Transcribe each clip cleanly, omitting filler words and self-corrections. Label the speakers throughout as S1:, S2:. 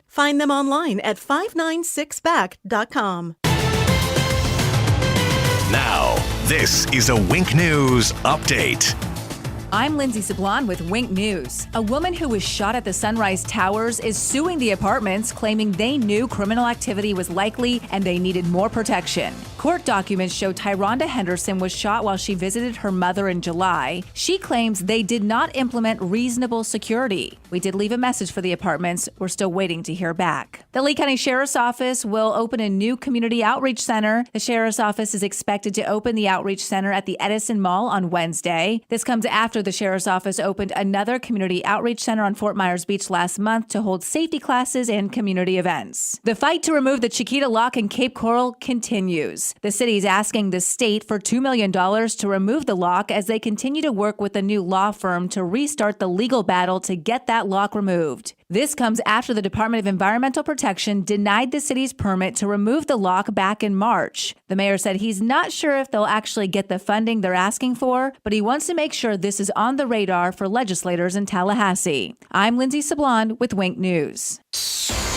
S1: Find them online at 596back.com.
S2: Now, this is a Wink News update.
S3: I'm Lindsay Sablon with Wink News. A woman who was shot at the Sunrise Towers is suing the apartments, claiming they knew criminal activity was likely and they needed more protection. Court documents show Tyronda Henderson was shot while she visited her mother in July. She claims they did not implement reasonable security. We did leave a message for the apartments. We're still waiting to hear back. The Lee County Sheriff's Office will open a new community outreach center. The Sheriff's Office is expected to open the outreach center at the Edison Mall on Wednesday. This comes after the Sheriff's Office opened another community outreach center on Fort Myers Beach last month to hold safety classes and community events. The fight to remove the Chiquita Lock in Cape Coral continues. The city is asking the state for $2 million to remove the lock as they continue to work with a new law firm to restart the legal battle to get that lock removed. This comes after the Department of Environmental Protection denied the city's permit to remove the lock back in March. The mayor said he's not sure if they'll actually get the funding they're asking for, but he wants to make sure this is on the radar for legislators in Tallahassee. I'm Lindsay Sablon with Wink News.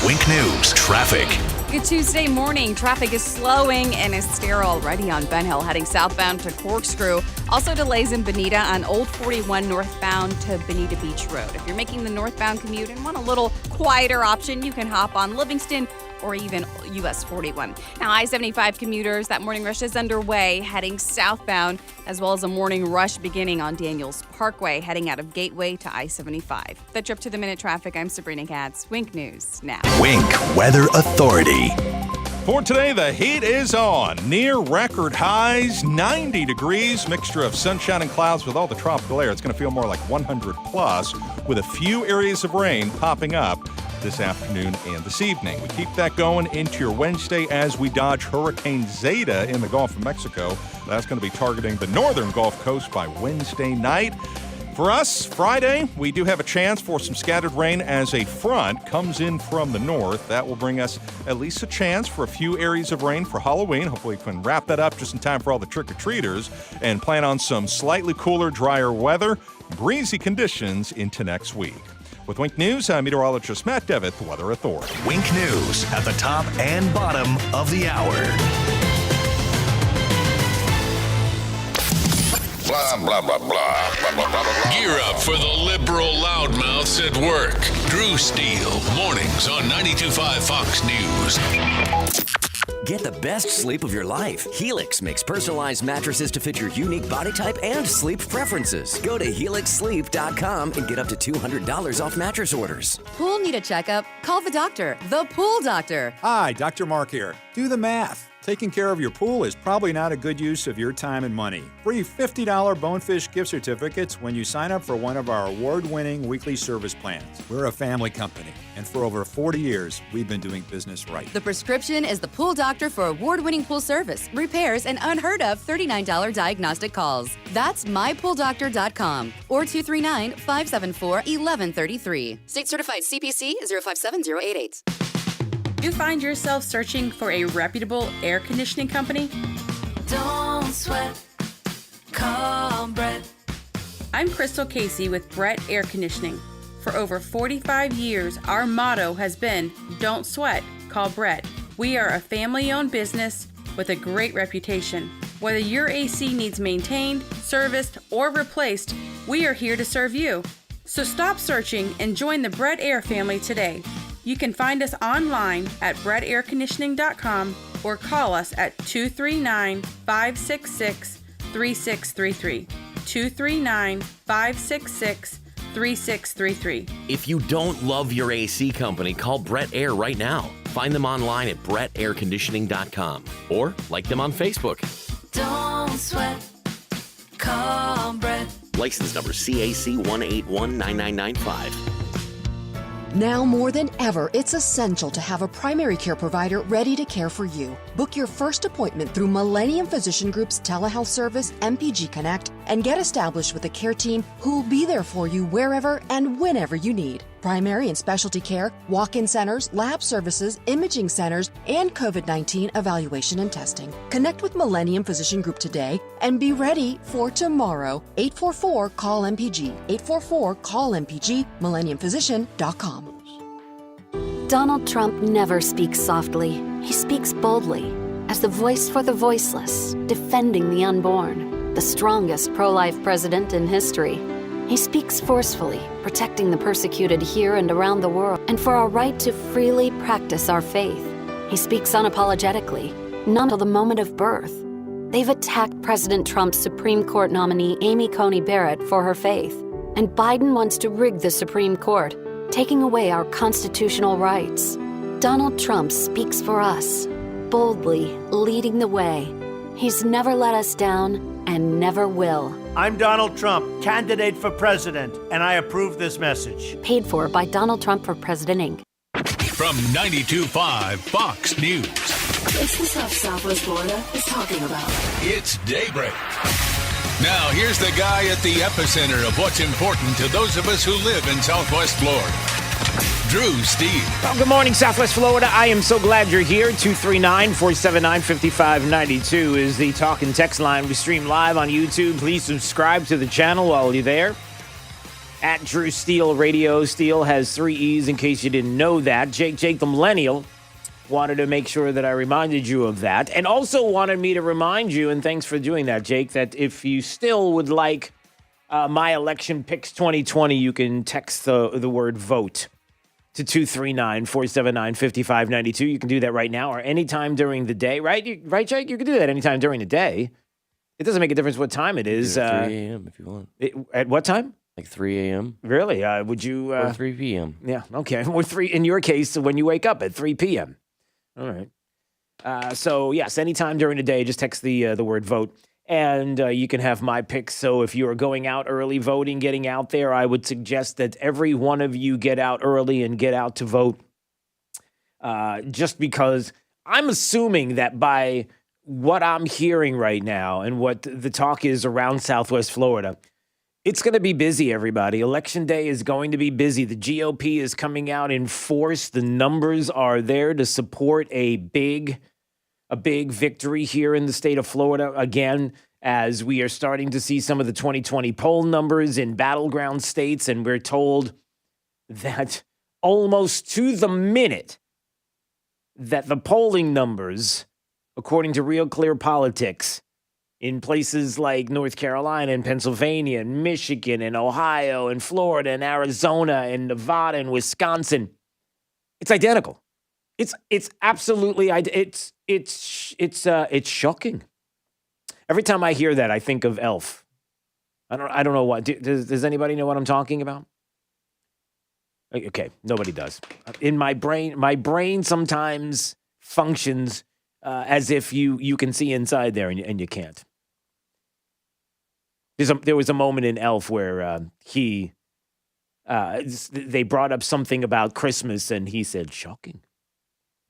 S2: Wink News traffic.
S4: Good Tuesday morning. Traffic is slowing and is sterile already on Ben Hill heading southbound to Corkscrew. Also delays in Bonita on Old 41 northbound to Bonita Beach Road. If you're making the northbound commute and want a little quieter option, you can hop on Livingston or even US 41. Now, I-75 commuters, that morning rush is underway heading southbound, as well as a morning rush beginning on Daniels Parkway heading out of Gateway to I-75. That's your up-to-the-minute traffic. I'm Sabrina Katz. Wink News now.
S2: Wink Weather Authority.
S5: For today, the heat is on. Near record highs, 90 degrees, mixture of sunshine and clouds with all the tropical air. It's going to feel more like 100 plus with a few areas of rain popping up this afternoon and this evening. We keep that going into your Wednesday as we dodge Hurricane Zeta in the Gulf of Mexico. That's going to be targeting the northern Gulf Coast by Wednesday night. For us, Friday, we do have a chance for some scattered rain as a front comes in from the north. That will bring us at least a chance for a few areas of rain for Halloween. Hopefully we can wrap that up just in time for all the trick-or-treaters and plan on some slightly cooler, drier weather, breezy conditions into next week. With Wink News, I'm meteorologist Matt Devitt, the Weather Authority.
S2: Wink News at the top and bottom of the hour.
S6: Blah, blah, blah, blah, blah, blah, blah, blah.
S7: Gear up for the liberal loudmouths at work. Drew Steele, mornings on 92.5 Fox News.
S8: Get the best sleep of your life. Helix makes personalized mattresses to fit your unique body type and sleep preferences. Go to helixsleep.com and get up to $200 off mattress orders.
S4: Pool need a checkup? Call the doctor. The Pool Doctor.
S9: Hi, Dr. Mark here. Do the math. Taking care of your pool is probably not a good use of your time and money. Free $50 Bonefish gift certificates when you sign up for one of our award-winning weekly service plans. We're a family company, and for over 40 years, we've been doing business right.
S4: The prescription is the Pool Doctor for award-winning pool service, repairs, and unheard of $39 diagnostic calls. That's mypooldoctor.com or 239-574-1133. State certified CPC 057088.
S10: You find yourself searching for a reputable air conditioning company?
S11: Don't sweat, call Brett.
S10: I'm Crystal Casey with Brett Air Conditioning. For over 45 years, our motto has been, don't sweat, call Brett. We are a family-owned business with a great reputation. Whether your AC needs maintained, serviced, or replaced, we are here to serve you. So stop searching and join the Brett Air family today. You can find us online at brettairconditioning.com or call us at 239-566-3633. 239-566-3633.
S12: If you don't love your AC company, call Brett Air right now. Find them online at brettairconditioning.com or like them on Facebook.
S11: Don't sweat, call Brett.
S12: License number CAC 1819995.
S13: Now more than ever, it's essential to have a primary care provider ready to care for you. Book your first appointment through Millennium Physician Group's telehealth service, MPG Connect, and get established with a care team who'll be there for you wherever and whenever you need. Primary and specialty care, walk-in centers, lab services, imaging centers, and COVID-19 evaluation and testing. Connect with Millennium Physician Group today and be ready for tomorrow. 844-CALL-MPG. 844-CALL-MPG. MillenniumPhysician.com.
S11: Donald Trump never speaks softly. He speaks boldly, as the voice for the voiceless, defending the unborn, the strongest pro-life president in history. He speaks forcefully, protecting the persecuted here and around the world, and for our right to freely practice our faith. He speaks unapologetically, not until the moment of birth. They've attacked President Trump's Supreme Court nominee Amy Coney Barrett for her faith, and Biden wants to rig the Supreme Court, taking away our constitutional rights. Donald Trump speaks for us, boldly leading the way. He's never let us down and never will.
S14: I'm Donald Trump, candidate for president, and I approve this message.
S11: Paid for by Donald Trump for President, Inc.
S7: From 92.5 Fox News.
S11: It's the stuff Southwest Florida is talking about.
S7: It's Daybreak. Now, here's the guy at the epicenter of what's important to those of us who live in Southwest Florida. Drew Steele.
S15: Well, good morning, Southwest Florida. I am so glad you're here. 239-479-5592 is the talk and text line. We stream live on YouTube. Please subscribe to the channel while you're there. At Drew Steele Radio. Steele has 3 E's in case you didn't know that. Jake the Millennial wanted to make sure that I reminded you of that. And also wanted me to remind you, and thanks for doing that, Jake, that if you still would like my election picks 2020, you can text the word vote to 239-479-5592. You can do that right now or anytime during the day, right? Right, Jake? You can do that anytime during the day. It doesn't make a difference what time it is.
S16: 3 a.m. if you want.
S15: At what time?
S16: Like 3 a.m.
S15: Really? Would you?
S16: Or 3 p.m.
S15: Yeah, okay. Or 3, in your case, when you wake up at 3 p.m. All right. So, yes, anytime during the day, just text the word vote. And you can have my picks. So if you are going out early voting, getting out there, I would suggest that every one of you get out early and get out to vote. Just because I'm assuming that by what I'm hearing right now and what the talk is around Southwest Florida, it's going to be busy, everybody. Election day is going to be busy. The GOP is coming out in force. The numbers are there to support a big victory here in the state of Florida. Again, as we are starting to see some of the 2020 poll numbers in battleground states, and we're told that almost to the minute that the polling numbers, according to Real Clear Politics, in places like North Carolina and Pennsylvania and Michigan and Ohio and Florida and Arizona and Nevada and Wisconsin, it's identical. It's absolutely it's shocking. Every time I hear that, I think of Elf. I don't know what. Does anybody know what I'm talking about? Okay, nobody does. In my brain sometimes functions as if you can see inside there and you can't. There was a moment in Elf where they brought up something about Christmas and he said, "Shocking."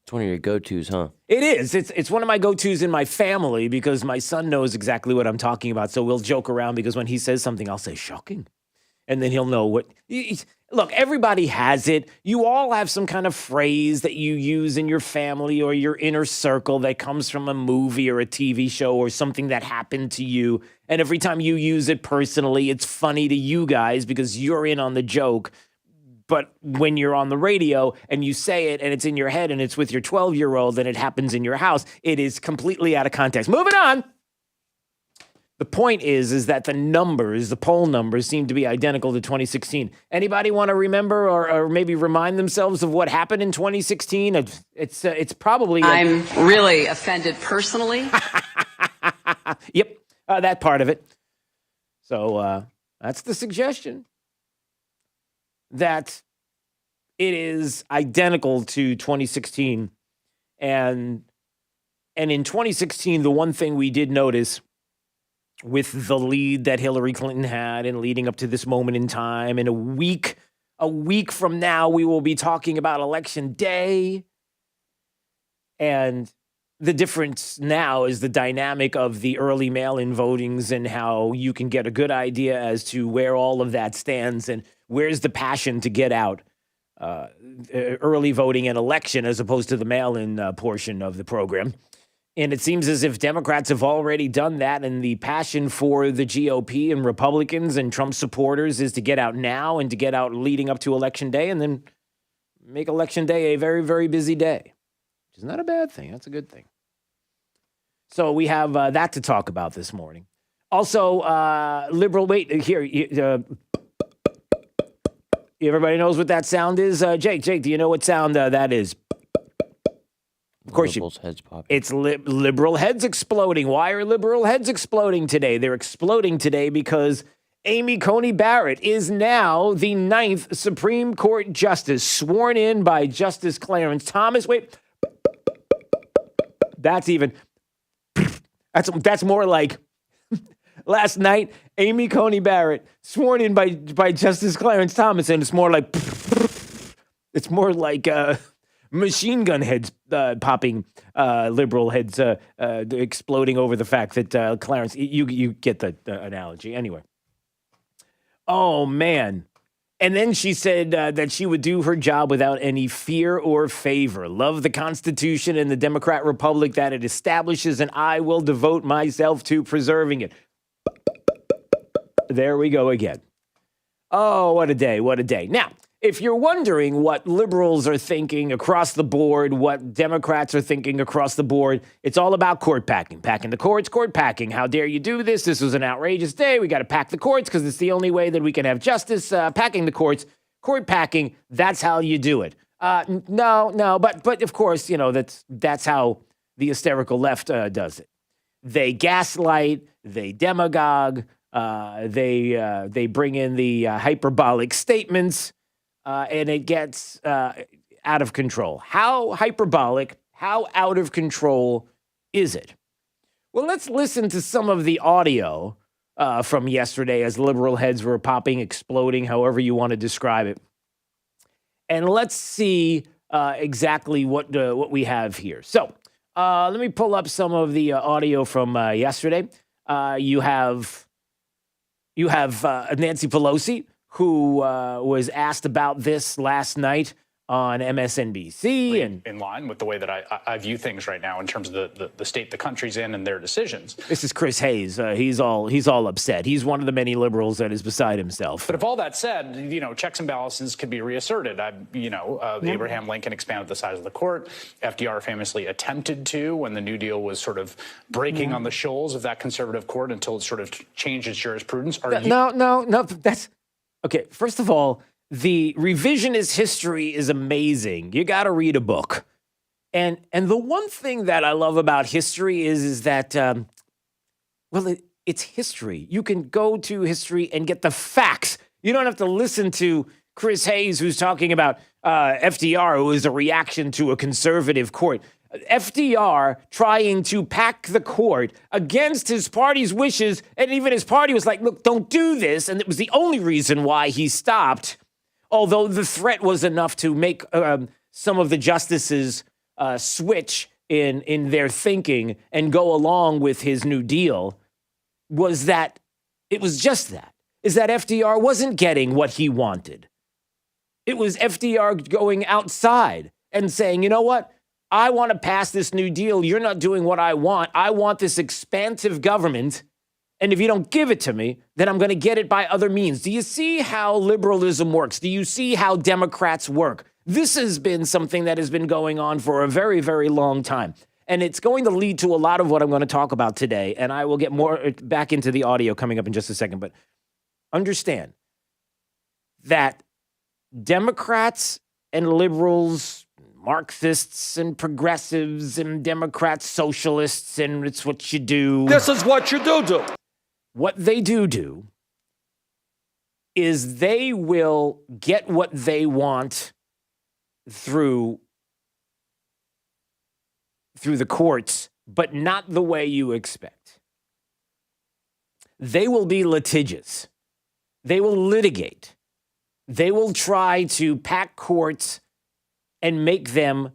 S16: It's one of your go-tos, huh?
S15: It is. It's one of my go-tos in my family because my son knows exactly what I'm talking about. So we'll joke around because when he says something, I'll say "shocking," and then he'll know what. Look, everybody has it. You all have some kind of phrase that you use in your family or your inner circle that comes from a movie or a TV show or something that happened to you. And every time you use it personally, it's funny to you guys because you're in on the joke. But when you're on the radio and you say it and it's in your head and it's with your 12-year-old and it happens in your house, it is completely out of context. Moving on. The point is that the poll numbers seem to be identical to 2016. Anybody want to remember or maybe remind themselves of what happened in 2016? It's probably...
S17: I'm really offended personally.
S15: Yep, that part of it. So that's the suggestion. That it is identical to 2016. And in 2016, the one thing we did notice with the lead that Hillary Clinton had and leading up to this moment in time, and a week from now, we will be talking about Election Day. And the difference now is the dynamic of the early mail-in votings and how you can get a good idea as to where all of that stands and where's the passion to get out early voting and election as opposed to the mail-in portion of the program. And it seems as if Democrats have already done that, and the passion for the GOP and Republicans and Trump supporters is to get out now and to get out leading up to Election Day and then make Election Day a very, very busy day, which is not a bad thing. That's a good thing. So we have that to talk about this morning. Also, liberal, everybody knows what that sound is? Jake, do you know what sound that is? Of course,
S16: heads popping.
S15: It's liberal heads exploding. Why are liberal heads exploding today? They're exploding today because Amy Coney Barrett is now the 9th Supreme Court Justice, sworn in by Justice Clarence Thomas. Wait, that's more like last night, Amy Coney Barrett, sworn in by Justice Clarence Thomas, and it's more like machine gun heads popping, liberal heads exploding over the fact that Clarence, you get the analogy. Anyway. Oh, man. And then she said that she would do her job without any fear or favor. Love the Constitution and the Democrat Republic that it establishes, and I will devote myself to preserving it. There we go again. Oh, what a day, what a day. Now, if you're wondering what liberals are thinking across the board, what Democrats are thinking across the board, it's all about court packing. Packing the courts, court packing. How dare you do this? This was an outrageous day. We got to pack the courts because it's the only way that we can have justice. Packing the courts, court packing, that's how you do it. No, but of course, that's how the hysterical left does it. They gaslight, they demagogue, they bring in the hyperbolic statements, and it gets out of control. How hyperbolic, how out of control is it? Well, let's listen to some of the audio from yesterday as liberal heads were popping, exploding, however you want to describe it. And let's see exactly what we have here. So let me pull up some of the audio from yesterday. You have Nancy Pelosi, who was asked about this last night on MSNBC. And
S18: in line with the way that I view things right now in terms of the state the country's in and their decisions.
S15: This is Chris Hayes. He's all upset. He's one of the many liberals that is beside himself.
S18: But if all that said, checks and balances could be reasserted. Abraham Lincoln expanded the size of the court. FDR famously attempted to when the New Deal was sort of breaking on the shoals of that conservative court until it sort of changed its jurisprudence.
S15: No, that's... Okay, first of all, the revisionist history is amazing. You got to read a book. And the one thing that I love about history is that, it's history. You can go to history and get the facts. You don't have to listen to Chris Hayes, who's talking about FDR, who is a reaction to a conservative court. FDR trying to pack the court against his party's wishes, and even his party was like, look, don't do this, and it was the only reason why he stopped, although the threat was enough to make some of the justices switch in their thinking and go along with his New Deal, is that FDR wasn't getting what he wanted. It was FDR going outside and saying, you know what? I want to pass this New Deal. You're not doing what I want. I want this expansive government. And if you don't give it to me, then I'm going to get it by other means. Do you see how liberalism works? Do you see how Democrats work? This has been something that has been going on for a very, very long time. And it's going to lead to a lot of what I'm going to talk about today. And I will get more back into the audio coming up in just a second. But understand that Democrats and liberals, Marxists and progressives and Democrats, socialists, and it's what you do.
S19: This is what you do.
S15: What they do is they will get what they want through the courts, but not the way you expect. They will be litigious. They will litigate. They will try to pack courts and make them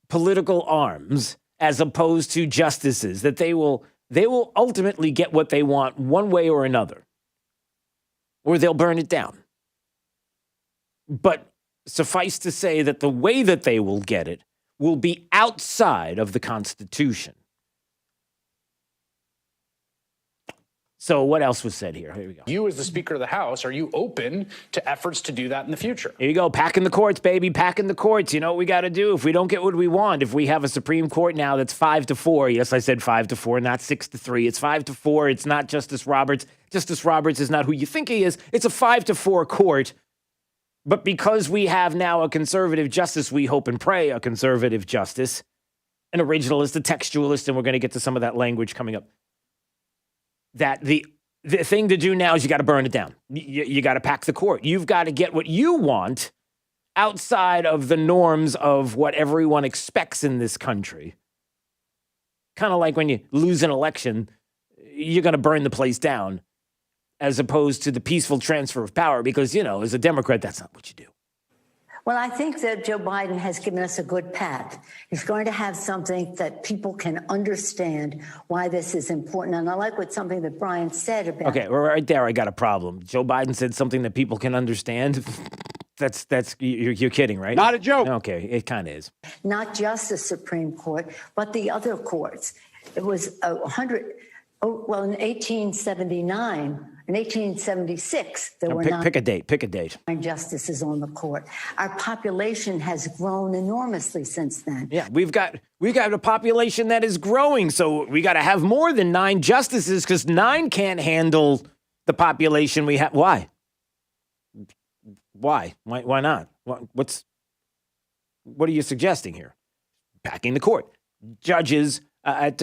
S15: political arms as opposed to justices, that they will ultimately get what they want one way or another, or they'll burn it down. But suffice to say that the way that they will get it will be outside of the Constitution. So what else was said here? Here we go.
S18: You, as the Speaker of the House, are you open to efforts to do that in the future?
S15: Here you go. Packing the courts, baby. Packing the courts. You know what we got to do if we don't get what we want. If we have a Supreme Court now that's 5-4. Yes, I said 5-4, not 6-3. It's 5-4. It's not Justice Roberts. Justice Roberts is not who you think he is. It's a 5-4 court. But because we have now a conservative justice, we hope and pray a conservative justice, an originalist, a textualist, and we're going to get to some of that language coming up. That the thing to do now is you got to burn it down. You got to pack the court. You've got to get what you want outside of the norms of what everyone expects in this country. Kind of like when you lose an election, you're going to burn the place down as opposed to the peaceful transfer of power because, you know, as a Democrat, that's not what you do.
S19: Well, I think that Joe Biden has given us a good path. He's going to have something that people can understand why this is important. And I like something that Brian said about.
S15: Okay, well, right there, I got a problem. Joe Biden said something that people can understand. That's you're kidding, right?
S20: Not a joke.
S15: Okay, it kind of is.
S19: Not just the Supreme Court, but the other courts. It was in 1879. In 1876, there were
S15: pick a date.
S19: 9 justices on the court. Our population has grown enormously since then.
S15: Yeah, we've got a population that is growing, so we got to have more than 9 justices because 9 can't handle the population we have. Why? Why not? What are you suggesting here? Packing the court. Judges at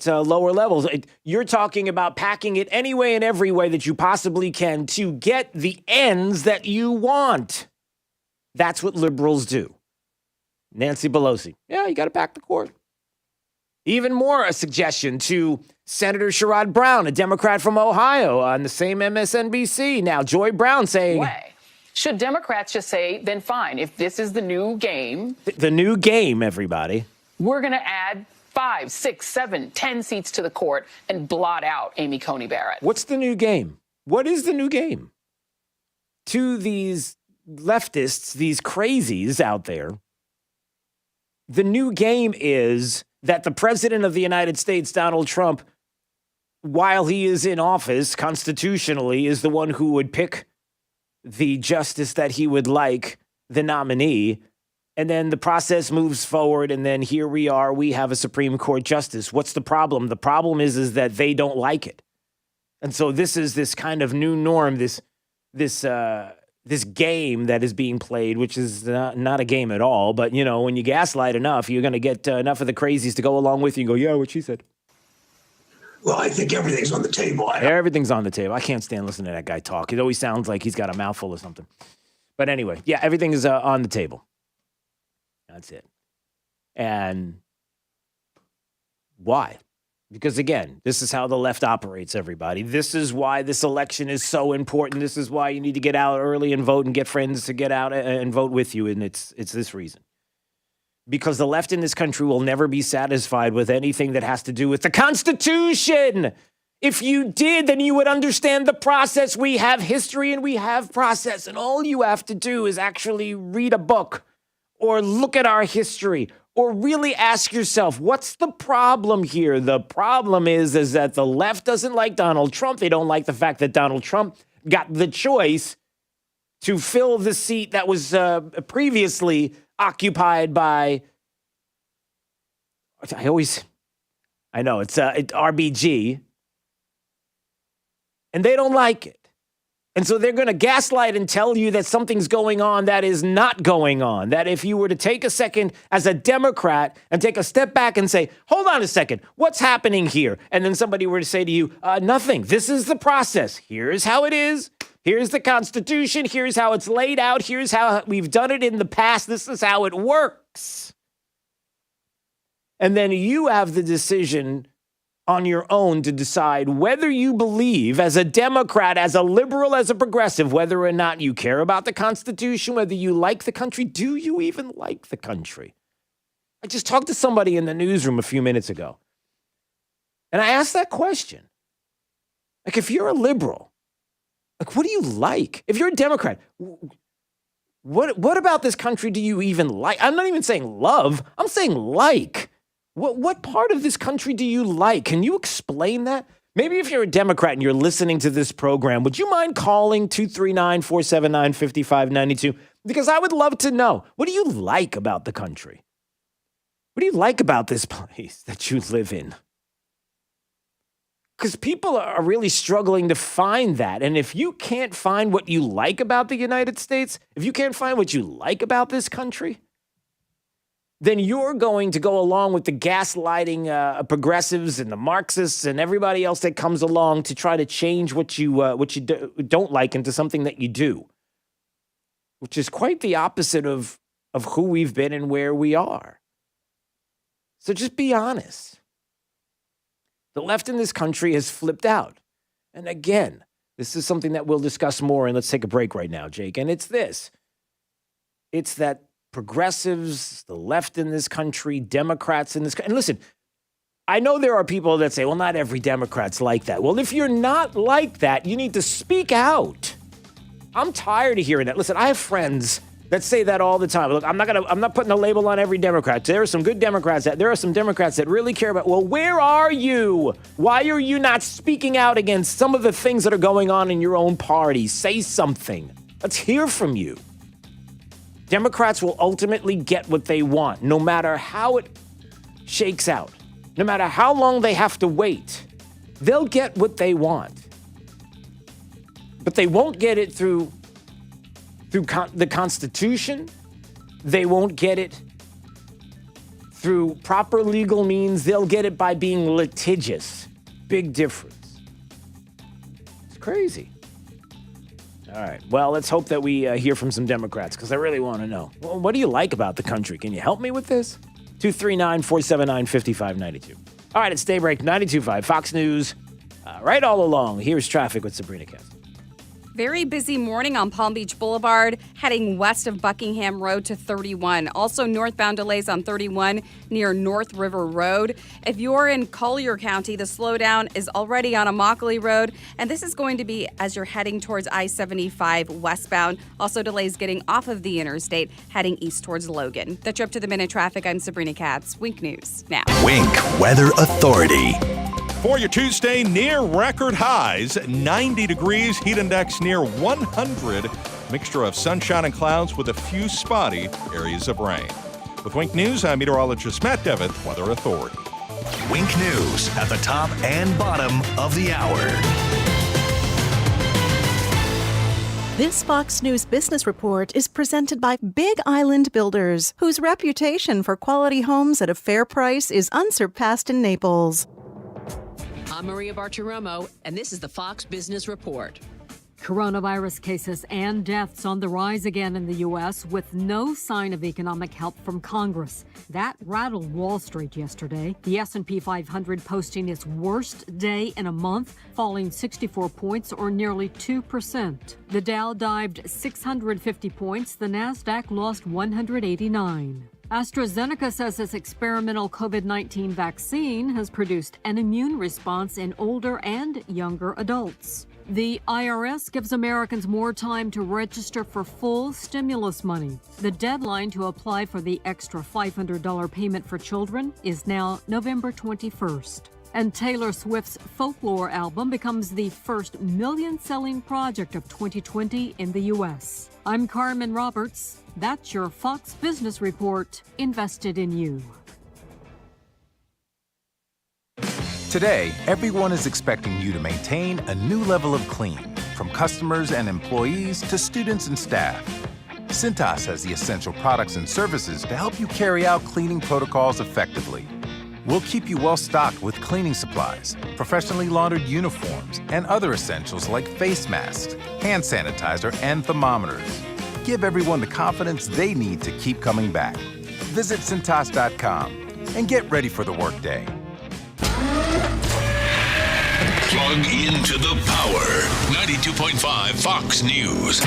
S15: lower levels. You're talking about packing it any way and every way that you possibly can to get the ends that you want. That's what liberals do. Nancy Pelosi. Yeah, you got to pack the court. Even more a suggestion to Senator Sherrod Brown, a Democrat from Ohio, on the same MSNBC. Now, Joy Brown saying...
S21: Should Democrats just say, then fine, if this is the new game...
S15: The new game, everybody.
S21: We're going to add 5, 6, 7, 10 seats to the court and blot out Amy Coney Barrett.
S15: What's the new game? What is the new game? To these leftists, these crazies out there, the new game is that the president of the United States, Donald Trump, while he is in office constitutionally, is the one who would pick the justice that he would like, the nominee, and then the process moves forward, and then here we are, we have a Supreme Court justice. What's the problem? The problem is that they don't like it. And so this is this kind of new norm, this game that is being played, which is not a game at all. But, you know, when you gaslight enough, you're going to get enough of the crazies to go along with you and go, yeah, what she said.
S22: Well, I think everything's on the table.
S15: Everything's on the table. I can't stand listening to that guy talk. It always sounds like he's got a mouthful or something. But anyway, yeah, everything is on the table. That's it. And why? Because, again, this is how the left operates, everybody. This is why this election is so important. This is why you need to get out early and vote and get friends to get out and vote with you. And it's this reason. Because the left in this country will never be satisfied with anything that has to do with the Constitution. If you did, then you would understand the process. We have history and we have process. And all you have to do is actually read a book or look at our history or really ask yourself, what's the problem here? The problem is that the left doesn't like Donald Trump. They don't like the fact that Donald Trump got the choice to fill the seat that was previously occupied by, I know, it's RBG. And they don't like it. And so they're going to gaslight and tell you that something's going on that is not going on. That if you were to take a second as a Democrat and take a step back and say, hold on a second, what's happening here? And then somebody were to say to you, nothing. This is the process. Here's how it is. Here's the Constitution. Here's how it's laid out. Here's how we've done it in the past. This is how it works. And then you have the decision on your own to decide whether you believe as a Democrat, as a liberal, as a progressive, whether or not you care about the Constitution, whether you like the country. Do you even like the country? I just talked to somebody in the newsroom a few minutes ago. And I asked that question. Like, if you're a liberal, like, what do you like? If you're a Democrat, what about this country do you even like? I'm not even saying love. I'm saying like. What part of this country do you like? Can you explain that? Maybe if you're a Democrat and you're listening to this program, would you mind calling 239-479-5592? Because I would love to know, what do you like about the country? What do you like about this place that you live in? Because people are really struggling to find that. And if you can't find what you like about the United States, if you can't find what you like about this country, then you're going to go along with the gaslighting progressives and the Marxists and everybody else that comes along to try to change what you don't like into something that you do, which is quite the opposite of who we've been and where we are. So just be honest. The left in this country has flipped out. And again, this is something that we'll discuss more, and let's take a break right now, Jake. And it's this. It's that progressives, the left in this country, Democrats in this country. And listen, I know there are people that say, well, not every Democrat's like that. Well, if you're not like that, you need to speak out. I'm tired of hearing that. Listen, I have friends that say that all the time. Look, I'm not putting a label on every Democrat. There are some good Democrats there are some Democrats that really care about, well, where are you? Why are you not speaking out against some of the things that are going on in your own party? Say something. Let's hear from you. Democrats will ultimately get what they want, no matter how it shakes out, no matter how long they have to wait. They'll get what they want. But they won't get it through the Constitution. They won't get it through proper legal means. They'll get it by being litigious. Big difference. It's crazy. All right. Well, let's hope that we hear from some Democrats, because I really want to know. Well, what do you like about the country? Can you help me with this? 239-479-5592. All right, it's Daybreak 92.5 Fox News. Right all along. Here's traffic with Sabrina Kess.
S4: Very busy morning on Palm Beach Boulevard, heading west of Buckingham Road to 31. Also northbound delays on 31 near North River Road. If you're in Collier County, the slowdown is already on Immokalee Road, and this is going to be as you're heading towards I-75 westbound. Also delays getting off of the interstate, heading east towards Logan. That's your up-to-the-minute traffic. I'm Sabrina Katz. Wink News now.
S2: Wink Weather Authority.
S5: For your Tuesday, near record highs, 90 degrees, heat index near 100, mixture of sunshine and clouds with a few spotty areas of rain. With Wink News, I'm meteorologist Matt Devitt, Weather Authority.
S2: Wink News at the top and bottom of the hour.
S1: This Fox News Business Report is presented by Big Island Builders, whose reputation for quality homes at a fair price is unsurpassed in Naples.
S20: I'm Maria Bartiromo, and this is the Fox Business Report.
S23: Coronavirus cases and deaths on the rise again in the U.S. with no sign of economic help from Congress. That rattled Wall Street yesterday. The S&P 500 posting its worst day in a month, falling 64 points or nearly 2%. The Dow dived 650 points. The Nasdaq lost 189. AstraZeneca says its experimental COVID-19 vaccine has produced an immune response in older and younger adults. The IRS gives Americans more time to register for full stimulus money. The deadline to apply for the extra $500 payment for children is now November 21st. And Taylor Swift's Folklore album becomes the first million-selling project of 2020 in the U.S. I'm Carmen Roberts. That's your Fox Business Report, invested in you.
S24: Today, everyone is expecting you to maintain a new level of clean, from customers and employees to students and staff. Cintas has the essential products and services to help you carry out cleaning protocols effectively. We'll keep you well stocked with cleaning supplies, professionally laundered uniforms, and other essentials like face masks, hand sanitizer, and thermometers. Give everyone the confidence they need to keep coming back. Visit Cintas.com and get ready for the workday.
S7: Plug into the power. 92.5 Fox News.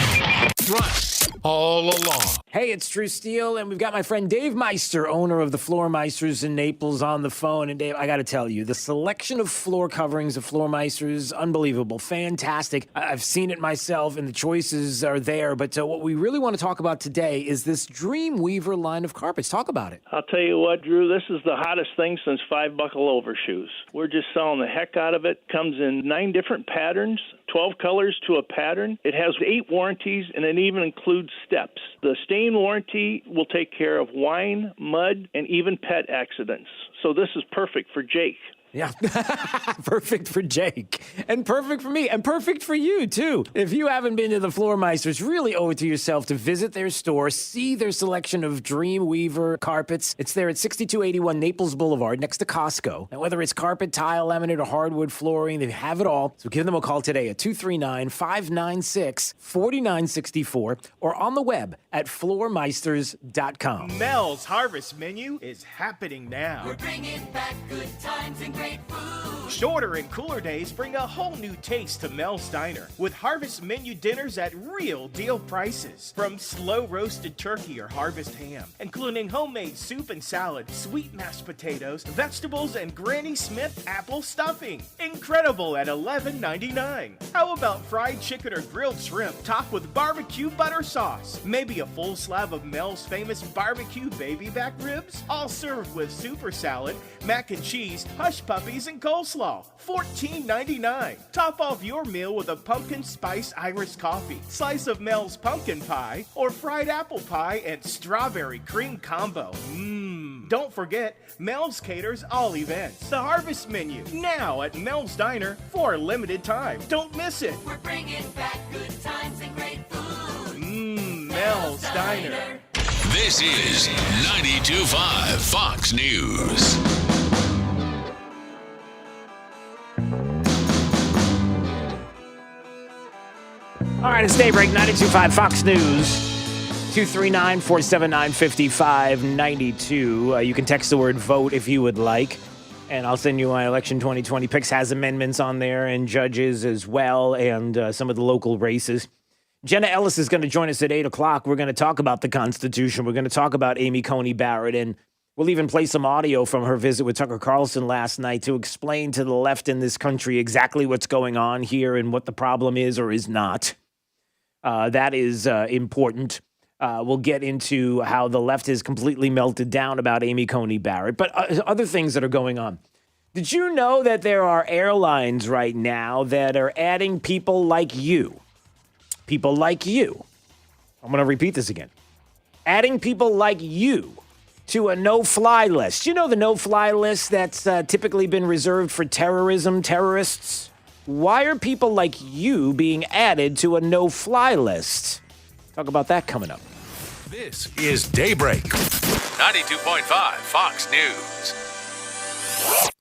S7: Thrust
S3: all along.
S15: Hey, it's Drew Steele, and we've got my friend Dave Meister, owner of the Floor Meisters in Naples, on the phone. And Dave, I got to tell you, the selection of floor coverings of Floor Meisters, unbelievable, fantastic. I've seen it myself, and the choices are there. But what we really want to talk about today is this Dreamweaver line of carpets. Talk about it.
S6: I'll tell you what, Drew, this is the hottest thing since 5 buckle overshoes. We're just selling the heck out of it. Comes in 9 different patterns, 12 colors to a pattern. It has 8 warranties, and it even includes steps. The stain warranty will take care of wine, mud, and even pet accidents. So this is perfect for Jake.
S15: Yeah, perfect for Jake, and perfect for me, and perfect for you, too. If you haven't been to the Floor Meisters, really owe it to yourself to visit their store, see their selection of Dreamweaver carpets. It's there at 6281 Naples Boulevard, next to Costco. And whether it's carpet, tile, laminate, or hardwood flooring, they have it all. So give them a call today at 239-596-4964 or on the web at floormeisters.com.
S8: Mel's Harvest Menu is happening now.
S9: We're bringing back good times and great food.
S8: Shorter and cooler days bring a whole new taste to Mel's Diner with Harvest Menu dinners at real deal prices. From slow roasted turkey or harvest ham, including homemade soup and salad, sweet mashed potatoes, vegetables, and Granny Smith apple stuffing. Incredible at $11.99. How about fried chicken or grilled shrimp topped with barbecue butter sauce? Maybe a full slab of Mel's famous barbecue baby back ribs? All served with super salad, mac and cheese, hush puppies, and coleslaw. $14.99. Top off your meal with a pumpkin spice Irish coffee, slice of Mel's pumpkin pie, or fried apple pie and strawberry cream combo. Don't forget, Mel's caters all events. The Harvest Menu, now at Mel's Diner for a limited time. Don't miss it.
S9: We're bringing back good times and great food.
S8: Mel's Diner.
S7: This is 92.5 Fox News.
S15: All right, it's Daybreak, 92.5 Fox News, 239-479-5592. You can text the word VOTE if you would like, and I'll send you my Election 2020 picks. Has amendments on there and judges as well, and some of the local races. Jenna Ellis is going to join us at 8 o'clock. We're going to talk about the Constitution. We're going to talk about Amy Coney Barrett, and we'll even play some audio from her visit with Tucker Carlson last night to explain to the left in this country exactly what's going on here and what the problem is or is not. That is important. We'll get into how the left has completely melted down about Amy Coney Barrett, but other things that are going on. Did you know that there are airlines right now that are adding people like you? People like you. I'm going to repeat this again. Adding people like you to a no-fly list. You know the no-fly list that's typically been reserved for terrorists? Why are people like you being added to a no-fly list? Talk about that coming up.
S2: This is Daybreak. 92.5 Fox News.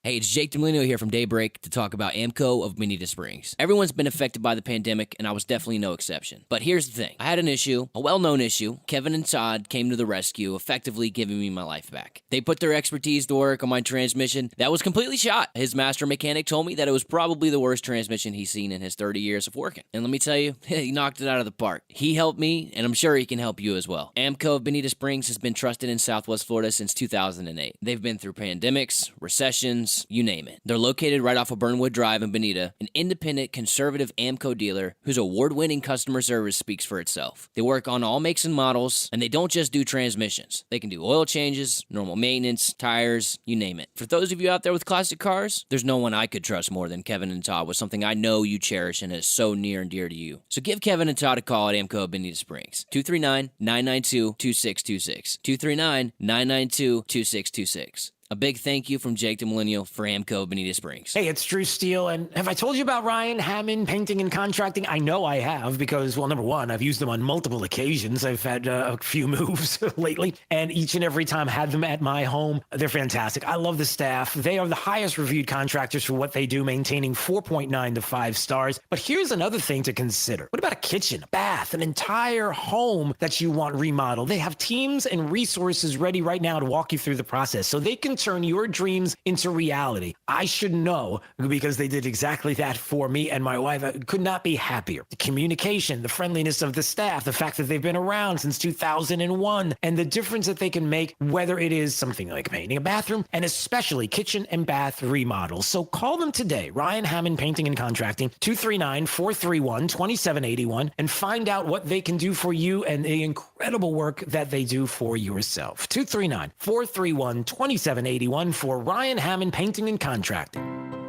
S25: Hey, it's Jake D'Amelio here from Daybreak to talk about AMCO of Bonita Springs. Everyone's been affected by the pandemic, and I was definitely no exception. But here's the thing. I had an issue, a well-known issue. Kevin and Todd came to the rescue, effectively giving me my life back. They put their expertise to work on my transmission. That was completely shot. His master mechanic told me that it was probably the worst transmission he's seen in his 30 years of working. And let me tell you, he knocked it out of the park. He helped me, and I'm sure he can help you as well. AMCO of Bonita Springs has been trusted in Southwest Florida since 2008. They've been through pandemics, recessions, you name it. They're located right off of Burnwood Drive in Bonita, an independent, conservative AMCO dealer whose award-winning customer service speaks for itself. They work on all makes and models, and they don't just do transmissions. They can do oil changes, normal maintenance, tires, you name it. For those of you out there with classic cars, there's no one I could trust more than Kevin and Todd with something I know you cherish and is so near and dear to you. So give Kevin and Todd a call at AMCO of Bonita Springs, 239-992-2626, 239-992-2626. A big thank you from Jake D'Amelio for AMCO Bonita Springs.
S15: Hey, it's Drew Steele, and have I told you about Ryan Hammond Painting and Contracting? I know I have because, well, number one, I've used them on multiple occasions. I've had a few moves lately, and each and every time had them at my home. They're fantastic. I love the staff. They are the highest reviewed contractors for what they do, maintaining 4.9 to 5 stars. But here's another thing to consider. What about a kitchen, a bath, an entire home that you want remodeled? They have teams and resources ready right now to walk you through the process, so they can can turn your dreams into reality. I should know because they did exactly that for me and my wife. I could not be happier. The communication, the friendliness of the staff, the fact that they've been around since 2001, and the difference that they can make, whether it is something like painting a bathroom and especially kitchen and bath remodels. So call them today, Ryan Hammond Painting and Contracting, 239-431-2781, and find out what they can do for you and the incredible work that they do for yourself. 239-431-2781 for Ryan Hammond Painting and Contracting.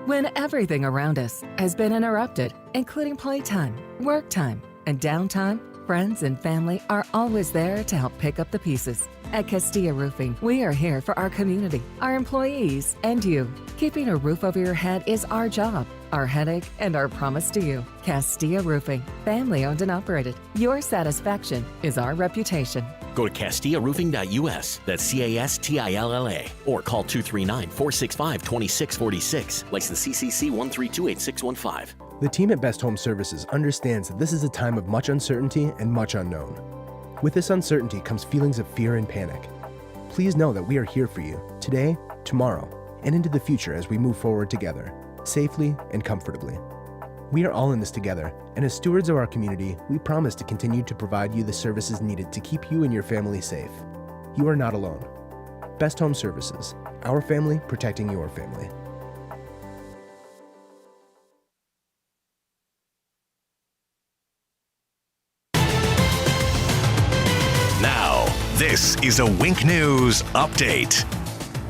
S3: When everything around us has been interrupted, including playtime, work time, and downtime, friends and family are always there to help pick up the pieces. At Castilla Roofing, we are here for our community, our employees, and you. Keeping a roof over your head is our job, our headache, and our promise to you. Castilla Roofing, family owned and operated. Your satisfaction is our reputation.
S10: Go to CastillaRoofing.us, that's CASTILLA, or call 239-465-2646, license CCC 1328615.
S12: The team at Best Home Services understands that this is a time of much uncertainty and much unknown. With this uncertainty comes feelings of fear and panic. Please know that we are here for you today, tomorrow, and into the future as we move forward together, safely and comfortably. We are all in this together, and as stewards of our community, we promise to continue to provide you the services needed to keep you and your family safe. You are not alone. Best Home Services, our family protecting your family.
S2: Now, this is a Wink News update.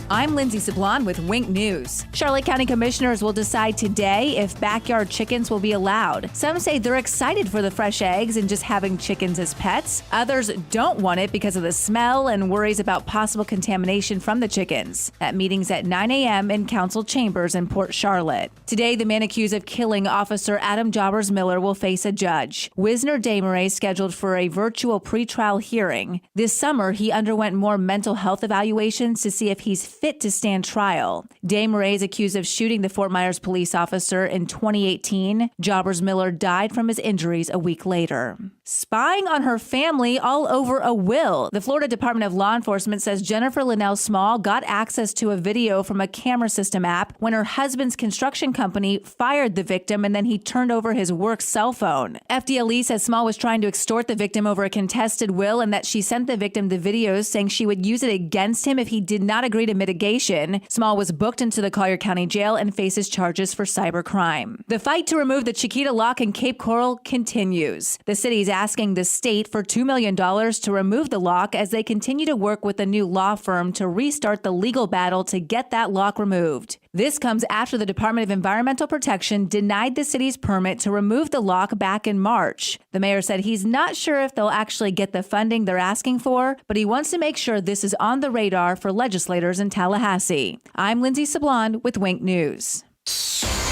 S13: I'm Lindsay Sablon with Wink News. Charlotte County Commissioners will decide today if backyard chickens will be allowed. Some say they're excited for the fresh eggs and just having chickens as pets. Others don't want it because of the smell and worries about possible contamination from the chickens. That meeting's at 9 a.m. in Council Chambers in Port Charlotte. Today, the man accused of killing Officer Adam Jobbers Miller will face a judge. Wisner Desmarais scheduled for a virtual pretrial hearing. This summer, he underwent more mental health evaluations to see if he's fit to stand trial. Desmarais is accused of shooting the Fort Myers police officer in 2018. Jobbers Miller died from his injuries a week later. Spying on her family all over a will. The Florida Department of Law Enforcement says Jennifer Linnell Small got access to a video from a camera system app when her husband's construction company fired the victim and then he turned over his work cell phone. FDLE says Small was trying to extort the victim over a contested will and that she sent the victim the videos saying she would use it against him if he did not agree to mitigation. Small was booked into the Collier County Jail and faces charges for cybercrime. The fight to remove the Chiquita Lock in Cape Coral continues. The city is asking the state for $2 million to remove the lock as they continue to work with a new law firm to restart the legal battle to get that lock removed. This comes after the Department of Environmental Protection denied the city's permit to remove the lock back in March. The mayor said he's not sure if they'll actually get the funding they're asking for, but he wants to make sure this is on the radar for legislators in Tallahassee. I'm Lindsay Sablon with Wink News.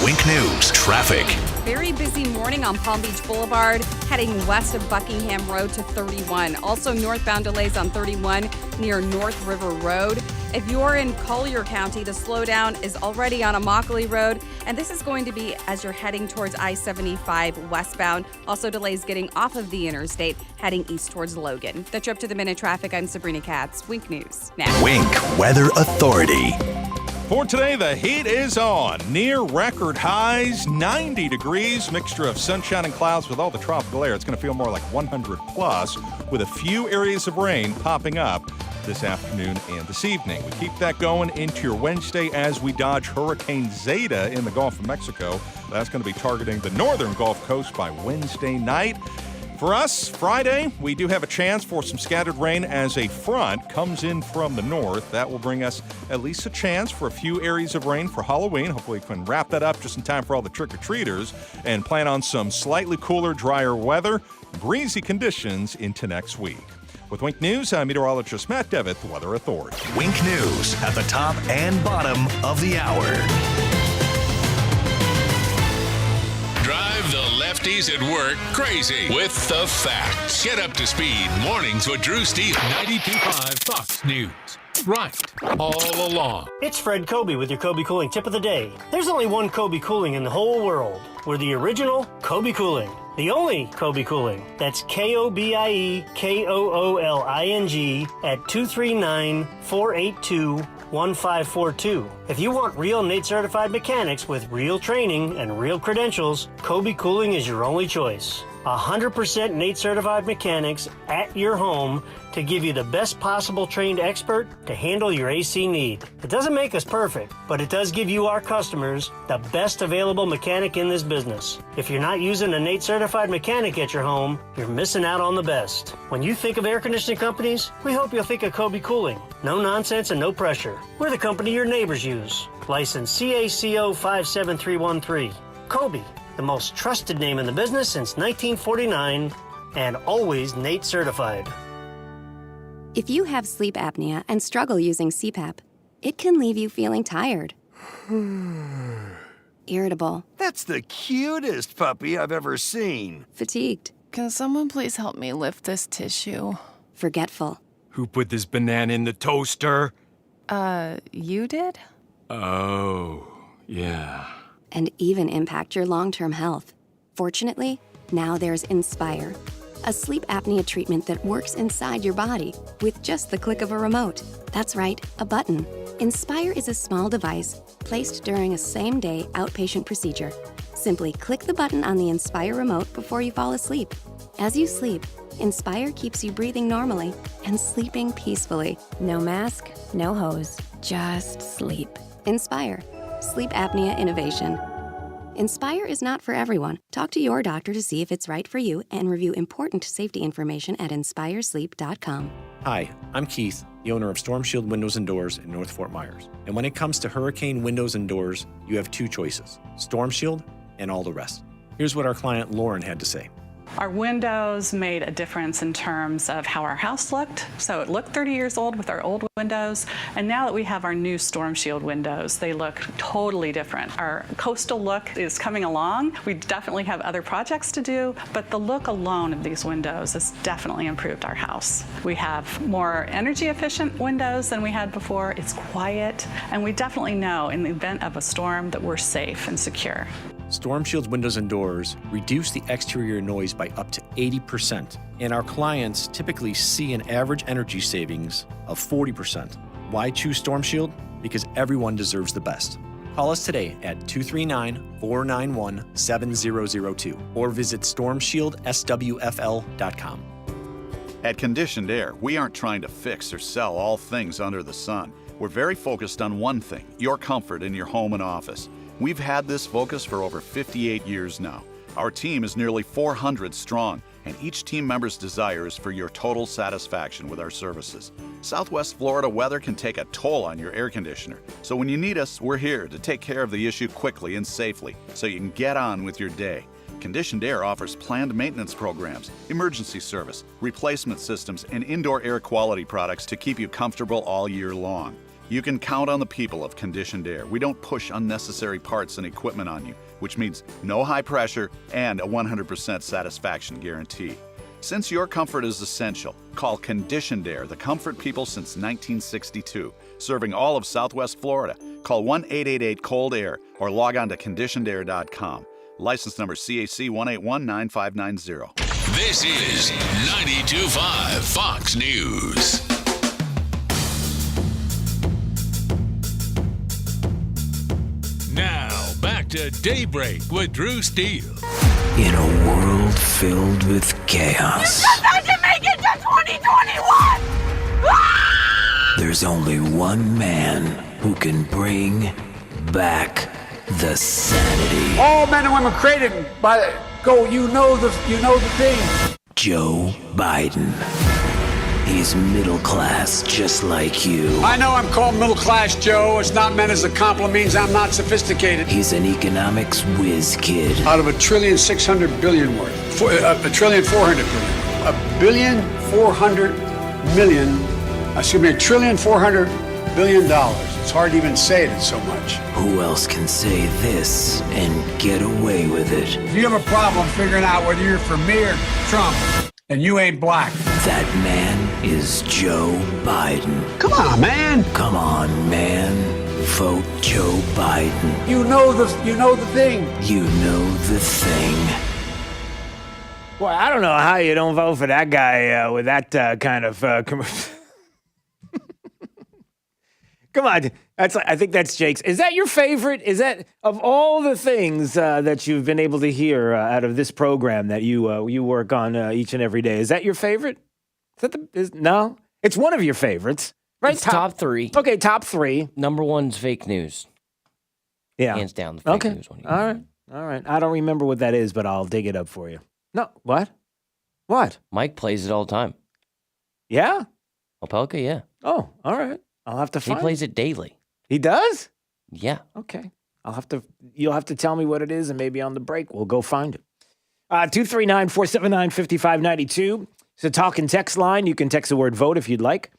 S2: Wink News traffic.
S4: Very busy morning on Palm Beach Boulevard, heading west of Buckingham Road to 31. Also northbound delays on 31 near North River Road. If you're in Collier County, the slowdown is already on Immokalee Road, and this is going to be as you're heading towards I-75 westbound. Also delays getting off of the interstate, heading east towards Logan. That's your up-to-the-minute traffic. I'm Sabrina Katz. Wink News now.
S2: Wink Weather Authority.
S5: For today, the heat is on. Near record highs, 90 degrees, mixture of sunshine and clouds with all the tropical air. It's going to feel more like 100 plus with a few areas of rain popping up this afternoon and this evening. We keep that going into your Wednesday as we dodge Hurricane Zeta in the Gulf of Mexico. That's going to be targeting the northern Gulf Coast by Wednesday night. For us, Friday, we do have a chance for some scattered rain as a front comes in from the north. That will bring us at least a chance for a few areas of rain for Halloween. Hopefully we can wrap that up just in time for all the trick-or-treaters and plan on some slightly cooler, drier weather, breezy conditions into next week. With Wink News, I'm meteorologist Matt Devitt, the Weather Authority.
S2: Wink News at the top and bottom of the hour.
S7: Drive the lefties at work crazy with the facts. Get up to speed. Mornings with Drew Stevens.
S14: 92.5 Fox News. Right all along.
S26: It's Fred Kobe with your Kobe Cooling tip of the day. There's only one Kobe Cooling in the whole world.
S11: We're the original Kobe Cooling. The only Kobe Cooling. That's KOBIE KOOLING at 239-482-1542. If you want real NATE certified mechanics with real training and real credentials, Kobe Cooling is your only choice. 100% NATE certified mechanics at your home to give you the best possible trained expert to handle your AC need. It doesn't make us perfect, but it does give you, our customers, the best available mechanic in this business. If you're not using a NATE certified mechanic at your home, you're missing out on the best. When you think of air conditioning companies, we hope you'll think of Kobe Cooling. No nonsense and no pressure. We're the company your neighbors use. License CACO 57313. Kobe, the most trusted name in the business since 1949, and always NATE certified.
S16: If you have sleep apnea and struggle using CPAP, it can leave you feeling tired, irritable.
S17: That's the cutest puppy I've ever seen.
S16: Fatigued.
S18: Can someone please help me lift this tissue?
S16: Forgetful.
S17: Who put this banana in the toaster?
S18: You did?
S17: Oh, yeah.
S16: And even impact your long-term health. Fortunately, now there's Inspire, a sleep apnea treatment that works inside your body with just the click of a remote. That's right, a button. Inspire is a small device placed during a same-day outpatient procedure. Simply click the button on the Inspire remote before you fall asleep. As you sleep, Inspire keeps you breathing normally and sleeping peacefully. No mask, no hose, just sleep. Inspire. Sleep apnea innovation. Inspire is not for everyone. Talk to your doctor to see if it's right for you and review important safety information at inspiresleep.com.
S19: Hi, I'm Keith, the owner of Storm Shield Windows and Doors in North Fort Myers. And when it comes to hurricane windows and doors, you have two choices, Storm Shield and all the rest. Here's what our client Lauren had to say.
S26: Our windows made a difference in terms of how our house looked. So it looked 30 years old with our old windows. And now that we have our new Storm Shield windows, they look totally different. Our coastal look is coming along. We definitely have other projects to do, but the look alone of these windows has definitely improved our house. We have more energy efficient windows than we had before. It's quiet, and we definitely know in the event of a storm that we're safe and secure.
S19: Storm Shield's windows and doors reduce the exterior noise by up to 80%, and our clients typically see an average energy savings of 40%. Why choose Storm Shield? Because everyone deserves the best. Call us today at 239-491-7002 or visit stormshieldSWFL.com.
S27: At Conditioned Air, we aren't trying to fix or sell all things under the sun. We're very focused on one thing, your comfort in your home and office. We've had this focus for over 58 years now. Our team is nearly 400 strong, and each team member's desire is for your total satisfaction with our services. Southwest Florida weather can take a toll on your air conditioner, so when you need us, we're here to take care of the issue quickly and safely so you can get on with your day. Conditioned Air offers planned maintenance programs, emergency service, replacement systems, and indoor air quality products to keep you comfortable all year long. You can count on the people of Conditioned Air. We don't push unnecessary parts and equipment on you, which means no high pressure and a 100% satisfaction guarantee. Since your comfort is essential, call Conditioned Air, the comfort people since 1962, serving all of Southwest Florida. Call 1-888-COLD-AIR or log on to conditionedair.com. License number CAC 1819590.
S7: This is 92.5 Fox News. Now, back to Daybreak with Drew Steele.
S28: In a world filled with chaos,
S9: You just had to make it to 2021!
S28: there's only one man who can bring back the sanity.
S29: All men and women created by you know the thing.
S28: Joe Biden. He's middle class, just like you.
S29: I know I'm called middle class, Joe. It's not meant as a compliment. Means I'm not sophisticated.
S28: He's an economics whiz kid.
S29: Out of $1.6 trillion worth, $1.4 trillion, $1.4 billion. It's hard to even say it. It's so much.
S28: Who else can say this and get away with it?
S29: If you have a problem figuring out whether you're for me or Trump, and you ain't black.
S28: That man is Joe Biden.
S29: Come on, man.
S28: Come on, man. vote Joe Biden.
S29: You know the thing.
S28: You know the thing.
S15: Boy, I don't know how you don't vote for that guy with that kind of commercial. Come on, I think that's Jake's. Is that your favorite? Is that of all the things that you've been able to hear out of this program that you work on each and every day? Is that your favorite? No, it's one of your favorites, right?
S1: It's top three.
S15: Okay, top three.
S1: Number one's fake news.
S15: Yeah,
S1: hands down the fake news one.
S15: All right. I don't remember what that is, but I'll dig it up for you. No, what? What?
S1: Mike plays it all the time.
S15: Yeah,
S1: Opelka, yeah.
S15: Oh, all right. I'll have to find.
S1: He plays it daily.
S15: He does?
S1: Yeah.
S15: Okay. You'll have to tell me what it is, and maybe on the break we'll go find it. 239-479-5592. It's a talk and text line. You can text the word vote if you'd like,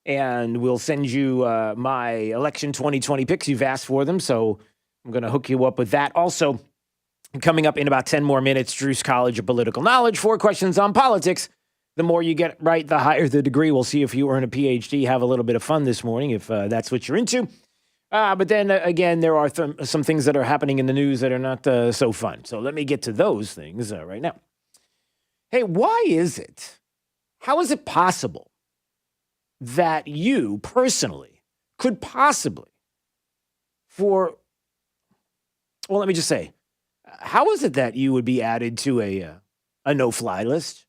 S15: and we'll send you my election 2020 picks. You've asked for them, so I'm going to hook you up with that. Also, coming up in about 10 more minutes, Drew's College of Political Knowledge, 4 questions on politics. The more you get right, the higher the degree. We'll see if you earn a PhD. Have a little bit of fun this morning if that's what you're into. But then again, there are some things that are happening in the news that are not so fun. So let me get to those things right now. Hey, why is it? How is it possible that you personally could possibly let me just say, how is it that you would be added to a no-fly list?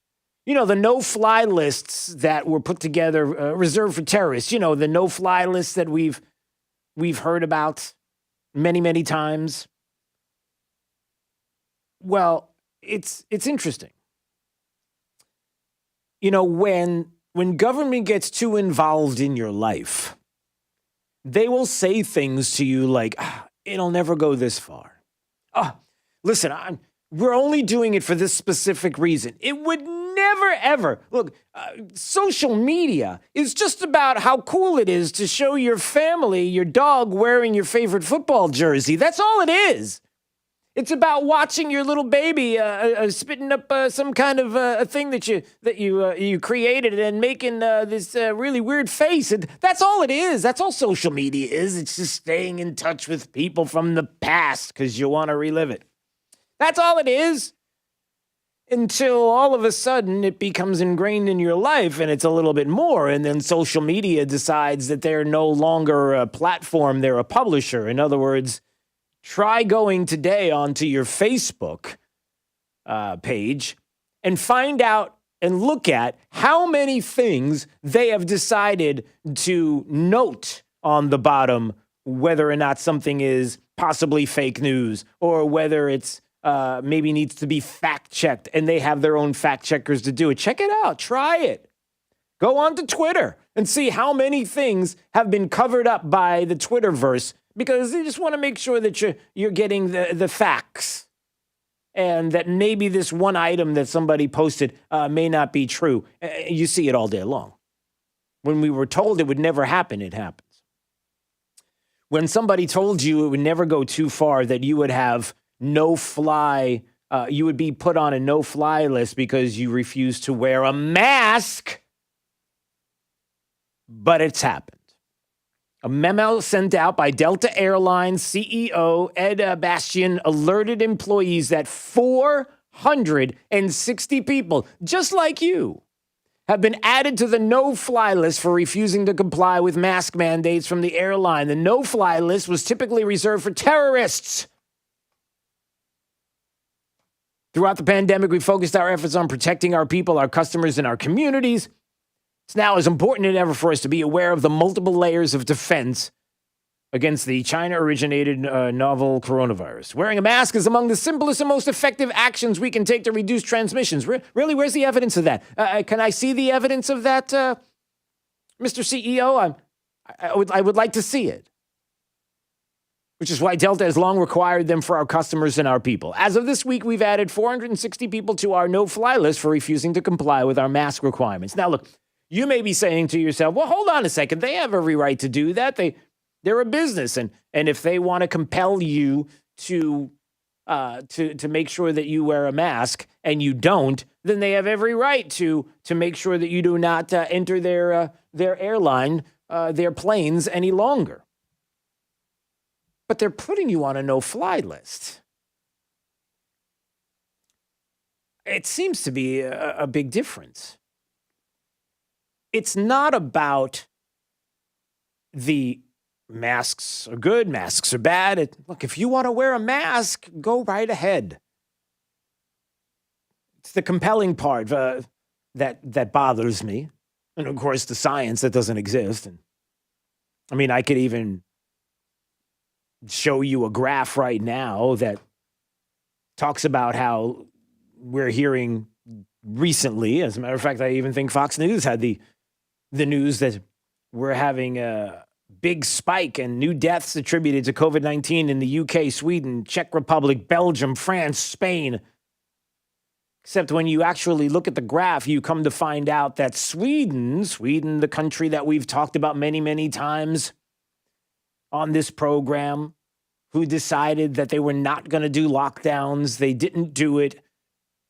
S15: You know, the no-fly lists that were put together reserved for terrorists. You know, the no-fly lists that we've heard about many, many times. Well, it's interesting. You know, when government gets too involved in your life, they will say things to you like, it'll never go this far. Listen, we're only doing it for this specific reason. It would never, ever. Look, social media is just about how cool it is to show your family your dog wearing your favorite football jersey. That's all it is. It's about watching your little baby spitting up some kind of a thing that you created and making this really weird face. And that's all it is. That's all social media is. It's just staying in touch with people from the past because you want to relive it. That's all it is. Until all of a sudden it becomes ingrained in your life and it's a little bit more. And then social media decides that they're no longer a platform, they're a publisher. In other words, try going today onto your Facebook page and find out and look at how many things they have decided to note on the bottom, whether or not something is possibly fake news or whether it's maybe needs to be fact-checked, and they have their own fact-checkers to do it. Check it out. Try it. Go on to Twitter and see how many things have been covered up by the Twitterverse because they just want to make sure that you're getting the facts and that maybe this one item that somebody posted may not be true. You see it all day long. When we were told it would never happen, it happens. When somebody told you it would never go too far, that you would have no-fly, you would be put on a no-fly list because you refuse to wear a mask. But it's happened. A memo sent out by Delta Airlines CEO Ed Bastian alerted employees that 460 people, just like you, have been added to the no-fly list for refusing to comply with mask mandates from the airline. The no-fly list was typically reserved for terrorists. Throughout the pandemic, we focused our efforts on protecting our people, our customers, and our communities. It's now as important as ever for us to be aware of the multiple layers of defense against the China-originated novel coronavirus. Wearing a mask is among the simplest and most effective actions we can take to reduce transmissions. Really, where's the evidence of that? Can I see the evidence of that, Mr. CEO? I would like to see it. Which is why Delta has long required them for our customers and our people. As of this week, we've added 460 people to our no-fly list for refusing to comply with our mask requirements. Now, look, you may be saying to yourself, well, hold on a second. They have every right to do that. They're a business. And if they want to compel you to make sure that you wear a mask and you don't, then they have every right to make sure that you do not enter their airline, their planes any longer. but they're putting you on a no-fly list. It seems to be a big difference. It's not about the masks are good, masks are bad. Look, if you want to wear a mask, go right ahead. It's the compelling part that bothers me. And of course, the science that doesn't exist. And I mean, I could even show you a graph right now that talks about how we're hearing recently. As a matter of fact, I even think Fox News had the news that we're having a big spike and new deaths attributed to COVID-19 in the UK, Sweden, Czech Republic, Belgium, France, Spain. Except when you actually look at the graph, you come to find out that Sweden, the country that we've talked about many, many times on this program, who decided that they were not going to do lockdowns, they didn't do it,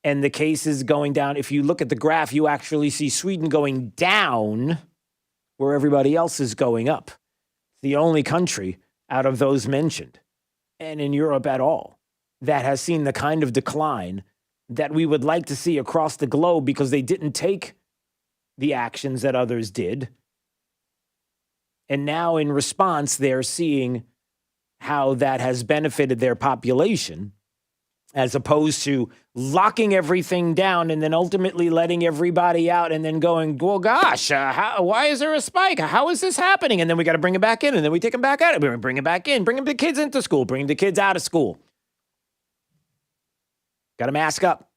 S15: and the cases going down. If you look at the graph, you actually see Sweden going down where everybody else is going up. It's the only country out of those mentioned, and in Europe at all, that has seen the kind of decline that we would like to see across the globe because they didn't take the actions that others did. And now in response, they're seeing how that has benefited their population, as opposed to locking everything down and then ultimately letting everybody out and then going, well, gosh, why is there a spike? How is this happening? And then we got to bring it back in, and then we take them back out. We bring it back in, bring the kids into school, bring the kids out of school. Got to mask up.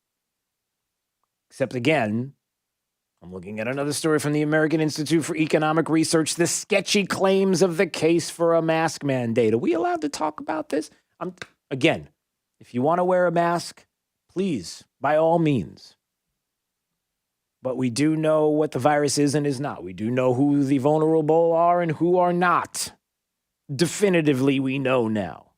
S15: Except again, I'm looking at another story from the American Institute for Economic Research, the sketchy claims of the case for a mask mandate. Are we allowed to talk about this? Again, if you want to wear a mask, please, by all means. But we do know what the virus is and is not. We do know who the vulnerable are and who are not. Definitively, we know now.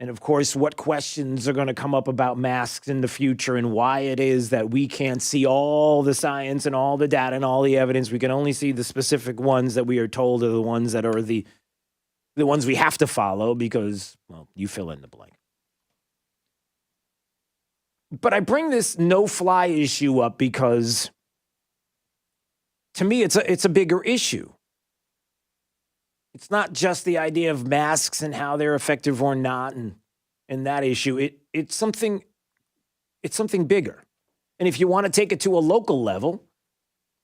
S15: And of course, what questions are going to come up about masks in the future and why it is that we can't see all the science and all the data and all the evidence. We can only see the specific ones that we are told are the ones that are the ones we have to follow because, well, you fill in the blank. But I bring this no-fly issue up because, to me, it's a bigger issue. It's not just the idea of masks and how they're effective or not, and that issue. It's something bigger. And if you want to take it to a local level,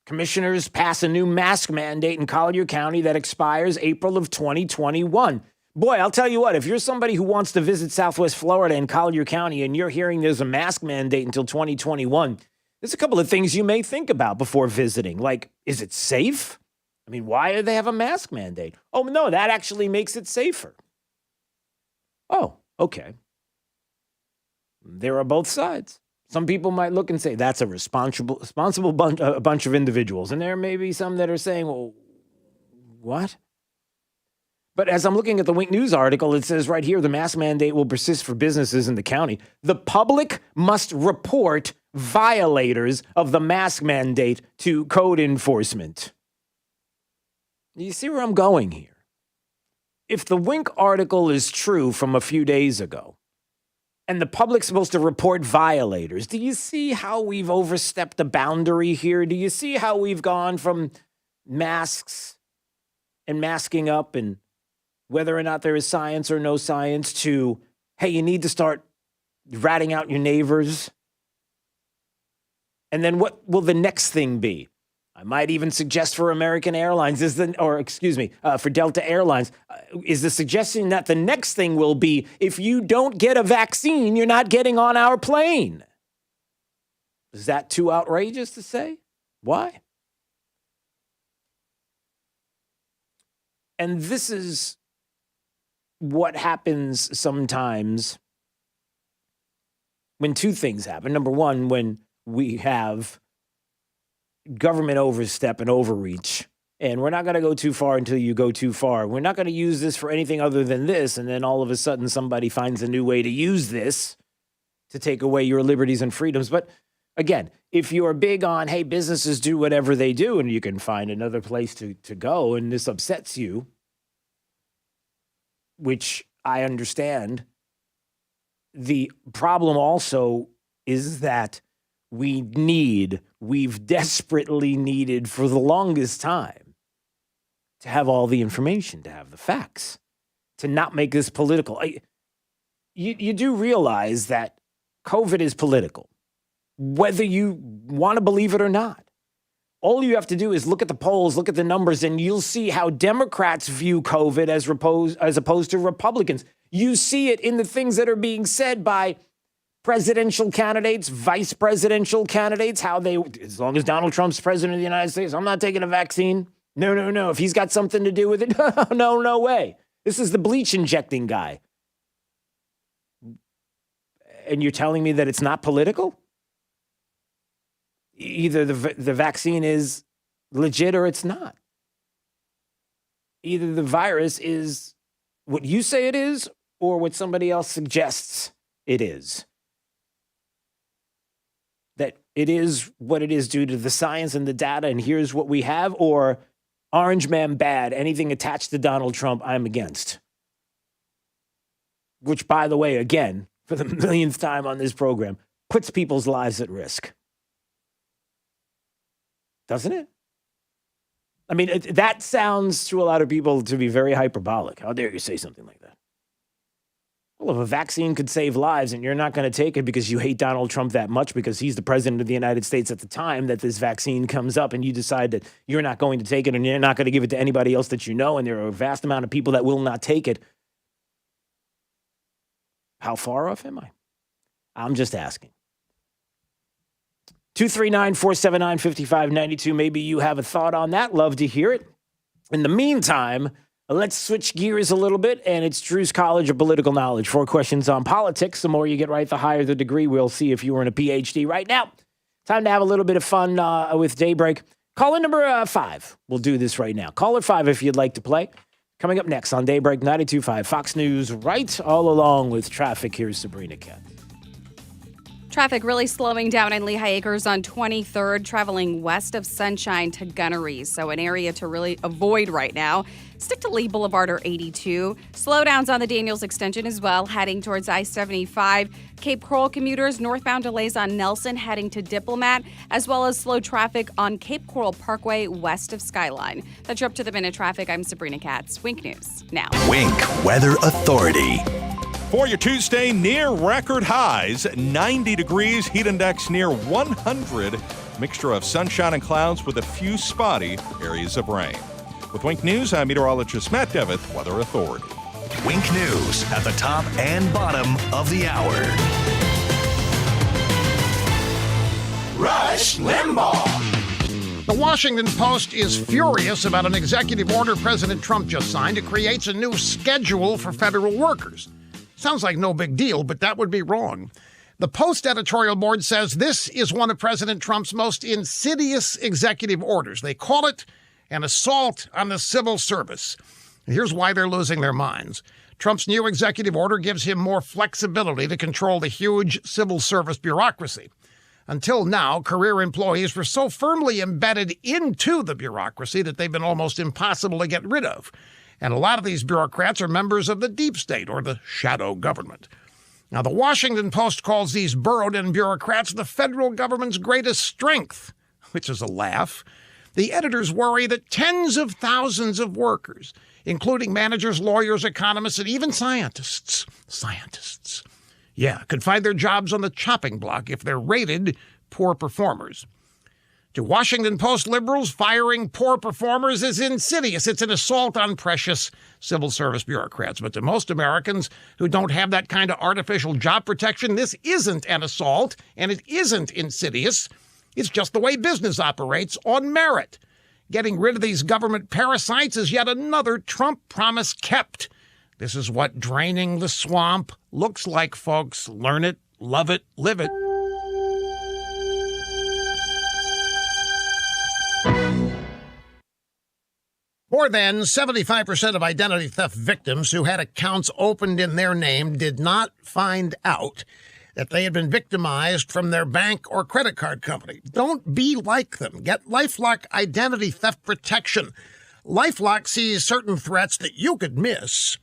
S15: commissioners pass a new mask mandate in Collier County that expires April of 2021. Boy, I'll tell you what, if you're somebody who wants to visit Southwest Florida and Collier County and you're hearing there's a mask mandate until 2021, there's a couple of things you may think about before visiting. Like, is it safe? I mean, why do they have a mask mandate? Oh, no, that actually makes it safer. Oh, okay. There are both sides. Some people might look and say, that's a responsible bunch of individuals. And there may be some that are saying, well, what? But as I'm looking at the Wink News article, it says right here, the mask mandate will persist for businesses in the county. The public must report violators of the mask mandate to code enforcement. You see where I'm going here? If the Wink article is true from a few days ago, and the public's supposed to report violators, do you see how we've overstepped the boundary here? Do you see how we've gone from masks and masking up and whether or not there is science or no science to, hey, you need to start ratting out your neighbors? And then what will the next thing be? I might even suggest for American Airlines for Delta Airlines, is the suggestion that the next thing will be, if you don't get a vaccine, you're not getting on our plane. Is that too outrageous to say? Why? And this is what happens sometimes when two things happen. Number one, when we have government overstep and overreach, and we're not going to go too far until you go too far. We're not going to use this for anything other than this, and then all of a sudden somebody finds a new way to use this to take away your liberties and freedoms. But again, if you're big on, hey, businesses do whatever they do, and you can find another place to go, and this upsets you, which I understand. The problem also is that we've desperately needed for the longest time to have all the information, to have the facts, to not make this political. You do realize that COVID is political, whether you want to believe it or not. All you have to do is look at the polls, look at the numbers, and you'll see how Democrats view COVID as opposed to Republicans. You see it in the things that are being said by presidential candidates, vice presidential candidates, how they, as long as Donald Trump's president of the United States, I'm not taking a vaccine. No. If he's got something to do with it, no way. This is the bleach injecting guy. And you're telling me that it's not political? Either the vaccine is legit or it's not. Either the virus is what you say it is or what somebody else suggests it is. That it is what it is due to the science and the data, and here's what we have, or Orange Man bad, anything attached to Donald Trump, I'm against. Which, by the way, again, for the millionth time on this program, puts people's lives at risk. Doesn't it? I mean, that sounds to a lot of people to be very hyperbolic. How dare you say something like that? Well, if a vaccine could save lives and you're not going to take it because you hate Donald Trump that much because he's the president of the United States at the time that this vaccine comes up, and you decide that you're not going to take it and you're not going to give it to anybody else that you know, and there are a vast amount of people that will not take it, how far off am I? I'm just asking. 239-479-5592. Maybe you have a thought on that. Love to hear it. In the meantime, let's switch gears a little bit, and it's Drew's College of Political Knowledge. 4 questions on politics. The more you get right, the higher the degree. We'll see if you earn a PhD. Right now, time to have a little bit of fun with Daybreak. Caller number 5. We'll do this right now. Caller 5 if you'd like to play. Coming up next on Daybreak 92.5 Fox News, right all along with traffic. Here's Sabrina Cat.
S4: Traffic really slowing down in Lehigh Acres on 23rd, traveling west of Sunshine to Gunnery. So an area to really avoid right now. Stick to Lee Boulevard or 82. Slowdowns on the Daniels Extension as well, heading towards I-75. Cape Coral commuters, northbound delays on Nelson heading to Diplomat, as well as slow traffic on Cape Coral Parkway west of Skyline. That's your up-to-the-minute traffic. I'm Sabrina Katz. Wink News now.
S2: Wink Weather Authority.
S5: For your Tuesday, near record highs, 90 degrees, heat index near 100, mixture of sunshine and clouds with a few spotty areas of rain. With Wink News, I'm meteorologist Matt Devitt, Weather Authority.
S2: Wink News at the top and bottom of the hour.
S3: Rush Limbaugh. The Washington Post is furious about an executive order President Trump just signed. It creates a new schedule for federal workers. Sounds like no big deal, but that would be wrong. The Post editorial board says this is one of President Trump's most insidious executive orders. They call it an assault on the civil service. And here's why they're losing their minds. Trump's new executive order gives him more flexibility to control the huge civil service bureaucracy. Until now, career employees were so firmly embedded into the bureaucracy that they've been almost impossible to get rid of. And a lot of these bureaucrats are members of the deep state or the shadow government. Now, the Washington Post calls these burrowed-in bureaucrats the federal government's greatest strength, which is a laugh. The editors worry that tens of thousands of workers, including managers, lawyers, economists, and even scientists, could find their jobs on the chopping block if they're rated poor performers. To Washington Post liberals, firing poor performers is insidious. It's an assault on precious civil service bureaucrats. But to most Americans who don't have that kind of artificial job protection, this isn't an assault, and it isn't insidious. It's just the way business operates on merit. Getting rid of these government parasites is yet another Trump promise kept. This is what draining the swamp looks like, folks. Learn it, love it, live it. More than 75% of identity theft victims who had accounts opened in their name did not find out that they had been victimized from their bank or credit card company. Don't be like them. Get LifeLock identity theft protection. LifeLock sees certain threats that you could miss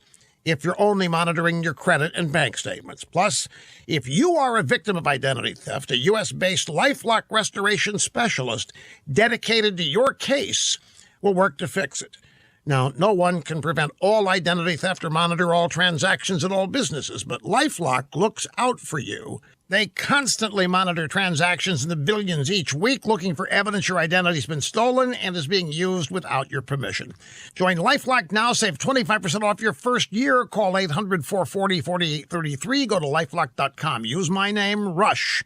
S3: if you're only monitoring your credit and bank statements. Plus, if you are a victim of identity theft, a U.S.-based LifeLock restoration specialist dedicated to your case will work to fix it. Now, no one can prevent all identity theft or monitor all transactions at all businesses, but LifeLock looks out for you. They constantly monitor transactions in the billions each week, looking for evidence your identity's been stolen and is being used without your permission. Join LifeLock now. Save 25% off your first year. Call 800-440-4833. Go to LifeLock.com. Use my name, Rush,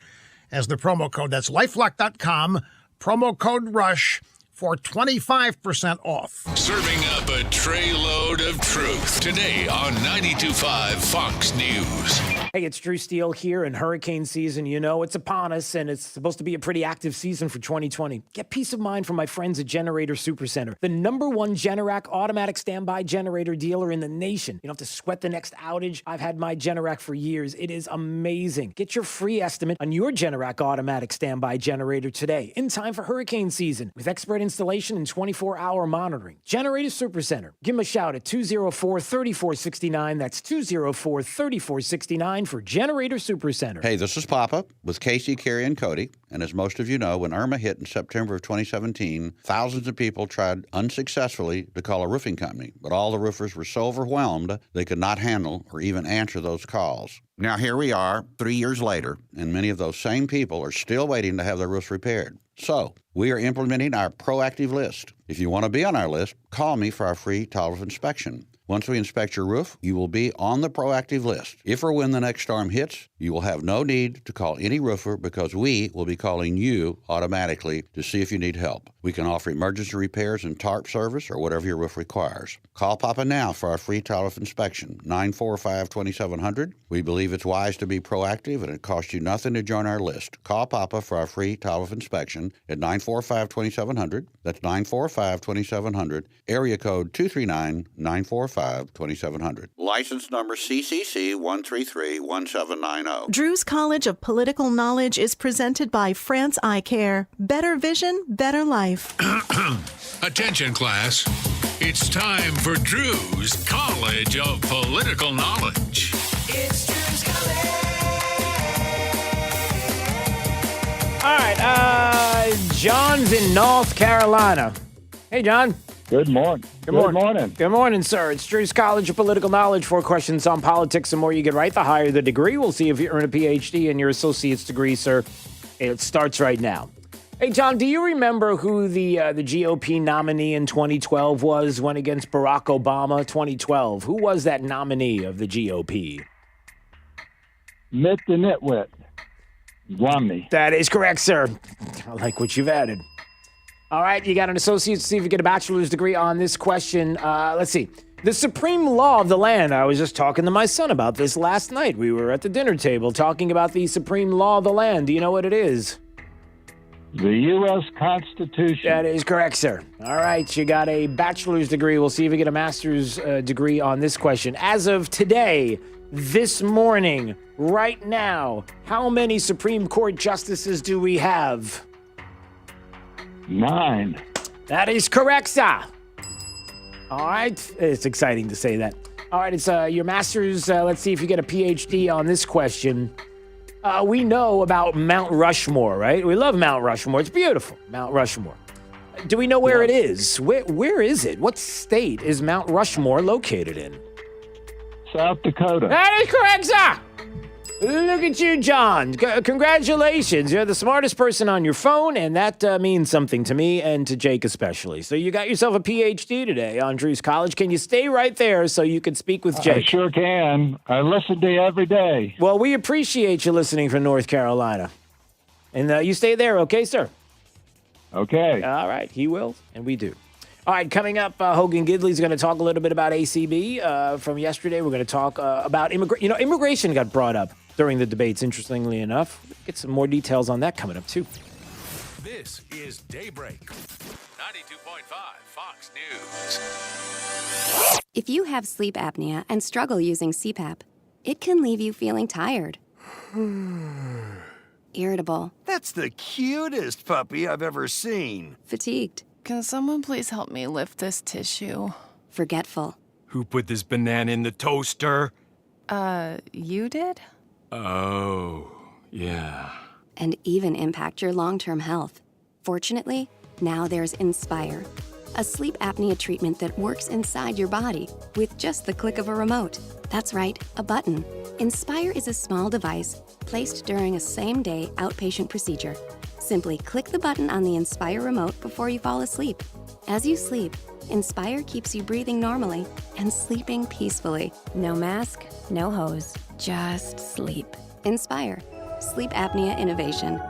S3: as the promo code. That's LifeLock.com, promo code RUSH, for 25% off.
S7: Serving up a tray load of truth today on 92.5 Fox News.
S15: Hey, it's Drew Steele here, and hurricane season, you know, it's upon us, and it's supposed to be a pretty active season for 2020. Get peace of mind from my friends at Generator Supercenter, the #1 Generac automatic standby generator dealer in the nation. You don't have to sweat the next outage. I've had my Generac for years. It is amazing. Get your free estimate on your Generac automatic standby generator today, in time for hurricane season, with expert installation and 24-hour monitoring. Generator Supercenter. Give them a shout at 204-3469. That's 204-3469 for Generator Supercenter.
S6: Hey, this is Papa with Casey, Carrie, and Cody. And as most of you know, when Irma hit in September of 2017, thousands of people tried unsuccessfully to call a roofing company, but all the roofers were so overwhelmed they could not handle or even answer those calls. Now here we are, 3 years later, and many of those same people are still waiting to have their roofs repaired. So, we are implementing our proactive list. If you want to be on our list, call me for our free tolerance inspection. Once we inspect your roof, you will be on the proactive list. If or when the next storm hits, you will have no need to call any roofer because we will be calling you automatically to see if you need help. We can offer emergency repairs and tarp service or whatever your roof requires. Call Papa now for our free tolerance inspection, 945-2700. We believe it's wise to be proactive and it costs you nothing to join our list. Call Papa for our free tolerance inspection at 945-2700. That's 945-2700, area code 239-945-2700. License number CCC 1331790.
S8: Drew's College of Political Knowledge is presented by France Eye Care. Better vision, better life.
S14: Attention, class. It's time for Drew's College of Political Knowledge.
S9: It's Drew's College.
S15: All right, John's in North Carolina. Hey, John.
S10: Good morning.
S15: Good morning. Good morning, sir. It's Drew's College of Political Knowledge. 4 questions on politics. The more you get right, the higher the degree. We'll see if you earn a PhD and your associate's degree, sir. It starts right now. Hey, John, do you remember who the GOP nominee in 2012 was, went against Barack Obama? 2012. Who was that nominee of the GOP?
S10: Mitt the Nitwit. Romney.
S15: That is correct, sir. I like what you've added. All right, you got an associate's. See if you get a bachelor's degree on this question. Let's see. The supreme law of the land. I was just talking to my son about this last night. We were at the dinner table talking about the supreme law of the land. Do you know what it is?
S10: The U.S. Constitution.
S15: That is correct, sir. All right, you got a bachelor's degree. We'll see if you get a master's degree on this question. As of today, this morning, right now, how many Supreme Court justices do we have?
S10: 9.
S15: That is correct, sir. All right. It's exciting to say that. All right, it's your master's. Let's see if you get a PhD on this question. We know about Mount Rushmore, right? We love Mount Rushmore. It's beautiful, Mount Rushmore. Do we know where it is? Where is it? What state is Mount Rushmore located in?
S10: South Dakota.
S15: That is correct, sir. Look at you, John. Congratulations. You're the smartest person on your phone, and that means something to me and to Jake especially. So you got yourself a PhD today on Drew's College. Can you stay right there so you can speak with Jake?
S10: I sure can. I listen to you every day.
S15: Well, we appreciate you listening from North Carolina. And you stay there, okay, sir?
S10: Okay.
S15: All right. He will, and we do. All right, coming up, Hogan Gidley's going to talk a little bit about ACB from yesterday. We're going to talk about immigration. Immigration got brought up during the debates, interestingly enough. We'll get some more details on that coming up, too.
S14: This is Daybreak. 92.5 Fox News.
S16: If you have sleep apnea and struggle using CPAP, it can leave you feeling tired, irritable,
S17: That's the cutest puppy I've ever seen.
S16: fatigued,
S18: Can someone please help me lift this tissue?
S16: forgetful.
S11: Who put this banana in the toaster?
S18: You did?
S11: Oh, yeah.
S16: And even impact your long-term health. Fortunately, now there's Inspire, a sleep apnea treatment that works inside your body with just the click of a remote. That's right, a button. Inspire is a small device placed during a same-day outpatient procedure. Simply click the button on the Inspire remote before you fall asleep. As you sleep, Inspire keeps you breathing normally and sleeping peacefully. No mask, no hose, just sleep. Inspire, sleep apnea innovation.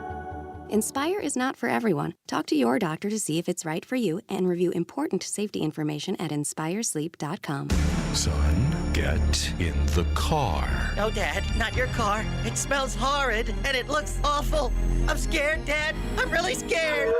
S16: Inspire is not for everyone. Talk to your doctor to see if it's right for you and review important safety information at inspiresleep.com.
S14: Son, get in the car.
S12: No, Dad, not your car. It smells horrid and it looks awful. I'm scared, Dad. I'm really scared.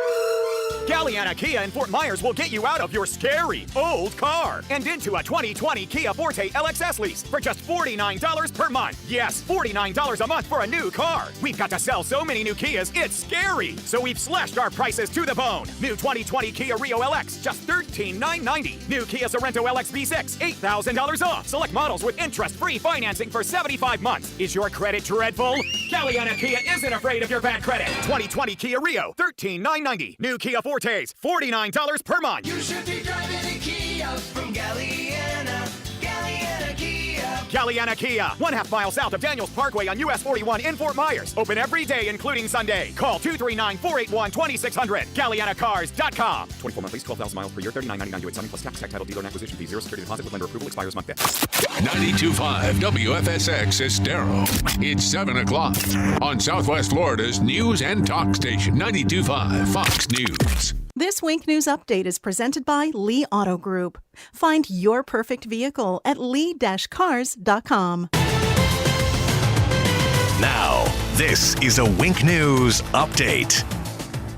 S13: Galliana Kia in Fort Myers will get you out of your scary old car and into a 2020 Kia Forte LXS lease for just $49 per month. Yes, $49 a month for a new car. We've got to sell so many new Kias, it's scary. So we've slashed our prices to the bone. New 2020 Kia Rio LX, just $13,990. New Kia Sorento LX V6, $8,000 off. Select models with interest-free financing for 75 months. Is your credit dreadful? Galliana Kia isn't afraid of your bad credit. 2020 Kia Rio, $13,990. New Kia Fortes, $49 per month.
S9: You should be driving a Kia from Galliana. Galliana Kia.
S13: Galliana Kia, 1/2 mile south of Daniels Parkway on US 41 in Fort Myers. Open every day, including Sunday. Call 239-481-2600. GallianaCars.com. 24 month lease, 12,000 miles per year, $39.99 due at signing plus tax, title, dealer, and acquisition fee, 0 security deposit with lender approval, expires month 5th.
S14: 92.5 WFSX Estero. It's 7 o'clock on Southwest Florida's news and talk station, 92.5 Fox News.
S8: This Wink News Update is presented by Lee Auto Group. Find your perfect vehicle at lee-cars.com.
S2: Now, this is a Wink News Update.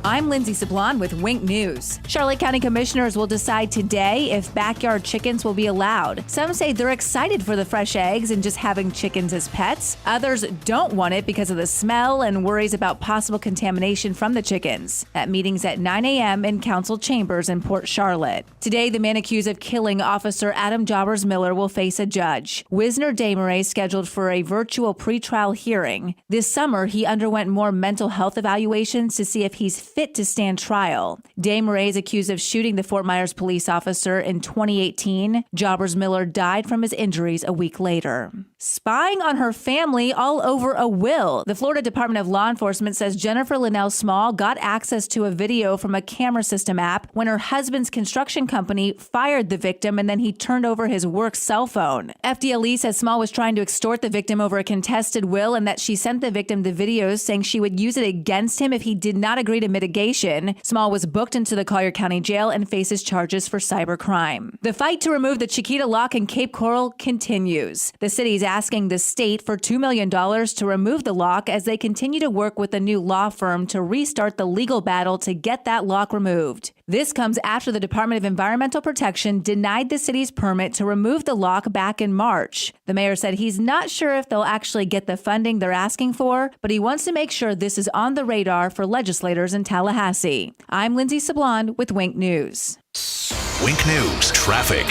S20: I'm Lindsay Sablon with Wink News. Charlotte County Commissioners will decide today if backyard chickens will be allowed. Some say they're excited for the fresh eggs and just having chickens as pets. Others don't want it because of the smell and worries about possible contamination from the chickens. That meeting's at 9 a.m. in Council Chambers in Port Charlotte. Today, the man accused of killing Officer Adam Jobbers Miller will face a judge. Wisner Desmarais scheduled for a virtual pretrial hearing. This summer, he underwent more mental health evaluations to see if he's fit to stand trial. Desmarais is accused of shooting the Fort Myers police officer in 2018. Jobbers Miller died from his injuries a week later. Spying on her family all over a will. The Florida Department of Law Enforcement says Jennifer Linnell Small got access to a video from a camera system app when her husband's construction company fired the victim and then he turned over his work cell phone. FDLE says Small was trying to extort the victim over a contested will and that she sent the victim the videos saying she would use it against him if he did not agree to mitigation. Small was booked into the Collier County Jail and faces charges for cybercrime. The fight to remove the Chiquita Lock in Cape Coral continues. The city's asking the state for $2 million to remove the lock as they continue to work with a new law firm to restart the legal battle to get that lock removed. This comes after the Department of Environmental Protection denied the city's permit to remove the lock back in March. The mayor said he's not sure if they'll actually get the funding they're asking for, but he wants to make sure this is on the radar for legislators in Tallahassee. I'm Lindsay Sablon with Wink News.
S2: Wink News Traffic.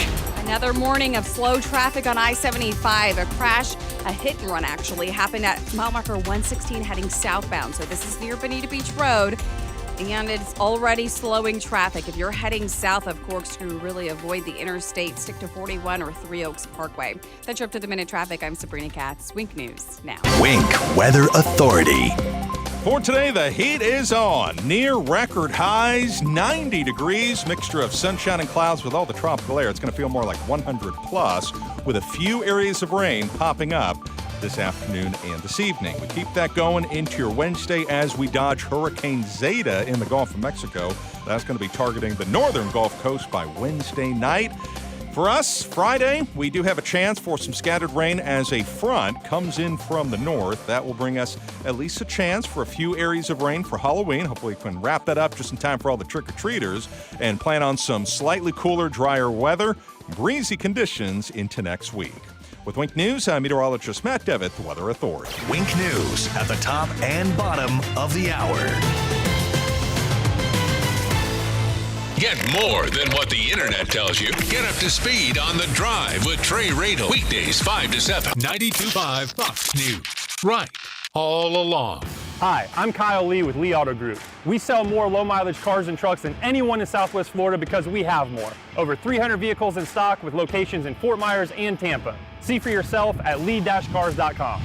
S4: Another morning of slow traffic on I-75. A crash, a hit and run actually, happened at mile marker 116 heading southbound. So this is near Bonita Beach Road. And it's already slowing traffic. If you're heading south of Corkscrew, really avoid the interstate. Stick to 41 or Three Oaks Parkway. That's your up-to-the-minute traffic. I'm Sabrina Katz. Wink News now.
S2: Wink Weather Authority.
S5: For today, the heat is on. Near record highs, 90 degrees, mixture of sunshine and clouds with all the tropical air. It's going to feel more like 100 plus with a few areas of rain popping up this afternoon and this evening. We keep that going into your Wednesday as we dodge Hurricane Zeta in the Gulf of Mexico. That's going to be targeting the northern Gulf Coast by Wednesday night. For us, Friday, we do have a chance for some scattered rain as a front comes in from the north. That will bring us at least a chance for a few areas of rain for Halloween. Hopefully we can wrap that up just in time for all the trick-or-treaters and plan on some slightly cooler, drier weather, breezy conditions into next week. With Wink News, I'm meteorologist Matt Devitt, the Weather Authority.
S2: Wink News at the top and bottom of the hour.
S14: Get more than what the internet tells you. Get up to speed on The Drive with Trey Radel. Weekdays 5 to 7.
S7: 92.5 Fox News. Right. All along.
S19: Hi, I'm Kyle Lee with Lee Auto Group. We sell more low-mileage cars and trucks than anyone in Southwest Florida because we have more. Over 300 vehicles in stock with locations in Fort Myers and Tampa. See for yourself at lee-cars.com.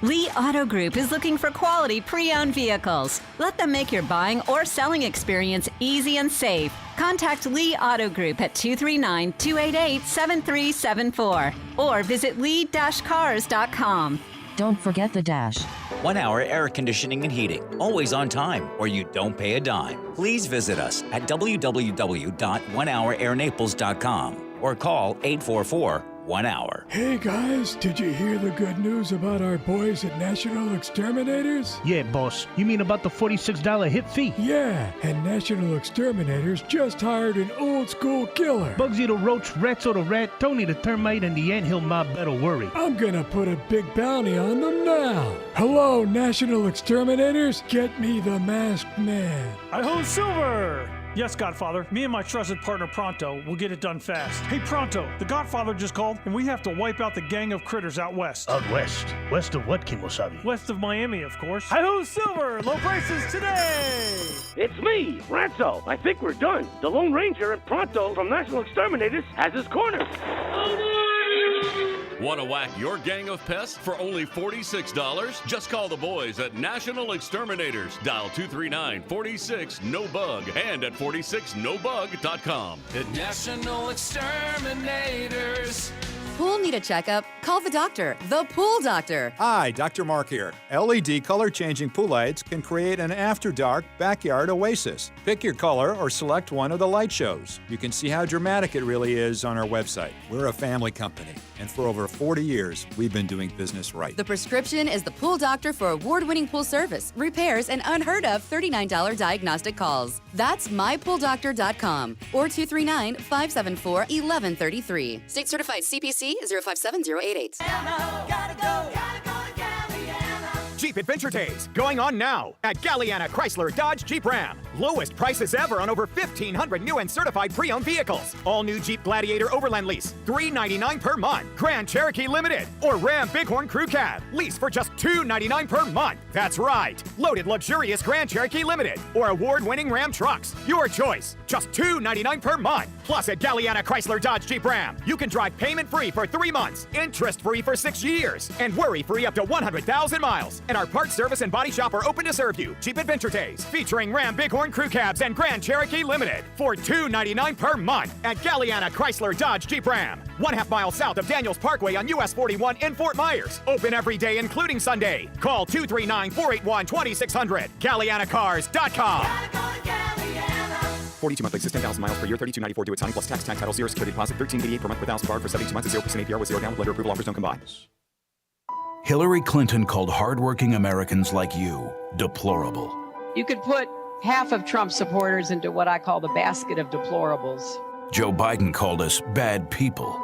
S21: Lee Auto Group is looking for quality pre-owned vehicles. Let them make your buying or selling experience easy and safe. Contact Lee Auto Group at 239-288-7374 or visit lee-cars.com.
S22: Don't forget the dash.
S23: 1 hour air conditioning and heating, always on time, or you don't pay a dime. Please visit us at www.onehourairnaples.com or call 844-1-HOUR.
S24: Hey guys, did you hear the good news about our boys at National Exterminators?
S25: Yeah, boss. You mean about the $46 hip fee?
S24: Yeah, and National Exterminators just hired an old school killer.
S25: Bugsy the Roach, Ratso the Rat, Tony the Termite, and the Anthill Mob better worry.
S24: I'm gonna put a big bounty on them now. Hello, National Exterminators. Get me the masked man.
S26: Hi-ho, Silver! Yes, Godfather. Me and my trusted partner Pronto will get it done fast. Hey, Pronto, the Godfather just called, and we have to wipe out the gang of critters out west.
S25: Out west? West of what, Kimosabi?
S26: West of Miami, of course. Hi-ho, Silver! Low prices today!
S27: It's me, Ratso. I think we're done. The Lone Ranger and Pronto from National Exterminators has his corner.
S28: Want to whack your gang of pests for only $46? Just call the boys at National Exterminators. Dial 239-46-NO-BUG and at 46nobug.com.
S9: National Exterminators.
S29: Pool need a checkup? Call the doctor, the Pool Doctor.
S30: Hi, Dr. Mark here. LED color-changing pool lights can create an after-dark backyard oasis. Pick your color or select one of the light shows. You can see how dramatic it really is on our website. We're a family company, and for over 40 years, we've been doing business right.
S29: The prescription is the Pool Doctor for award-winning pool service, repairs, and unheard of $39 diagnostic calls. That's mypooldoctor.com or 239-574-1133. State certified CPC 057088.
S13: Jeep Adventure Days going on now at Galliana Chrysler Dodge Jeep Ram. Lowest prices ever on over 1,500 new and certified pre-owned vehicles. All new Jeep Gladiator Overland lease, $399 per month. Grand Cherokee Limited or Ram Bighorn Crew Cab, lease for just $299 per month. That's right, loaded luxurious Grand Cherokee Limited or award-winning Ram trucks. Your choice, just $299 per month. Plus at Galliana Chrysler Dodge Jeep Ram, you can drive payment-free for 3 months, interest-free for 6 years, and worry-free up to 100,000 miles. And our parts service and body shop are open to serve you. Jeep Adventure Days, featuring Ram Bighorn Crew Cabs and Grand Cherokee Limited for $299 per month at Galliana Chrysler Dodge Jeep Ram. 1/2 mile south of Daniels Parkway on US 41 in Fort Myers. Open every day, including Sunday. Call 239-481-2600. GallianaCars.com. 42 monthly, 16,000 miles per year, $32.94 due at signing plus tax title, 0 security deposit, $13.88 per month per thousand for 72 months, 0% APR with 0 down. Lender approval offers don't combine.
S31: Hillary Clinton called hardworking Americans like you deplorable.
S32: You could put half of Trump's supporters into what I call the basket of deplorables.
S31: Joe Biden called us bad people.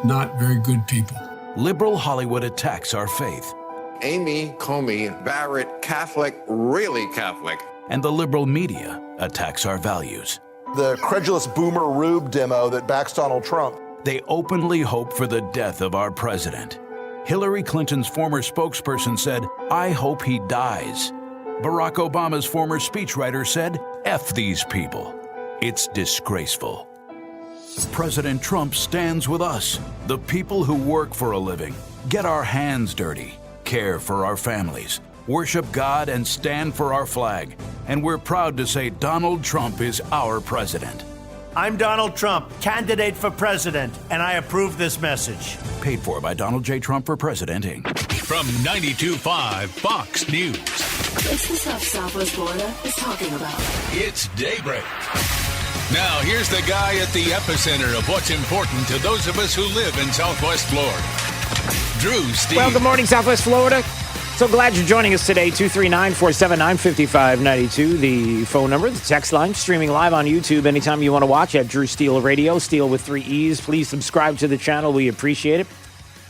S33: Not very good people.
S31: Liberal Hollywood attacks our faith.
S34: Amy Coney Barrett, Catholic, really Catholic.
S31: And the liberal media attacks our values.
S35: The credulous boomer Rube demo that backs Donald Trump.
S31: They openly hope for the death of our president. Hillary Clinton's former spokesperson said, "I hope he dies." Barack Obama's former speechwriter said, "F these people." It's disgraceful. President Trump stands with us, the people who work for a living, get our hands dirty, care for our families, worship God, and stand for our flag. And we're proud to say Donald Trump is our president.
S36: I'm Donald Trump, candidate for president, and I approve this message.
S31: Paid for by Donald J. Trump for President, Inc.
S7: From 92.5 Fox News.
S28: It's the stuff Southwest Florida is talking about.
S7: It's Daybreak. Now, here's the guy at the epicenter of what's important to those of us who live in Southwest Florida. Drew Steve.
S15: Well, good morning, Southwest Florida. So glad you're joining us today. 239-479-5592, the phone number, the text line, streaming live on YouTube anytime you want to watch at Drew Steele Radio, Steele with 3 E's. Please subscribe to the channel. We appreciate it.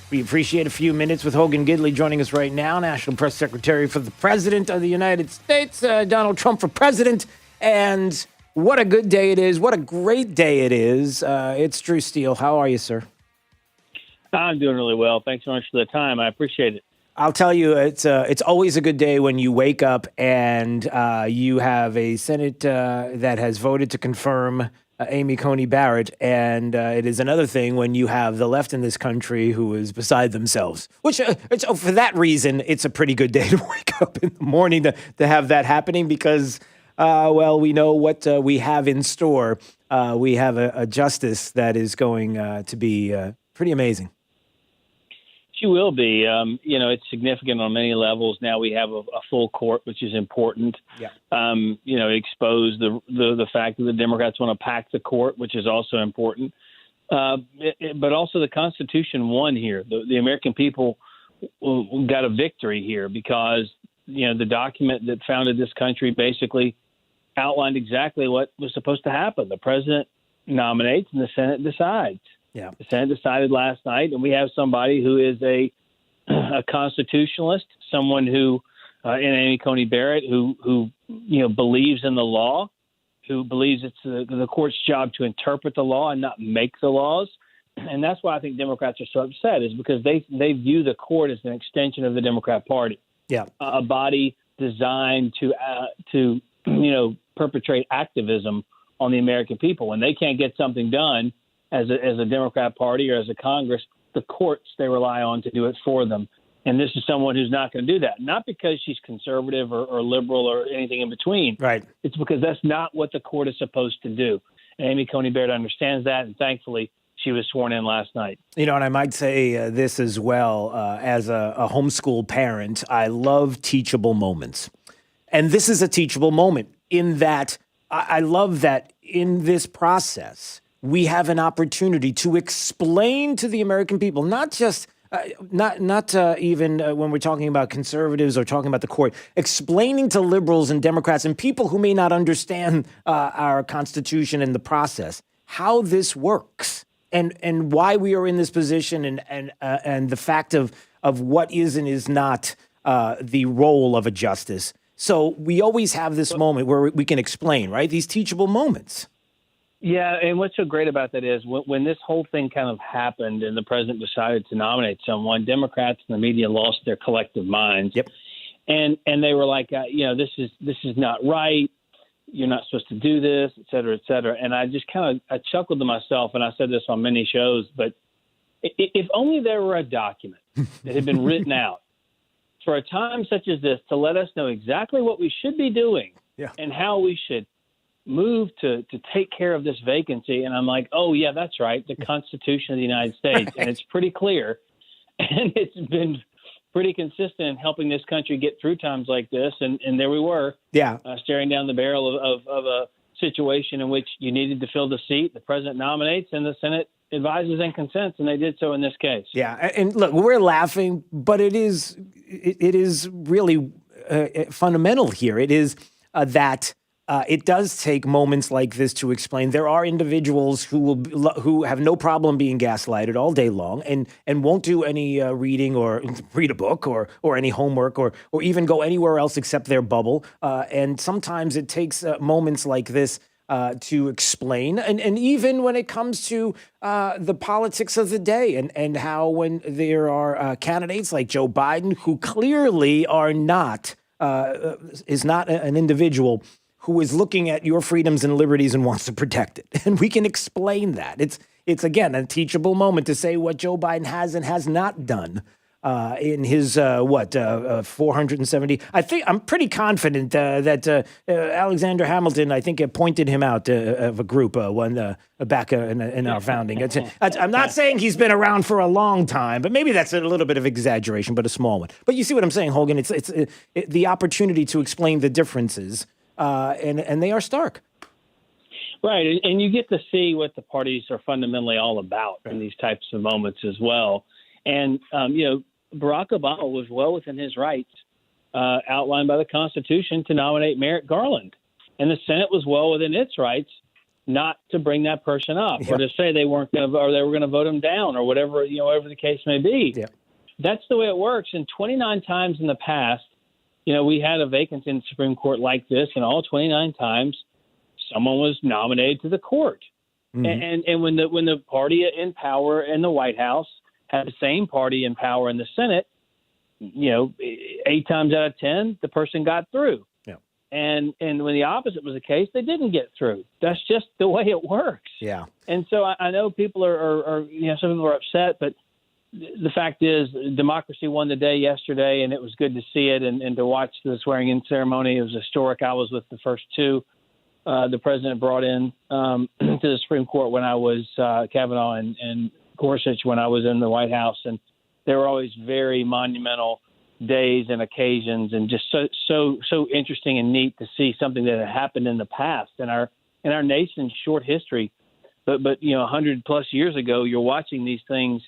S15: We appreciate a few minutes with Hogan Gidley joining us right now, National Press Secretary for the President of the United States, Donald Trump for President. And What a good day it is. What a great day it is. It's Drew Steele. How are you, sir?
S1: I'm doing really well. Thanks so much for the time. I appreciate it.
S15: I'll tell you, it's always a good day when you wake up and you have a Senate that has voted to confirm Amy Coney Barrett, and it is another thing when you have the left in this country who is beside themselves. Which, for that reason, it's a pretty good day to wake up in the morning to have that happening because, we know what we have in store. We have a justice that is going to be pretty amazing.
S1: She will be. It's significant on many levels. Now we have a full court, which is important.
S15: Yeah.
S1: Expose the fact that the Democrats want to pack the court, which is also important. But also the Constitution won here. The American people got a victory here because, the document that founded this country basically outlined exactly what was supposed to happen. The president nominates and the Senate decides.
S15: Yeah.
S1: The Senate decided last night, and we have somebody who is a constitutionalist, someone who, in Amy Coney Barrett, who believes in the law, who believes it's the court's job to interpret the law and not make the laws. And that's why I think Democrats are so upset, is because they view the court as an extension of the Democrat Party.
S15: Yeah.
S1: A body designed to perpetrate activism on the American people. When they can't get something done as a Democrat Party or as a Congress, the courts they rely on to do it for them. And this is someone who's not going to do that, not because she's conservative or liberal or anything in between.
S15: Right.
S1: It's because that's not what the court is supposed to do. And Amy Coney Barrett understands that, and thankfully she was sworn in last night.
S15: And I might say this as well, as a homeschool parent, I love teachable moments. And this is a teachable moment in that I love that in this process, we have an opportunity to explain to the American people, not just not even when we're talking about conservatives or talking about the court, explaining to liberals and Democrats and people who may not understand our Constitution and the process how this works and why we are in this position and the fact of what is and is not the role of a justice. So we always have this moment where we can explain, right? These teachable moments.
S1: Yeah, and what's so great about that is when this whole thing kind of happened and the president decided to nominate someone, Democrats and the media lost their collective minds.
S15: Yep.
S1: And they were like, this is not right. You're not supposed to do this, et cetera, et cetera. And I just I chuckled to myself, and I said this on many shows, but if only there were a document that had been written out for a time such as this to let us know exactly what we should be doing and how we should move to take care of this vacancy. And I'm like, oh, yeah, that's right. The Constitution of the United States. And it's pretty clear. And it's been pretty consistent in helping this country get through times like this. And there we were, staring down the barrel of a situation in which you needed to fill the seat. The president nominates and the Senate advises and consents. And they did so in this case.
S15: Yeah. And look, we're laughing, but it is really fundamental here. It is that it does take moments like this to explain. There are individuals who have no problem being gaslighted all day long and won't do any reading or read a book or any homework or even go anywhere else except their bubble. And sometimes it takes moments like this to explain. And even when it comes to the politics of the day and how when there are candidates like Joe Biden who clearly are not is not an individual who is looking at your freedoms and liberties and wants to protect it. And we can explain that. It's again, a teachable moment to say what Joe Biden has and has not done in his, 470. I'm pretty confident that Alexander Hamilton, I think, pointed him out of a group back in our founding. I'm not saying he's been around for a long time, but maybe that's a little bit of exaggeration, but a small one. But you see what I'm saying, Hogan? It's the opportunity to explain the differences. And they are stark.
S1: Right. And you get to see what the parties are fundamentally all about in these types of moments as well. And, Barack Obama was well within his rights outlined by the Constitution to nominate Merrick Garland. And the Senate was well within its rights not to bring that person up or to say they weren't going to, or they were going to vote him down or whatever the case may be. Yeah. That's the way it works. And 29 times in the past, we had a vacancy in the Supreme Court like this, and all 29 times, someone was nominated to the court. And when the party in power in the White House had the same party in power in the Senate, 8 times out of 10, the person got through.
S15: Yeah.
S1: And when the opposite was the case, they didn't get through. That's just the way it works.
S15: Yeah.
S1: And so I know people are some people are upset, but the fact is democracy won the day yesterday, and it was good to see it and to watch the swearing-in ceremony. It was historic. I was with the first two the president brought in to the Supreme Court when I was Kavanaugh and Gorsuch when I was in the White House. And they were always very monumental days and occasions, and just so interesting and neat to see something that had happened in the past in our nation's short history. But 100 plus years ago, you're watching these things,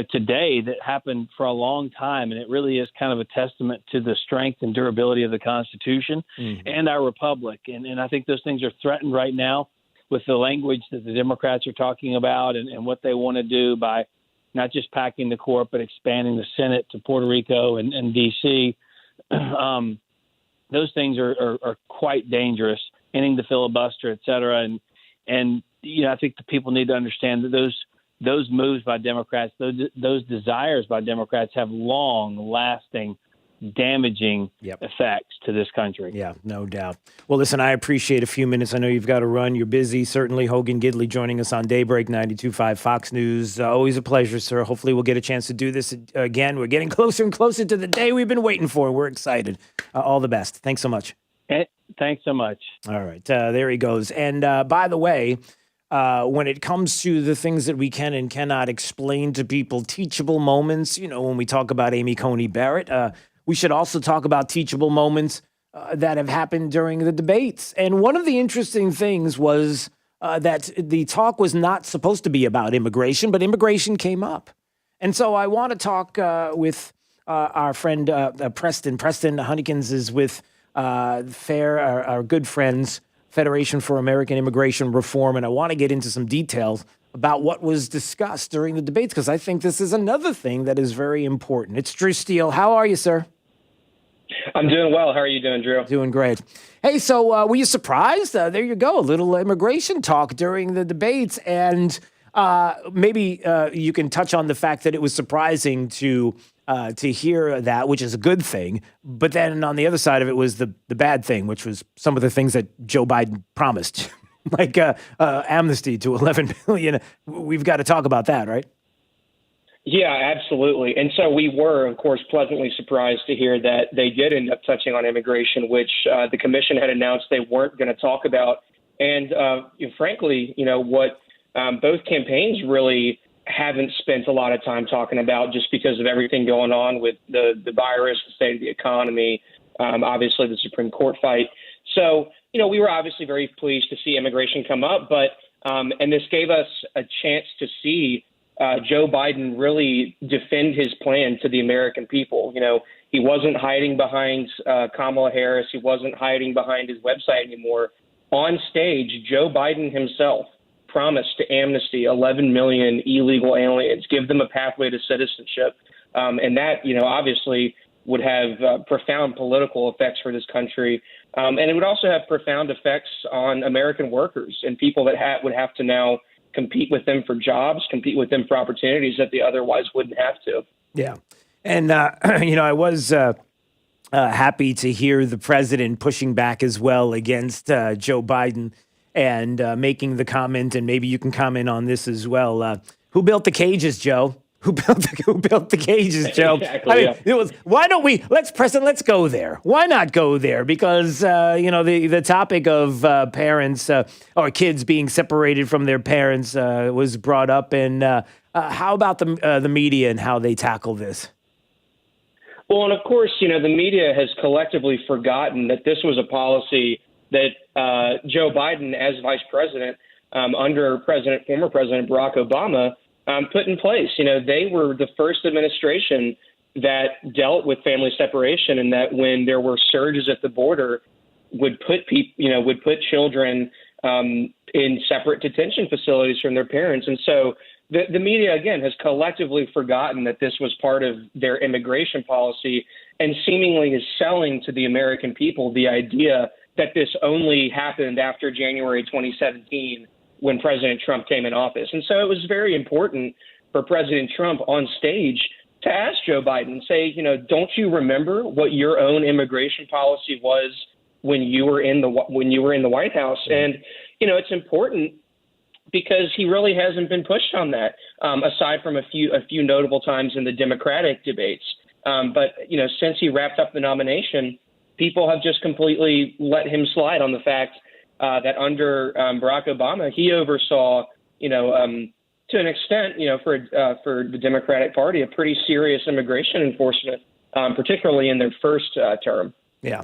S1: today that happened for a long time. And it really is kind of a testament to the strength and durability of the Constitution and our republic. And I think those things are threatened right now with the language that the Democrats are talking about and what they want to do by not just packing the court, but expanding the Senate to Puerto Rico and D.C. Those things are quite dangerous, ending the filibuster, et cetera. And I think the people need to understand that those moves by Democrats, those desires by Democrats have long-lasting, damaging effects to this country.
S15: Yeah, no doubt. Well, listen, I appreciate a few minutes. I know you've got to run. You're busy. Certainly, Hogan Gidley joining us on Daybreak 92.5 Fox News. Always a pleasure, sir. Hopefully we'll get a chance to do this again. We're getting closer and closer to the day we've been waiting for. We're excited. All the best. Thanks so much.
S1: Thanks so much.
S15: All right. There he goes. And by the way, when it comes to the things that we can and cannot explain to people, teachable moments, when we talk about Amy Coney Barrett, we should also talk about teachable moments that have happened during the debates. And one of the interesting things was that the talk was not supposed to be about immigration, but immigration came up. And so I want to talk with our friend Preston. Preston Hunnekins is with our good friends, Federation for American Immigration Reform, and I want to get into some details about what was discussed during the debates, because I think this is another thing that is very important. It's Drew Steele. How are you, sir?
S2: I'm doing well. How are you doing, Drew?
S15: Doing great. Hey, so were you surprised? There you go, a little immigration talk during the debates, and maybe you can touch on the fact that it was surprising to hear that, which is a good thing. But then on the other side of it was the bad thing, which was some of the things that Joe Biden promised, like amnesty to 11 million. We've got to talk about that, right?
S2: Yeah, absolutely. And so we were, of course, pleasantly surprised to hear that they did end up touching on immigration, which the commission had announced they weren't going to talk about. And frankly, what both campaigns really haven't spent a lot of time talking about, just because of everything going on with the virus, the state of the economy, obviously the Supreme Court fight. So, we were obviously very pleased to see immigration come up, but and this gave us a chance to see Joe Biden really defend his plan to the American people. He wasn't hiding behind Kamala Harris. He wasn't hiding behind his website anymore. On stage, Joe Biden himself promised to amnesty 11 million illegal aliens, give them a pathway to citizenship. And that, obviously would have profound political effects for this country. And it would also have profound effects on American workers and people that would have to now compete with them for jobs, compete with them for opportunities that they otherwise wouldn't have to.
S15: Yeah. And, I was happy to hear the president pushing back as well against Joe Biden and making the comment, and maybe you can comment on this as well. Who built the cages, Joe? Who built the cages, Joe?
S2: Exactly,
S15: it was, why don't we, let's go there. Why not go there? Because, the topic of parents or kids being separated from their parents was brought up. And how about the media and how they tackle this?
S2: Well, and of course, the media has collectively forgotten that this was a policy that Joe Biden, as vice president, under former President Barack Obama, put in place. They were the first administration that dealt with family separation, and that when there were surges at the border, would put children in separate detention facilities from their parents. And so the media, again, has collectively forgotten that this was part of their immigration policy, and seemingly is selling to the American people the idea that this only happened after January 2017 when President Trump came in office. And so it was very important for President Trump on stage to ask Joe Biden, say, don't you remember what your own immigration policy was when you were in the White House? And, it's important because he really hasn't been pushed on that, aside from a few notable times in the Democratic debates. But since he wrapped up the nomination, people have just completely let him slide on the fact that under Barack Obama, he oversaw, to an extent, for the Democratic Party, a pretty serious immigration enforcement, particularly in their first term.
S15: Yeah.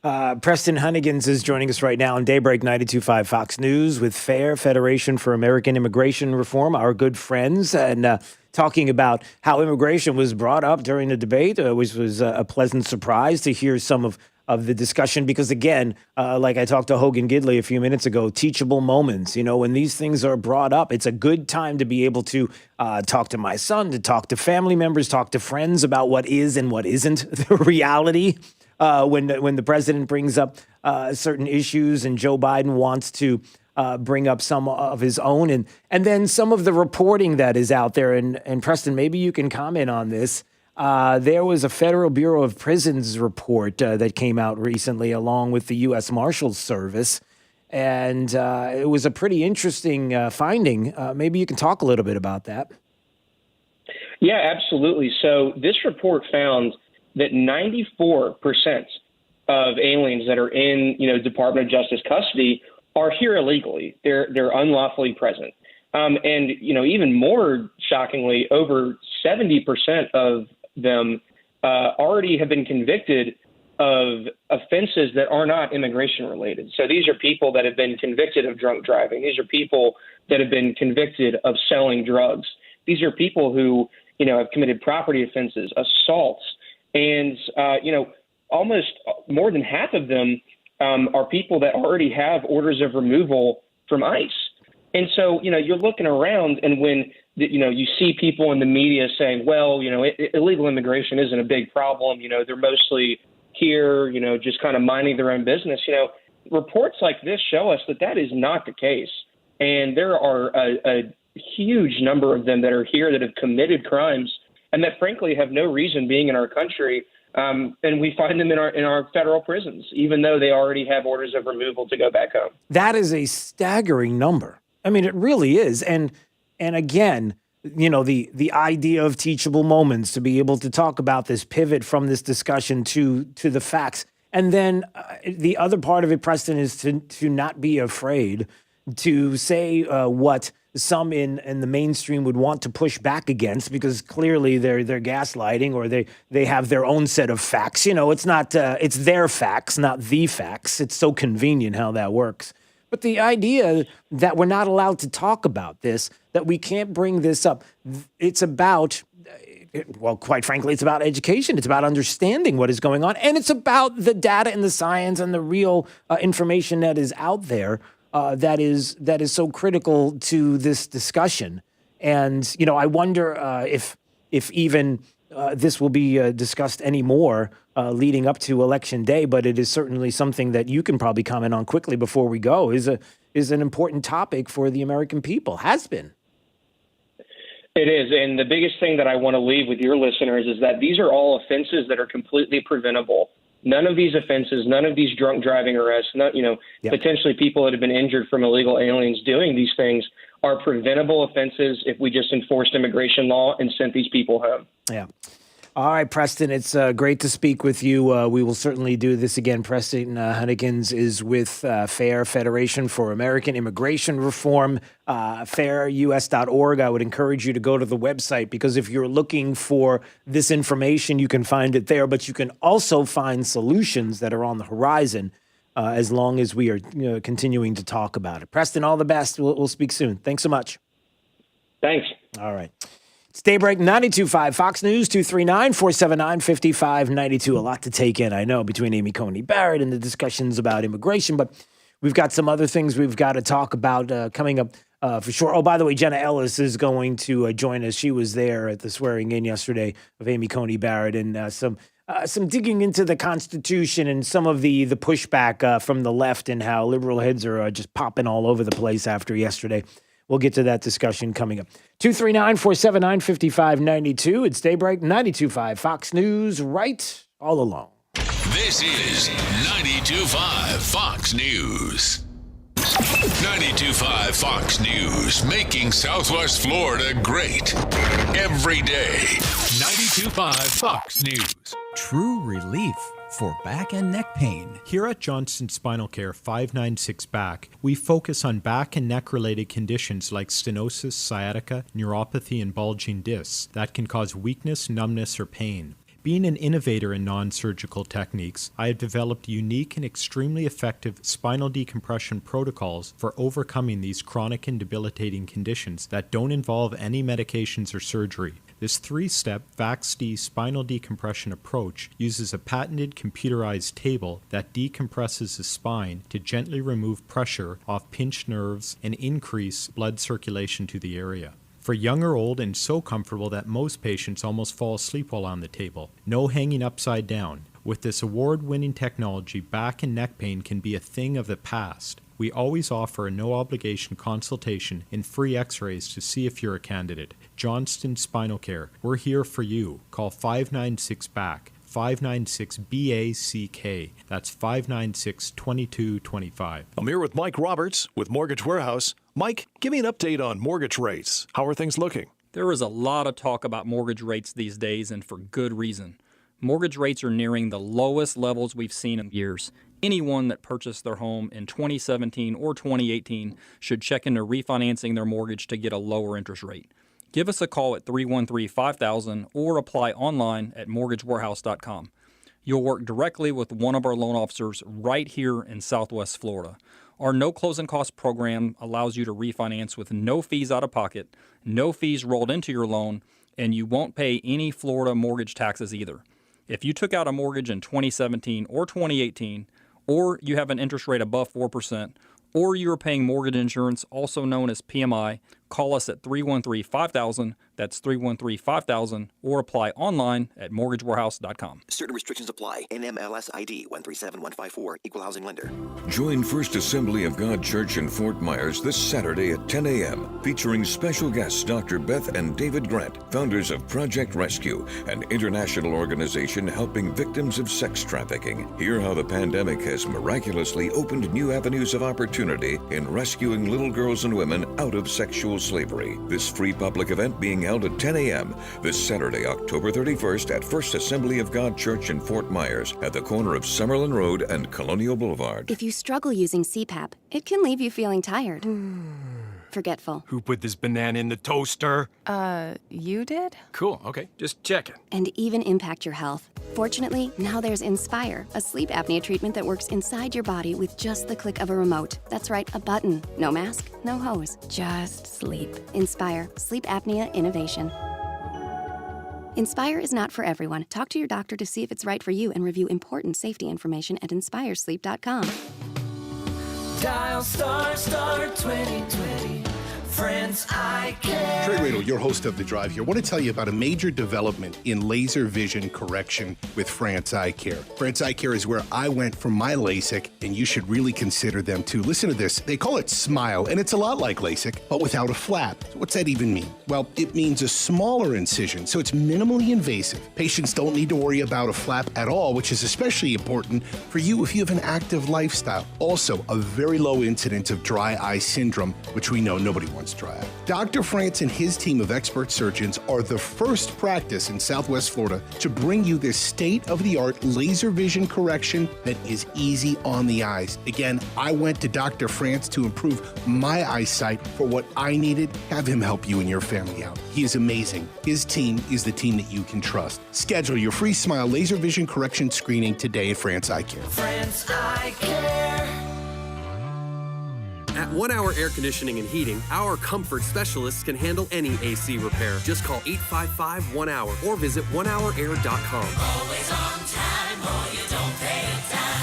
S15: Preston Hunnigans is joining us right now on Daybreak 92.5 Fox News with FAIR, Federation for American Immigration Reform, our good friends, and talking about how immigration was brought up during the debate, which was a pleasant surprise to hear some of the discussion, because again, like I talked to Hogan Gidley a few minutes ago, teachable moments. When these things are brought up, it's a good time to be able to talk to my son, to talk to family members, talk to friends about what is and what isn't the reality. When the president brings up certain issues and Joe Biden wants to bring up some of his own, and then some of the reporting that is out there. And Preston, maybe you can comment on this. There was a Federal Bureau of Prisons report that came out recently along with the U.S. Marshals Service. And it was a pretty interesting finding. Maybe you can talk a little bit about that.
S2: Yeah, absolutely. So this report found that 94% of aliens that are in, Department of Justice custody are here illegally. They're unlawfully present. And, even more shockingly, over 70% of them already have been convicted of offenses that are not immigration related. So these are people that have been convicted of drunk driving. These are people that have been convicted of selling drugs. These are people who, have committed property offenses, assaults, and, almost more than half of them are people that already have orders of removal from ICE. And so, you're looking around, and when, you see people in the media saying, well, illegal immigration isn't a big problem. They're mostly here, just kind of minding their own business. Reports like this show us that is not the case. And there are a huge number of them that are here that have committed crimes and that, frankly, have no reason being in our country. And we find them in our federal prisons, even though they already have orders of removal to go back home.
S15: That is a staggering number. I mean, it really is. And again, the idea of teachable moments, to be able to talk about this, pivot from this discussion to the facts. And then the other part of it, Preston, is to not be afraid to say what some in the mainstream would want to push back against, because clearly they're gaslighting, or they have their own set of facts. It's not it's their facts, not the facts. It's so convenient how that works. But the idea that we're not allowed to talk about this, that we can't bring this up, it's about, well, quite frankly, it's about education. It's about understanding what is going on. And it's about the data and the science and the real information that is out there that is so critical to this discussion. And, I wonder if even this will be discussed anymore leading up to Election Day, but it is certainly something that you can probably comment on quickly before we go, is an important topic for the American people, has been.
S2: It is. And the biggest thing that I want to leave with your listeners is that these are all offenses that are completely preventable. None of these offenses, none of these drunk driving arrests, potentially people that have been injured from illegal aliens doing these things are preventable offenses if we just enforced immigration law and sent these people home.
S15: Yeah. All right, Preston, it's great to speak with you. We will certainly do this again. Preston Hunnigans is with FAIR, Federation for American Immigration Reform, fairus.org. I would encourage you to go to the website, because if you're looking for this information, you can find it there, but you can also find solutions that are on the horizon as long as we are continuing to talk about it. Preston, all the best. We'll speak soon. Thanks so much.
S2: Thanks.
S15: All right. It's Daybreak 92.5 Fox News, 239-479-5592. A lot to take in, I know, between Amy Coney Barrett and the discussions about immigration, but we've got some other things we've got to talk about coming up for sure. Oh, by the way, Jenna Ellis is going to join us. She was there at the swearing in yesterday of Amy Coney Barrett, and some some digging into the Constitution and some of the pushback from the left and how liberal heads are just popping all over the place after yesterday. We'll get to that discussion coming up. 239-479-5592. It's Daybreak 92.5 Fox News, right all along.
S7: This is 92.5 Fox News. 92.5 Fox News, making Southwest Florida great every day. 92.5 Fox News.
S3: True relief for back and neck pain.
S4: Here at Johnston Spinal Care 596 Back, we focus on back and neck related conditions like stenosis, sciatica, neuropathy, and bulging discs that can cause weakness, numbness, or pain. Being an innovator in non-surgical techniques, I have developed unique and extremely effective spinal decompression protocols for overcoming these chronic and debilitating conditions that don't involve any medications or surgery. This 3-step VAX-D spinal decompression approach uses a patented computerized table that decompresses the spine to gently remove pressure off pinched nerves and increase blood circulation to the area. For young or old, and so comfortable that most patients almost fall asleep while on the table. No hanging upside down. With this award-winning technology, back and neck pain can be a thing of the past. We always offer a no-obligation consultation and free x-rays to see if you're a candidate. Johnston Spinal Care. We're here for you. Call 596-BACK. 596-BACK. That's 596-2225.
S5: I'm here with Mike Roberts with Mortgage Warehouse. Mike, give me an update on mortgage rates. How are things looking?
S6: There is a lot of talk about mortgage rates these days, and for good reason. Mortgage rates are nearing the lowest levels we've seen in years. Anyone that purchased their home in 2017 or 2018 should check into refinancing their mortgage to get a lower interest rate. Give us a call at 313-5000 or apply online at mortgagewarehouse.com. You'll work directly with one of our loan officers right here in Southwest Florida. Our no closing cost program allows you to refinance with no fees out of pocket, no fees rolled into your loan, and you won't pay any Florida mortgage taxes either. If you took out a mortgage in 2017 or 2018, or you have an interest rate above 4%, or you are paying mortgage insurance, also known as PMI, call us at 313-5000, that's 313-5000, or apply online at mortgagewarehouse.com.
S8: Certain restrictions apply. NMLS ID 137154, Equal Housing Lender.
S10: Join First Assembly of God Church in Fort Myers this Saturday at 10 a.m., featuring special guests Dr. Beth and David Grant, founders of Project Rescue, an international organization helping victims of sex trafficking. Hear how the pandemic has miraculously opened new avenues of opportunity in rescuing little girls and women out of sexual slavery. This free public event being held at 10 a.m. this Saturday, October 31st at First Assembly of God Church in Fort Myers at the corner of Summerlin Road and Colonial Boulevard.
S11: If you struggle using CPAP, it can leave you feeling tired, forgetful.
S12: Who put this banana in the toaster?
S11: You did?
S12: Cool, okay, just checking.
S11: And even impact your health. Fortunately, now there's Inspire, a sleep apnea treatment that works inside your body with just the click of a remote. That's right, a button. No mask, no hose, just sleep. Inspire, sleep apnea innovation. Inspire is not for everyone. Talk to your doctor to see if it's right for you and review important safety information at inspiresleep.com.
S9: Dial star 2020. Friends, I care.
S14: Trey Radel, your host of The Drive here. I want to tell you about a major development in laser vision correction with France Eye Care. France Eye Care is where I went for my LASIK, and you should really consider them too. Listen to this. They call it Smile, and it's a lot like LASIK, but without a flap. So what's that even mean? Well, it means a smaller incision, so it's minimally invasive. Patients don't need to worry about a flap at all, which is especially important for you if you have an active lifestyle. Also, a very low incidence of dry eye syndrome, which we know nobody wants dry eye. Dr. France and his team of expert surgeons are the first practice in Southwest Florida to bring you this state-of-the-art laser vision correction that is easy on the eyes. Again, I went to Dr. France to improve my eyesight for what I needed. Have him help you and your family out. He is amazing. His team is the team that you can trust. Schedule your free Smile laser vision correction screening today at France Eye Care.
S9: France Eye Care.
S16: At 1 Hour Air Conditioning and Heating, our comfort specialists can handle any AC repair. Just call 855-1-HOUR or visit onehourair.com.
S9: Always on time or you don't pay time.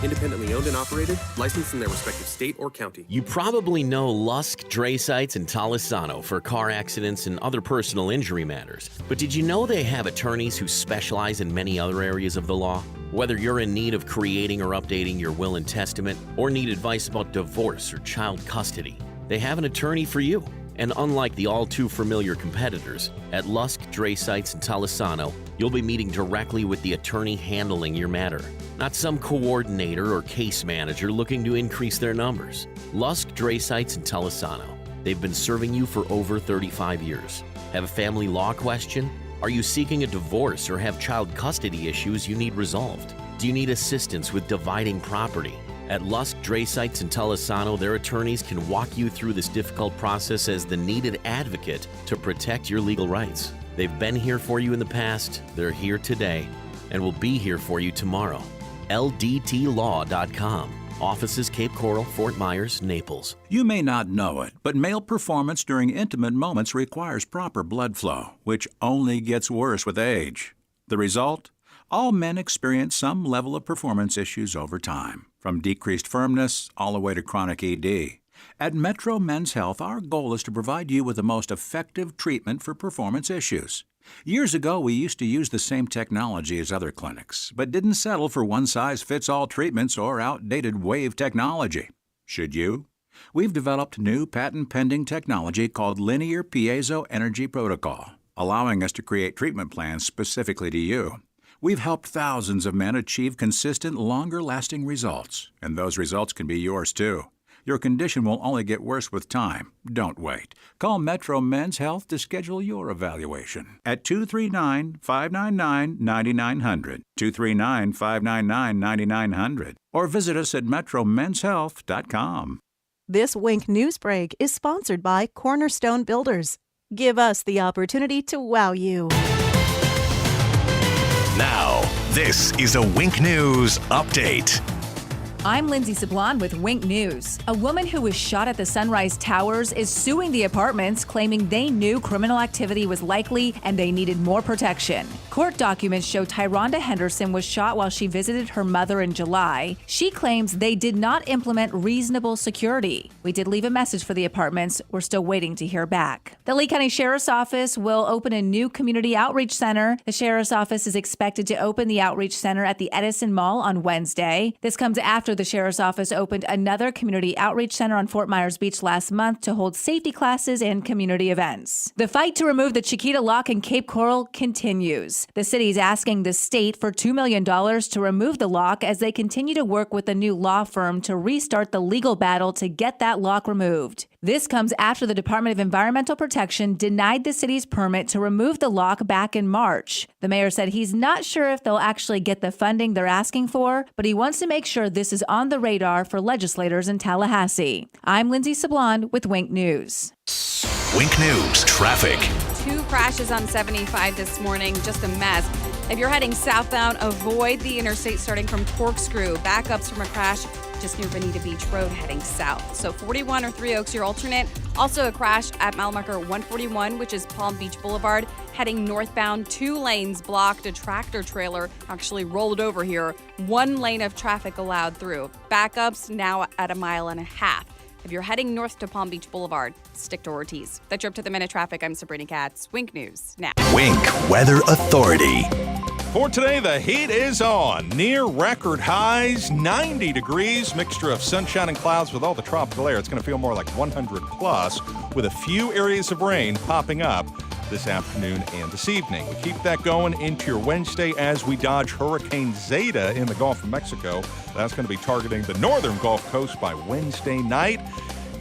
S16: Independently owned and operated, licensed in their respective state or county.
S13: You probably know Lusk Dray Sites in Talisano for car accidents and other personal injury matters. But did you know they have attorneys who specialize in many other areas of the law? Whether you're in need of creating or updating your will and testament, or need advice about divorce or child custody, they have an attorney for you. And unlike the all-too-familiar competitors, at Lusk Dray Sites in Talisano, you'll be meeting directly with the attorney handling your matter, not some coordinator or case manager looking to increase their numbers. Lusk Dray Sites in Talisano. They've been serving you for over 35 years. Have a family law question? Are you seeking a divorce or have child custody issues you need resolved? Do you need assistance with dividing property? At Lusk Dray Sites in Talisano, their attorneys can walk you through this difficult process as the needed advocate to protect your legal rights. They've been here for you in the past, they're here today, and will be here for you tomorrow. LDTlaw.com. Offices Cape Coral, Fort Myers, Naples.
S17: You may not know it, but male performance during intimate moments requires proper blood flow, which only gets worse with age. The result? All men experience some level of performance issues over time, from decreased firmness all the way to chronic ED. At Metro Men's Health, our goal is to provide you with the most effective treatment for performance issues. Years ago, we used to use the same technology as other clinics, but didn't settle for one-size-fits-all treatments or outdated wave technology. Should you? We've developed new patent-pending technology called Linear Piezo Energy Protocol, allowing us to create treatment plans specifically to you. We've helped thousands of men achieve consistent, longer-lasting results, and those results can be yours, too. Your condition will only get worse with time. Don't wait. Call Metro Men's Health to schedule your evaluation at 239-599-9900, 239-599-9900, or visit us at metromenshealth.com.
S18: This Wink News Break is sponsored by Cornerstone Builders. Give us the opportunity to wow you.
S19: Now, this is a Wink News Update.
S20: I'm Lindsay Sablon with Wink News. A woman who was shot at the Sunrise Towers is suing the apartments, claiming they knew criminal activity was likely and they needed more protection. Court documents show Tyronda Henderson was shot while she visited her mother in July. She claims they did not implement reasonable security. We did leave a message for the apartments. We're still waiting to hear back. The Lee County Sheriff's Office will open a new community outreach center. The Sheriff's Office is expected to open the outreach center at the Edison Mall on Wednesday. This comes after the Sheriff's Office opened another community outreach center on Fort Myers Beach last month to hold safety classes and community events. The fight to remove the Chiquita Lock in Cape Coral continues. The city is asking the state for $2 million to remove the lock as they continue to work with a new law firm to restart the legal battle to get that lock removed. This comes after the Department of Environmental Protection denied the city's permit to remove the lock back in March. The mayor said he's not sure if they'll actually get the funding they're asking for, but he wants to make sure this is on the radar for legislators in Tallahassee. I'm Lindsay Sablon with Wink News.
S19: Wink News Traffic.
S21: 2 crashes on 75 this morning, just a mess. If you're heading southbound, avoid the interstate starting from Corkscrew. Backups from a crash just near Bonita Beach Road heading south. So 41 or 3 Oaks, your alternate. Also a crash at mile marker 141, which is Palm Beach Boulevard. Heading northbound, 2 lanes blocked. A tractor trailer actually rolled over here. 1 lane of traffic allowed through. Backups now at 1.5 miles. If you're heading north to Palm Beach Boulevard, stick to Ortiz. That's your Up to the Minute traffic. I'm Sabrina Katz. Wink News now.
S19: Wink Weather Authority.
S22: For today, the heat is on. Near record highs, 90 degrees, mixture of sunshine and clouds with all the tropical air. It's going to feel more like 100 plus, with a few areas of rain popping up this afternoon and this evening. We keep that going into your Wednesday as we dodge Hurricane Zeta in the Gulf of Mexico. That's going to be targeting the northern Gulf Coast by Wednesday night.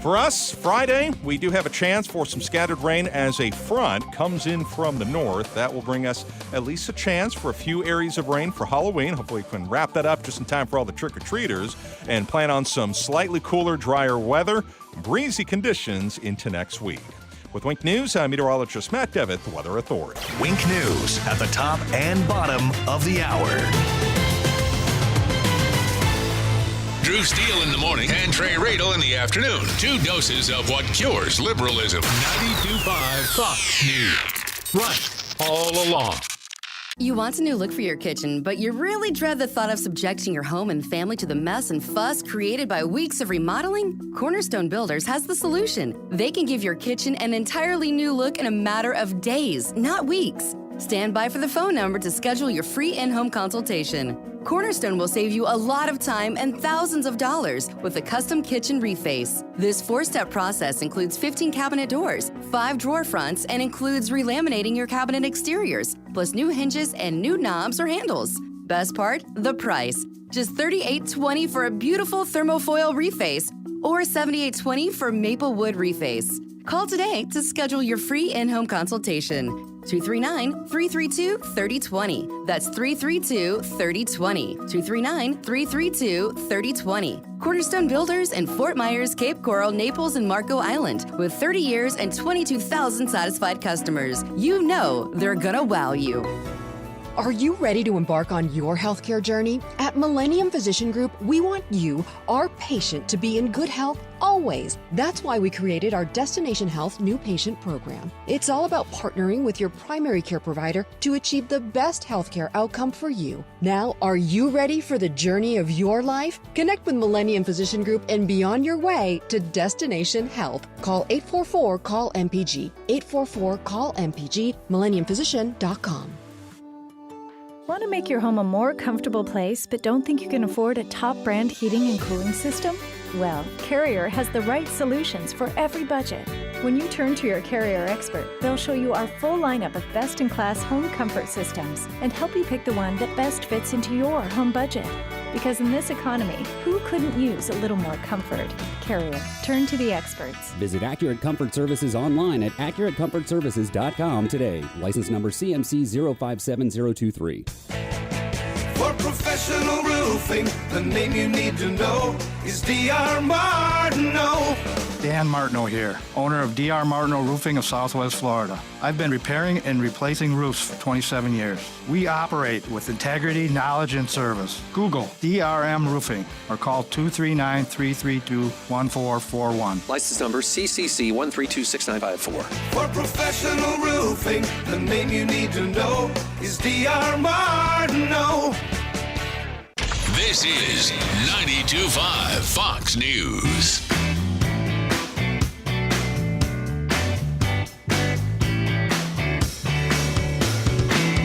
S22: For us, Friday, we do have a chance for some scattered rain as a front comes in from the north. That will bring us at least a chance for a few areas of rain for Halloween. Hopefully we can wrap that up just in time for all the trick-or-treaters and plan on some slightly cooler, drier weather, breezy conditions into next week. With Wink News, I'm meteorologist Matt Devitt, the Weather Authority.
S19: Wink News at the top and bottom of the hour.
S7: Drew Steele in the morning and Trey Radel in the afternoon. 2 doses of what cures liberalism. 92.5 Fox News. Right all along.
S11: You want a new look for your kitchen, but you really dread the thought of subjecting your home and family to the mess and fuss created by weeks of remodeling? Cornerstone Builders has the solution. They can give your kitchen an entirely new look in a matter of days, not weeks. Stand by for the phone number to schedule your free in-home consultation. Cornerstone will save you a lot of time and thousands of dollars with a custom kitchen reface. This 4-step process includes 15 cabinet doors, 5 drawer fronts, and includes relaminating your cabinet exteriors, plus new hinges and new knobs or handles. Best part? The price. Just $38.20 for a beautiful thermofoil reface or $78.20 for maple wood reface. Call today to schedule your free in-home consultation. 239-332-3020. That's 332-3020. 239-332-3020. Cornerstone Builders in Fort Myers, Cape Coral, Naples, and Marco Island. With 30 years and 22,000 satisfied customers. You know they're gonna wow you.
S1: Are you ready to embark on your healthcare journey? At Millennium Physician Group, we want you, our patient, to be in good health always. That's why we created our Destination Health New Patient Program. It's all about partnering with your primary care provider to achieve the best healthcare outcome for you. Now, are you ready for the journey of your life? Connect with Millennium Physician Group and be on your way to Destination Health. Call 844-CALL-MPG. 844-CALL-MPG, millenniumphysician.com.
S2: Want to make your home a more comfortable place but don't think you can afford a top brand heating and cooling system? Well, Carrier has the right solutions for every budget. When you turn to your Carrier expert, they'll show you our full lineup of best-in-class home comfort systems and help you pick the one that best fits into your home budget. Because in this economy, who couldn't use a little more comfort? Carrier. Turn to the experts.
S23: Visit Accurate Comfort Services online at AccurateComfortServices.com today. License number CMC 057023.
S9: For professional roofing, the name you need to know is D.R. Martineau.
S24: Dan Martineau here, owner of D.R. Martineau Roofing of Southwest Florida. I've been repairing and replacing roofs for 27 years. We operate with integrity, knowledge, and service. Google DRM Roofing or call 239-332-1441.
S12: License number CCC 1326954.
S9: For professional roofing, the name you need to know is D.R. Martineau.
S7: This is 92.5 Fox News.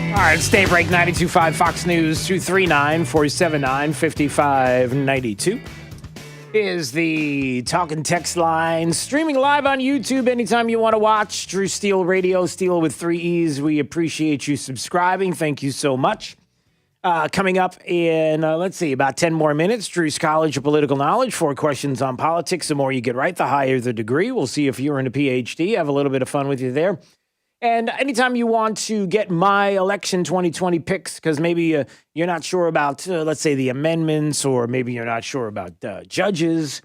S15: All right, it's Daybreak 92.5 Fox News 239-479-5592 is the talk and text line. Streaming live on YouTube anytime you want to watch. Drew Steele Radio, Steele with 3 E's. We appreciate you subscribing. Thank you so much. Coming up in, about 10 more minutes, Drew's College of Political Knowledge. 4 questions on politics. The more you get right, the higher the degree. We'll see if you're in a PhD. Have a little bit of fun with you there. And anytime you want to get my election 2020 picks, because maybe you're not sure about, let's say, the amendments, or maybe you're not sure about judges,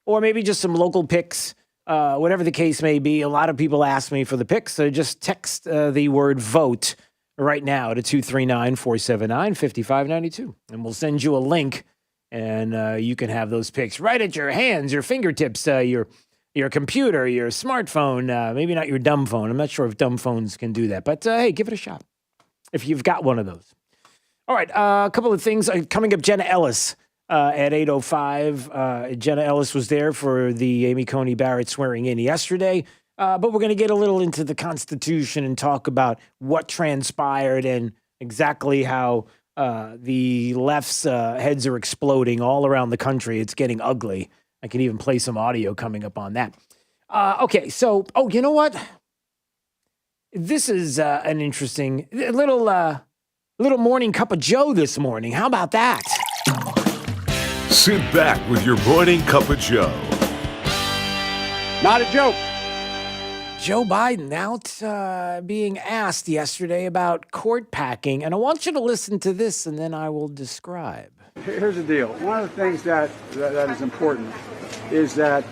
S15: or maybe just some local picks, whatever the case may be. A lot of people ask me for the picks, so just text the word vote right now to 239-479-5592, and we'll send you a link, and you can have those picks right at your hands, your fingertips, your computer, your smartphone, maybe not your dumb phone. I'm not sure if dumb phones can do that, but hey, give it a shot if you've got one of those. All right, a couple of things. Coming up, Jenna Ellis at 8:05. Jenna Ellis was there for the Amy Coney Barrett swearing in yesterday, but we're going to get a little into the Constitution and talk about what transpired and exactly how the left's heads are exploding all around the country. It's getting ugly. I can even play some audio coming up on that. Okay, so, you know what? This is an interesting little morning cup of Joe this morning. How about that?
S25: Sit back with your morning cup of Joe.
S15: Not a joke. Joe Biden out being asked yesterday about court packing, and I want you to listen to this, and then I will describe.
S26: Here's the deal. One of the things that is important is that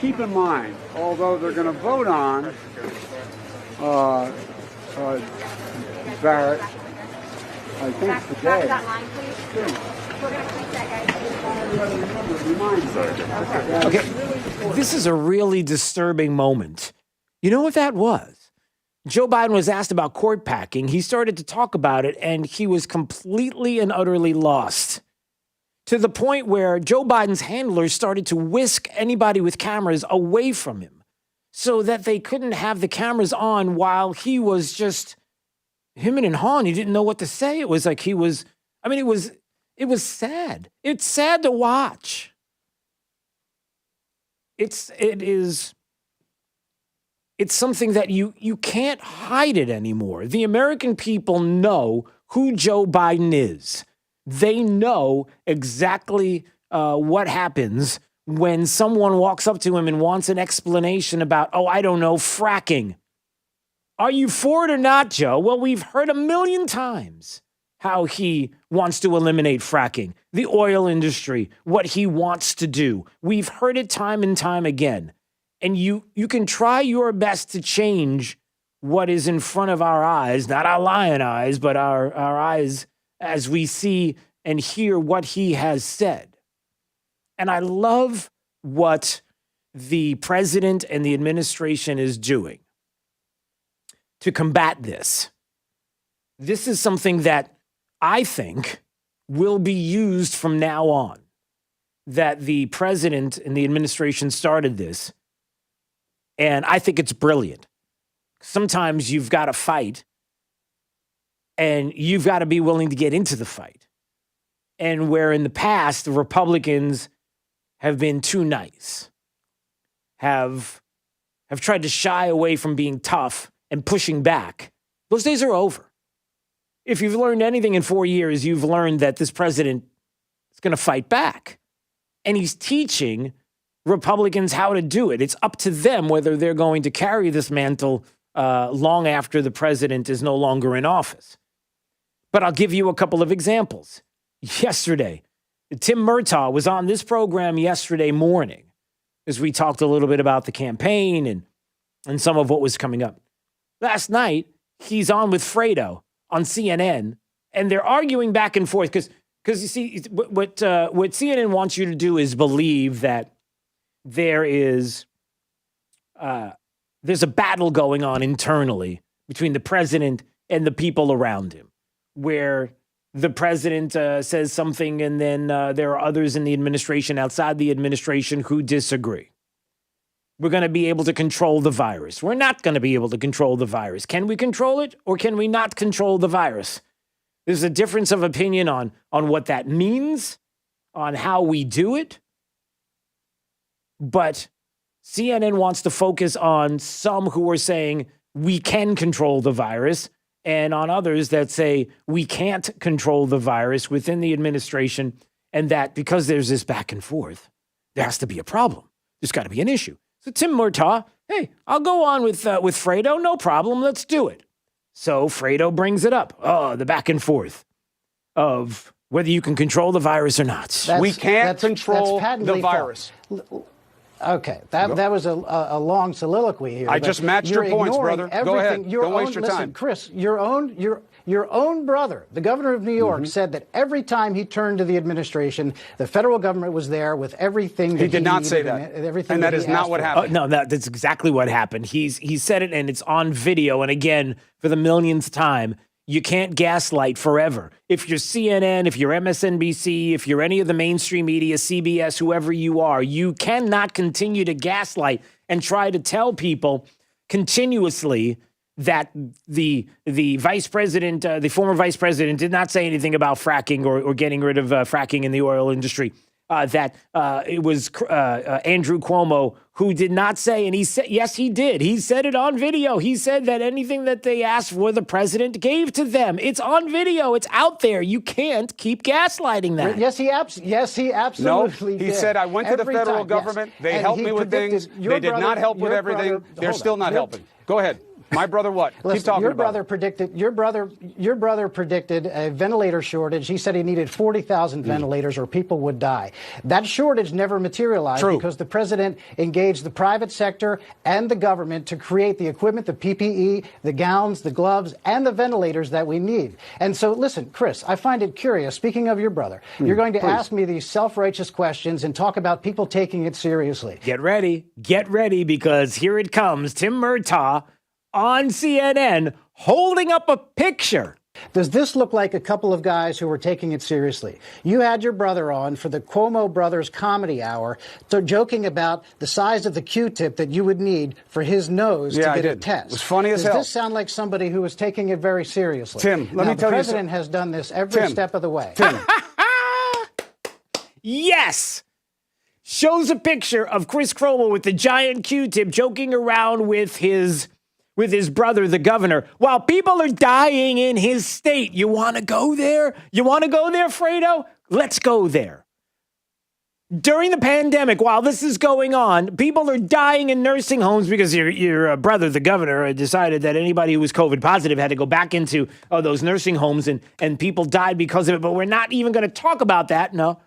S26: keep in mind, although they're going to vote on Barrett, I think today.
S15: Okay, this is a really disturbing moment. You know what that was? Joe Biden was asked about court packing. He started to talk about it, and he was completely and utterly lost, to the point where Joe Biden's handlers started to whisk anybody with cameras away from him so that they couldn't have the cameras on while he was just him and hawing. He didn't know what to say. It was like he was, I mean, it was sad. It's sad to watch. It's something that you can't hide it anymore. The American people know who Joe Biden is. They know exactly what happens when someone walks up to him and wants an explanation about, oh, I don't know, fracking. Are you for it or not, Joe? Well, we've heard a million times how he wants to eliminate fracking, the oil industry, what he wants to do. We've heard it time and time again. And you can try your best to change what is in front of our eyes, not our lion eyes, but our eyes as we see and hear what he has said. And I love what the president and the administration is doing to combat this. This is something that I think will be used from now on, that the president and the administration started this. And I think it's brilliant. Sometimes you've got to fight, and you've got to be willing to get into the fight. And where in the past, the Republicans have been too nice, have tried to shy away from being tough and pushing back, those days are over. If you've learned anything in 4 years, you've learned that this president is going to fight back. And he's teaching Republicans how to do it. It's up to them whether they're going to carry this mantle long after the president is no longer in office. But I'll give you a couple of examples. Yesterday, Tim Murtaugh was on this program yesterday morning as we talked a little bit about the campaign and some of what was coming up. Last night, he's on with Fredo on CNN, and they're arguing back and forth because you see, what CNN wants you to do is believe that there's a battle going on internally between the president and the people around him, where the president says something and then there are others in the administration, outside the administration, who disagree. We're going to be able to control the virus. We're not going to be able to control the virus. Can we control it, or can we not control the virus? There's a difference of opinion on what that means, on how we do it. But CNN wants to focus on some who are saying we can control the virus, and on others that say we can't control the virus within the administration, and that because there's this back and forth, there has to be a problem. There's got to be an issue. So Tim Murtaugh, hey, I'll go on with Fredo, no problem, let's do it. So Fredo brings it up, the back and forth of whether you can control the virus or not.
S3: We can't control the virus.
S4: Okay, that was a long soliloquy here.
S3: I just matched your points, brother. Go ahead. Don't waste your time.
S4: Chris, your own brother, the governor of New York, said that every time he turned to the administration, the federal government was there with everything that he
S3: did not say that. And that is not what happened.
S15: No, that's exactly what happened. He said it, and it's on video. And again, for the millionth time, you can't gaslight forever. If you're CNN, if you're MSNBC, if you're any of the mainstream media, CBS, whoever you are, you cannot continue to gaslight and try to tell people continuously that the vice president, the former vice president, did not say anything about fracking or getting rid of fracking in the oil industry. That it was Andrew Cuomo who did not say, and he said, yes, he did. He said it on video. He said that anything that they asked for, the president gave to them. It's on video. It's out there. You can't keep gaslighting that.
S4: Yes, he absolutely did.
S3: He said, I went to the federal government. Yes. They helped me with things. They did not help with everything. They're still not helping. Go ahead. My brother what?
S4: Listen,
S3: keep talking
S4: your
S3: about
S4: brother predicted your brother predicted a ventilator shortage. He said he needed 40,000 ventilators or people would die. That shortage never materialized because the president engaged the private sector and the government to create the equipment, the PPE, the gowns, the gloves, and the ventilators that we need. And so, listen, Chris, I find it curious. Speaking of your brother, you're going to ask me these self-righteous questions and talk about people taking it seriously.
S15: Get ready, because here it comes. Tim Murtaugh on CNN holding up a picture.
S4: Does this look like a couple of guys who were taking it seriously? You had your brother on for the Cuomo Brothers Comedy Hour, joking about the size of the Q-tip that you would need for his nose to get a test.
S3: It was funny as hell.
S4: Does this sound like somebody who was taking it very seriously?
S3: Tim, let me tell you.
S4: The president has done this every step of the way.
S3: Tim.
S15: Yes! Shows a picture of Chris Cuomo with the giant Q-tip joking around with his brother, the governor, while people are dying in his state. You want to go there? You want to go there, Fredo? Let's go there. During the pandemic, while this is going on, people are dying in nursing homes because your brother, the governor, decided that anybody who was COVID positive had to go back into those nursing homes and people died because of it. But we're not even going to talk about that. No.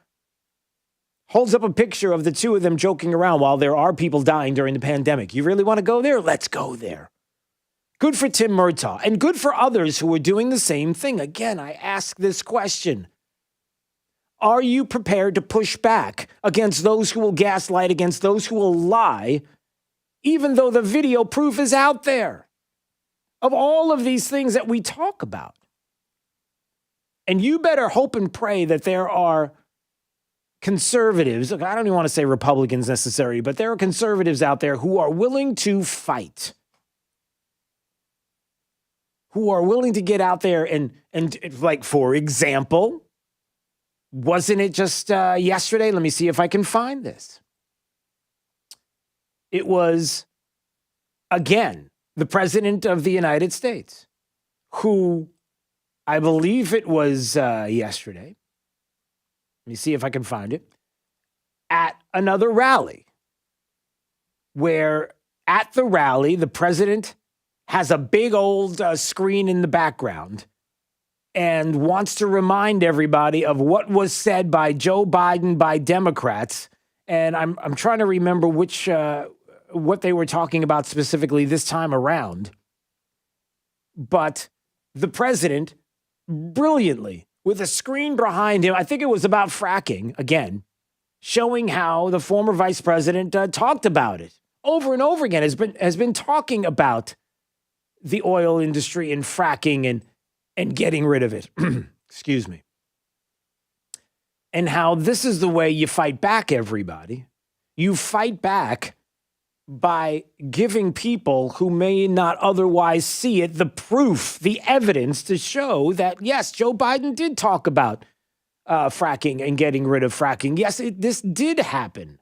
S15: Holds up a picture of the two of them joking around while there are people dying during the pandemic. You really want to go there? Let's go there. Good for Tim Murtaugh and good for others who are doing the same thing. Again, I ask this question. Are you prepared to push back against those who will gaslight, against those who will lie, even though the video proof is out there of all of these things that we talk about? And you better hope and pray that there are conservatives, look, I don't even want to say Republicans necessarily, but there are conservatives out there who are willing to fight, who are willing to get out there and like, for example, wasn't it just yesterday? Let me see if I can find this. It was, again, the president of the United States, who I believe it was yesterday. Let me see if I can find it. At another rally, where at the rally, the president has a big old screen in the background and wants to remind everybody of what was said by Joe Biden by Democrats. And I'm trying to remember what they were talking about specifically this time around. But the president brilliantly, with a screen behind him, I think it was about fracking, again, showing how the former vice president talked about it over and over again, has been talking about the oil industry and fracking and getting rid of it. Excuse me. And how this is the way you fight back, everybody. You fight back by giving people who may not otherwise see it the proof, the evidence to show that, yes, Joe Biden did talk about fracking and getting rid of fracking. Yes, this did happen.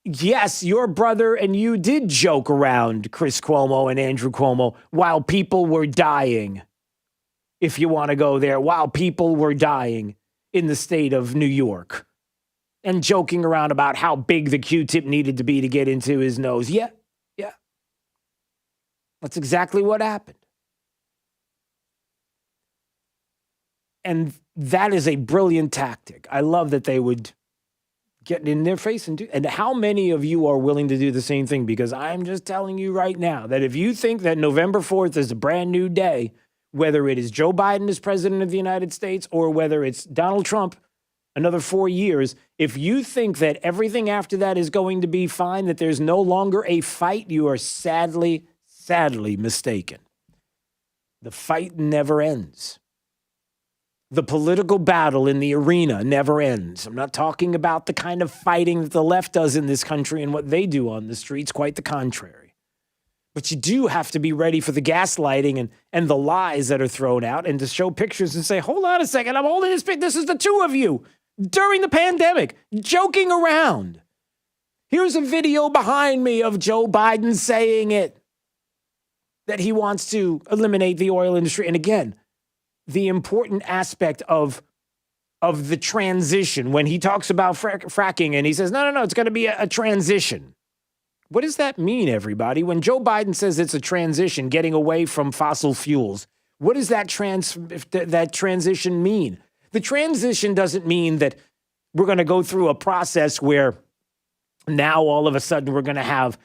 S15: Yes, your brother and you did joke around, Chris Cuomo and Andrew Cuomo, while people were dying, if you want to go there, while people were dying in the state of New York. And joking around about how big the Q-tip needed to be to get into his nose. Yeah. That's exactly what happened. And that is a brilliant tactic. I love that they would get in their face and do. And how many of you are willing to do the same thing? Because I'm just telling you right now that if you think that November 4th is a brand new day, whether it is Joe Biden as president of the United States or whether it's Donald Trump, another 4 years, if you think that everything after that is going to be fine, that there's no longer a fight, you are sadly mistaken. The fight never ends. The political battle in the arena never ends. I'm not talking about the kind of fighting that the left does in this country and what they do on the streets, quite the contrary. But you do have to be ready for the gaslighting and the lies that are thrown out and to show pictures and say, hold on a second, I'm holding this picture. This is the two of you during the pandemic, joking around. Here's a video behind me of Joe Biden saying it, that he wants to eliminate the oil industry. And again, the important aspect of the transition, when he talks about fracking and he says, no, it's going to be a transition. What does that mean, everybody? When Joe Biden says it's a transition, getting away from fossil fuels, what does that transition mean? The transition doesn't mean that we're going to go through a process where now all of a sudden we're going to have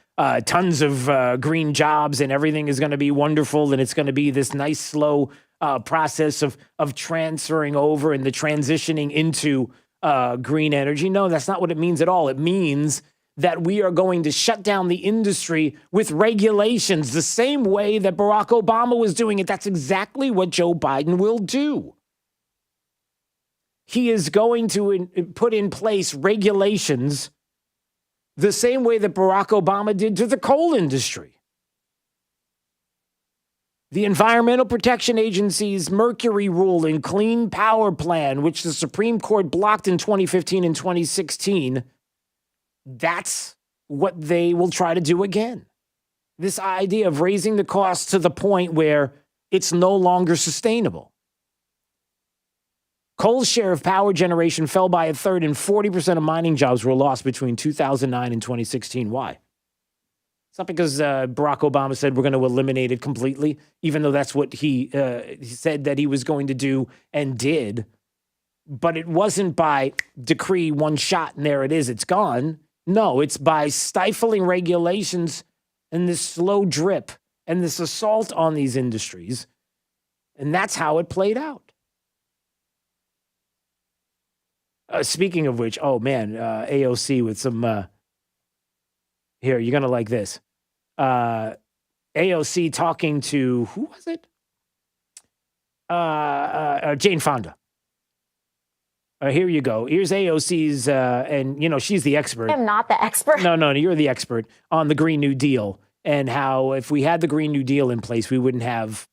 S15: tons of green jobs and everything is going to be wonderful and it's going to be this nice, slow process of transferring over and the transitioning into green energy. No, that's not what it means at all. It means that we are going to shut down the industry with regulations the same way that Barack Obama was doing it. That's exactly what Joe Biden will do. He is going to put in place regulations the same way that Barack Obama did to the coal industry. The Environmental Protection Agency's Mercury Rule and Clean Power Plan, which the Supreme Court blocked in 2015 and 2016, that's what they will try to do again. This idea of raising the cost to the point where it's no longer sustainable. Coal's share of power generation fell by a third, and 40% of mining jobs were lost between 2009 and 2016. Why? It's not because Barack Obama said we're going to eliminate it completely, even though that's what he said that he was going to do and did. But it wasn't by decree, one shot, and there it is, it's gone. No, it's by stifling regulations and this slow drip and this assault on these industries. And that's how it played out. Speaking of which, oh man, AOC with some, here, you're going to like this. AOC talking to, who was it? Jane Fonda. Here you go. Here's AOC's, and you know, she's the expert.
S5: I'm not the expert.
S15: No, you're the expert on the Green New Deal and how if we had the Green New Deal in place, we wouldn't have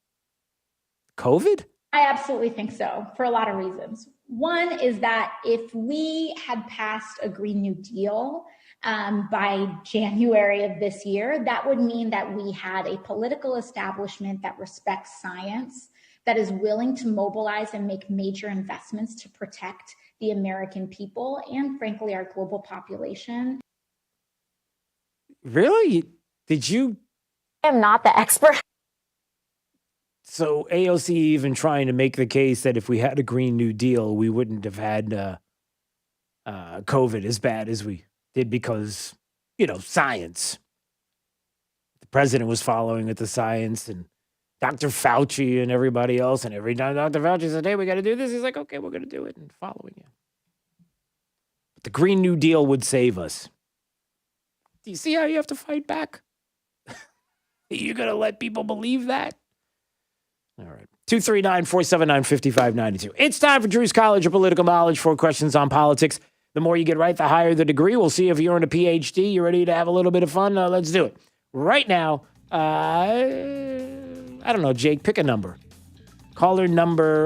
S15: COVID?
S5: I absolutely think so, for a lot of reasons. One is that if we had passed a Green New Deal by January of this year, that would mean that we had a political establishment that respects science, that is willing to mobilize and make major investments to protect the American people and, frankly, our global population.
S15: Really? Did you?
S5: I'm not the expert.
S15: So AOC even trying to make the case that if we had a Green New Deal, we wouldn't have had COVID as bad as we did because, you know, science. The president was following with the science and Dr. Fauci and everybody else. And every time Dr. Fauci said, hey, we got to do this, he's like, okay, we're going to do it and following you. But the Green New Deal would save us. Do you see how you have to fight back? You're going to let people believe that? All right. 239-479-5592. It's time for Drew's College of Political Knowledge. 4 questions on politics. The more you get right, the higher the degree. We'll see if you're in a PhD. You ready to have a little bit of fun? Let's do it. Right now, I don't know, Jake, pick a number. Caller number,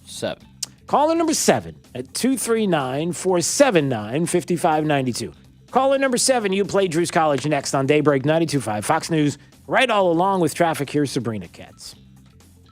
S6: 7.
S15: Caller number 7 at 239-479-5592. Caller number 7, you play Drew's College next on Daybreak 92.5 Fox News. Right all along with traffic, here's Sabrina Katz.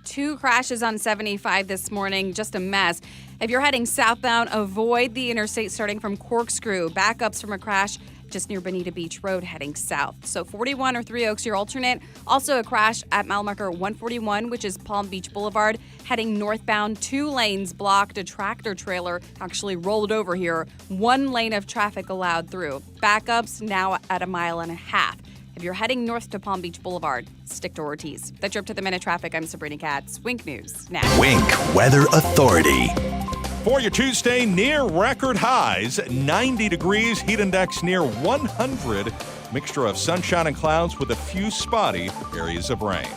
S21: 2 crashes on 75 this morning, just a mess. If you're heading southbound, avoid the interstate starting from Corkscrew. Backups from a crash just near Bonita Beach Road heading south. So 41 or 3 Oaks, your alternate. Also a crash at mile marker 141, which is Palm Beach Boulevard, heading northbound. 2 lanes blocked. A tractor trailer actually rolled over here. 1 lane of traffic allowed through. Backups now at a mile and a half. If you're heading north to Palm Beach Boulevard, stick to Ortiz. That's your up to the minute traffic. I'm Sabrina Katz. Wink News now.
S19: Wink Weather Authority.
S22: For your Tuesday, near record highs, 90 degrees, heat index near 100. Mixture of sunshine and clouds with a few spotty areas of rain.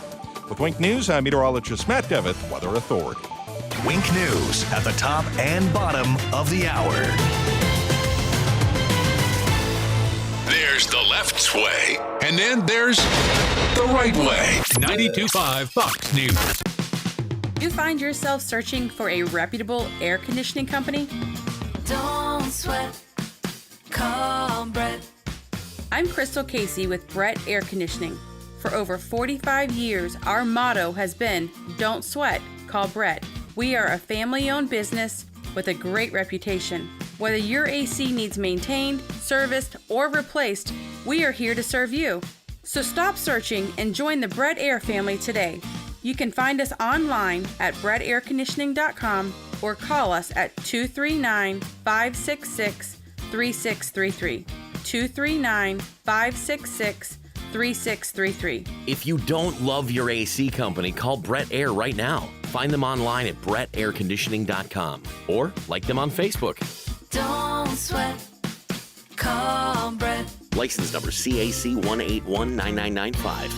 S22: With Wink News, I'm meteorologist Matt Devitt, Weather Authority.
S19: Wink News at the top and bottom of the hour.
S7: There's the left way, and then there's the right way. 92.5 Fox News.
S8: You find yourself searching for a reputable air conditioning company? Don't sweat. Call Brett. I'm Crystal Casey with Brett Air Conditioning. For over 45 years, our motto has been, don't sweat, call Brett. We are a family-owned business with a great reputation. Whether your AC needs maintained, serviced, or replaced, we are here to serve you. So stop searching and join the Brett Air family today. You can find us online at brettairconditioning.com or call us at 239-566-3633. 239-566-3633.
S13: If you don't love your AC company, call Brett Air right now. Find them online at brettairconditioning.com or like them on Facebook.
S8: Don't sweat.
S21: Cornbread.
S13: License number CAC 1819995.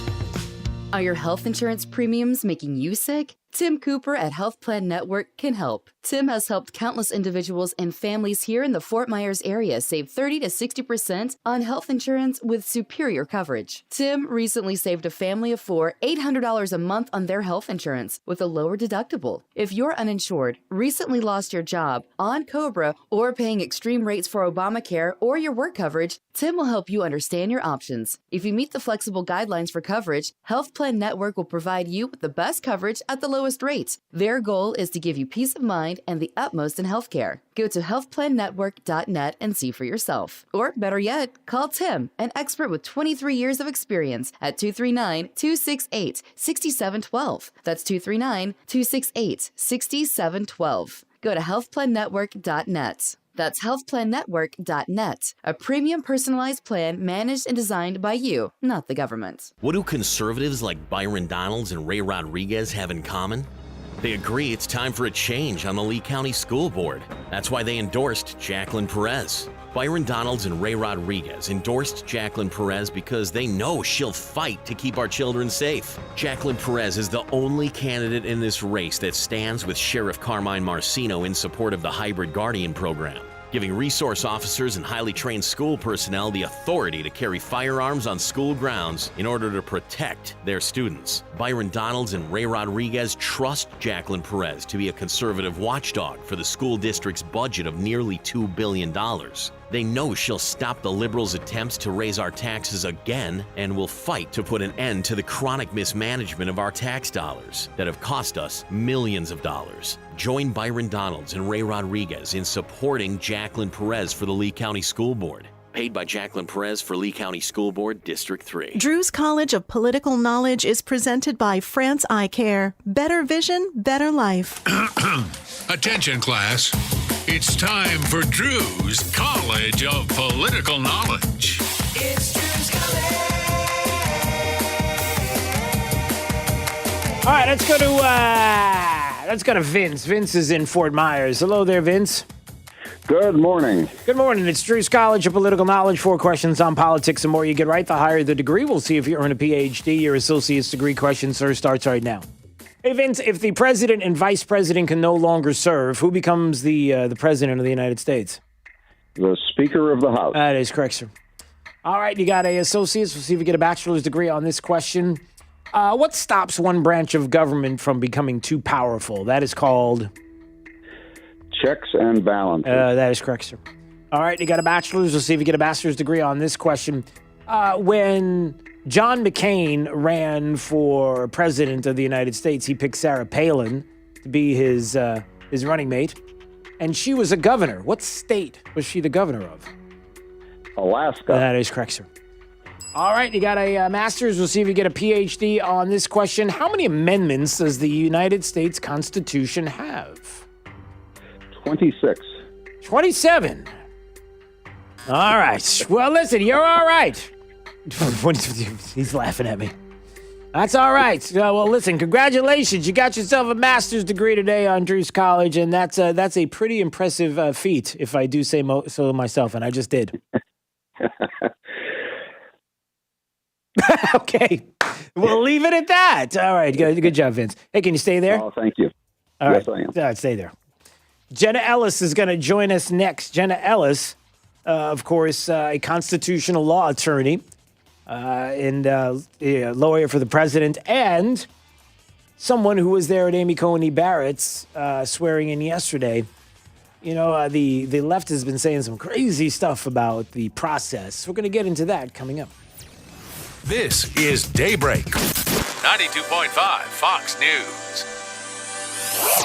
S10: Are your health insurance premiums making you sick? Tim Cooper at Health Plan Network can help. Tim has helped countless individuals and families here in the Fort Myers area save 30 to 60% on health insurance with superior coverage. Tim recently saved a family of 4 $800 a month on their health insurance with a lower deductible. If you're uninsured, recently lost your job, on COBRA, or paying extreme rates for Obamacare or your work coverage, Tim will help you understand your options. If you meet the flexible guidelines for coverage, Health Plan Network will provide you with the best coverage at the lowest rates. Their goal is to give you peace of mind and the utmost in healthcare. Go to healthplannetwork.net and see for yourself. Or better yet, call Tim, an expert with 23 years of experience, at 239-268-6712. That's 239-268-6712. Go to healthplannetwork.net. That's healthplannetwork.net, a premium personalized plan managed and designed by you, not the government.
S13: What do conservatives like Byron Donalds and Ray Rodriguez have in common? They agree it's time for a change on the Lee County School Board. That's why they endorsed Jacqueline Perez. Byron Donalds and Ray Rodriguez endorsed Jacqueline Perez because they know she'll fight to keep our children safe. Jacqueline Perez is the only candidate in this race that stands with Sheriff Carmine Marcino in support of the Hybrid Guardian program, giving resource officers and highly trained school personnel the authority to carry firearms on school grounds in order to protect their students. Byron Donalds and Ray Rodriguez trust Jacqueline Perez to be a conservative watchdog for the school district's budget of nearly $2 billion. They know she'll stop the liberals' attempts to raise our taxes again and will fight to put an end to the chronic mismanagement of our tax dollars that have cost us millions of dollars. Join Byron Donalds and Ray Rodriguez in supporting Jacqueline Perez for the Lee County School Board. Paid by Jacqueline Perez for Lee County School Board, District 3.
S14: Drew's College of Political Knowledge is presented by France Eye Care. Better vision, better life.
S7: Attention, class. It's time for Drew's College of Political Knowledge.
S14: It's Drew's College.
S15: All right, let's go to Vince. Vince is in Fort Myers. Hello there, Vince.
S16: Good morning.
S15: Good morning. It's Drew's College of Political Knowledge. 4 questions on politics. The more you get right, the higher the degree. We'll see if you earn a PhD. Your associate's degree question, sir, starts right now. Hey, Vince, if the president and vice president can no longer serve, who becomes the president of the United States?
S16: The Speaker of the House.
S15: That is correct, sir. All right, you got a associate's. We'll see if you get a bachelor's degree on this question. What stops one branch of government from becoming too powerful? That is called...
S16: Checks and balances.
S15: That is correct, sir. All right, you got a bachelor's. We'll see if you get a bachelor's degree on this question. When John McCain ran for president of the United States, he picked Sarah Palin to be his running mate, and she was a governor. What state was she the governor of?
S16: Alaska.
S15: That is correct, sir. All right, you got a master's. We'll see if you get a PhD on this question. How many amendments does the United States Constitution have?
S16: 26.
S15: 27. All right. Well, listen, you're all right. He's laughing at me. That's all right. Well, listen, congratulations. You got yourself a master's degree today on Drew's College, and that's a pretty impressive feat, if I do say so myself, and I just did. Okay. We'll leave it at that. All right. Good job, Vince. Hey, can you stay there?
S16: Oh, thank you.
S15: All
S16: yes,
S15: right.
S16: I am.
S15: All right, stay there. Jenna Ellis is going to join us next. Jenna Ellis, of course, a constitutional law attorney and a lawyer for the president, and someone who was there at Amy Coney Barrett's swearing in yesterday. You know, the left has been saying some crazy stuff about the process. We're going to get into that coming up.
S7: This is Daybreak. 92.5 Fox News.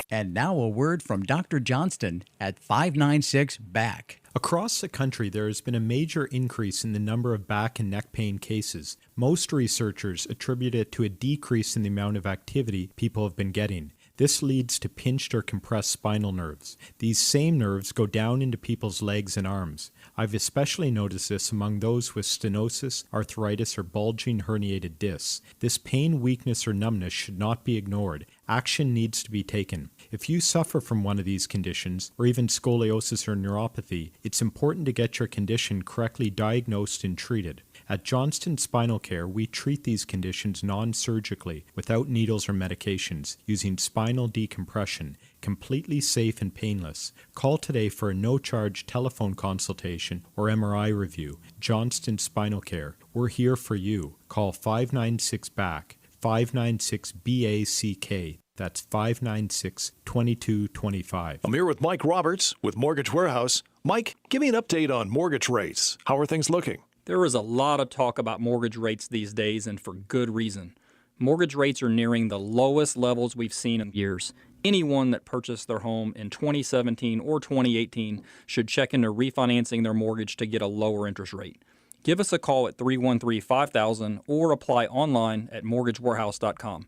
S17: And now a word from Dr. Johnston at 596 Back.
S18: Across the country, there has been a major increase in the number of back and neck pain cases. Most researchers attribute it to a decrease in the amount of activity people have been getting. This leads to pinched or compressed spinal nerves. These same nerves go down into people's legs and arms. I've especially noticed this among those with stenosis, arthritis, or bulging herniated discs. This pain, weakness, or numbness should not be ignored. Action needs to be taken. If you suffer from one of these conditions, or even scoliosis or neuropathy, it's important to get your condition correctly diagnosed and treated. At Johnston Spinal Care, we treat these conditions non-surgically, without needles or medications, using spinal decompression, completely safe and painless. Call today for a no-charge telephone consultation or MRI review. Johnston Spinal Care. We're here for you. Call 596-BACK, 596-BACK. That's 596-2225.
S1: I'm here with Mike Roberts with Mortgage Warehouse. Mike, give me an update on mortgage rates. How are things looking?
S2: There is a lot of talk about mortgage rates these days, and for good reason. Mortgage rates are nearing the lowest levels we've seen in years. Anyone that purchased their home in 2017 or 2018 should check into refinancing their mortgage to get a lower interest rate. Give us a call at 313-5000 or apply online at mortgagewarehouse.com.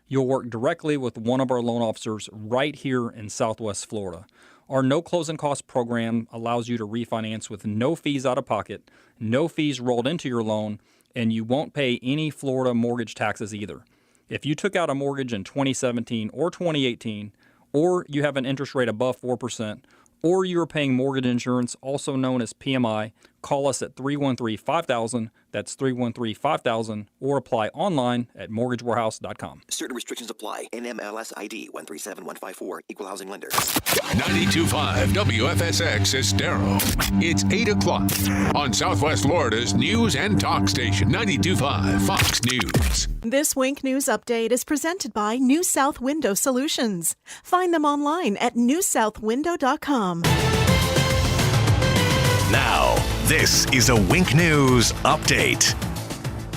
S2: You'll work directly with one of our loan officers right here in Southwest Florida. Our no closing cost program allows you to refinance with no fees out of pocket, no fees rolled into your loan, and you won't pay any Florida mortgage taxes either. If you took out a mortgage in 2017 or 2018, or you have an interest rate above 4%, or you are paying mortgage insurance, also known as PMI, call us at 313-5000, that's 313-5000, or apply online at mortgagewarehouse.com.
S12: Certain restrictions apply. NMLS ID 137154, Equal Housing Lender.
S7: 92.5 WFSX Estero. It's 8 o'clock on Southwest Florida's news and talk station, 92.5 Fox News.
S14: This Wink News update is presented by New South Window Solutions. Find them online at newsouthwindow.com.
S19: Now, this is a Wink News update.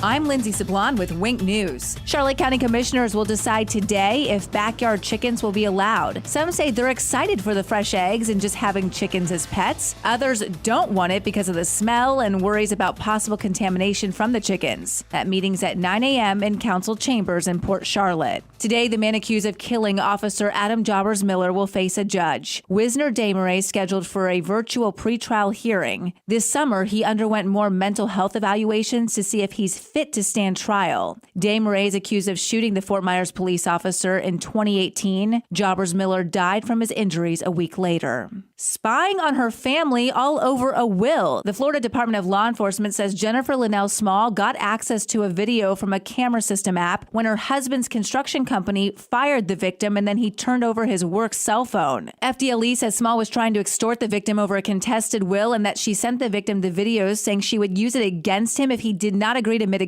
S11: I'm Lindsay Sablon with Wink News. Charlotte County Commissioners will decide today if backyard chickens will be allowed. Some say they're excited for the fresh eggs and just having chickens as pets. Others don't want it because of the smell and worries about possible contamination from the chickens. That meeting's at 9 a.m. in Council Chambers in Port Charlotte. Today, the man accused of killing Officer Adam Jobbers Miller will face a judge. Wisner Desmarais scheduled for a virtual pretrial hearing. This summer, he underwent more mental health evaluations to see if he's fit to stand trial. Desmarais is accused of shooting the Fort Myers police officer in 2018. Jobbers Miller died from his injuries a week later. Spying on her family all over a will. The Florida Department of Law Enforcement says Jennifer Linnell Small got access to a video from a camera system app when her husband's construction company fired the victim and then he turned over his work cell phone. FDLE says Small was trying to extort the victim over a contested will and that she sent the victim the videos saying she would use it against him if he did not agree to mitigation.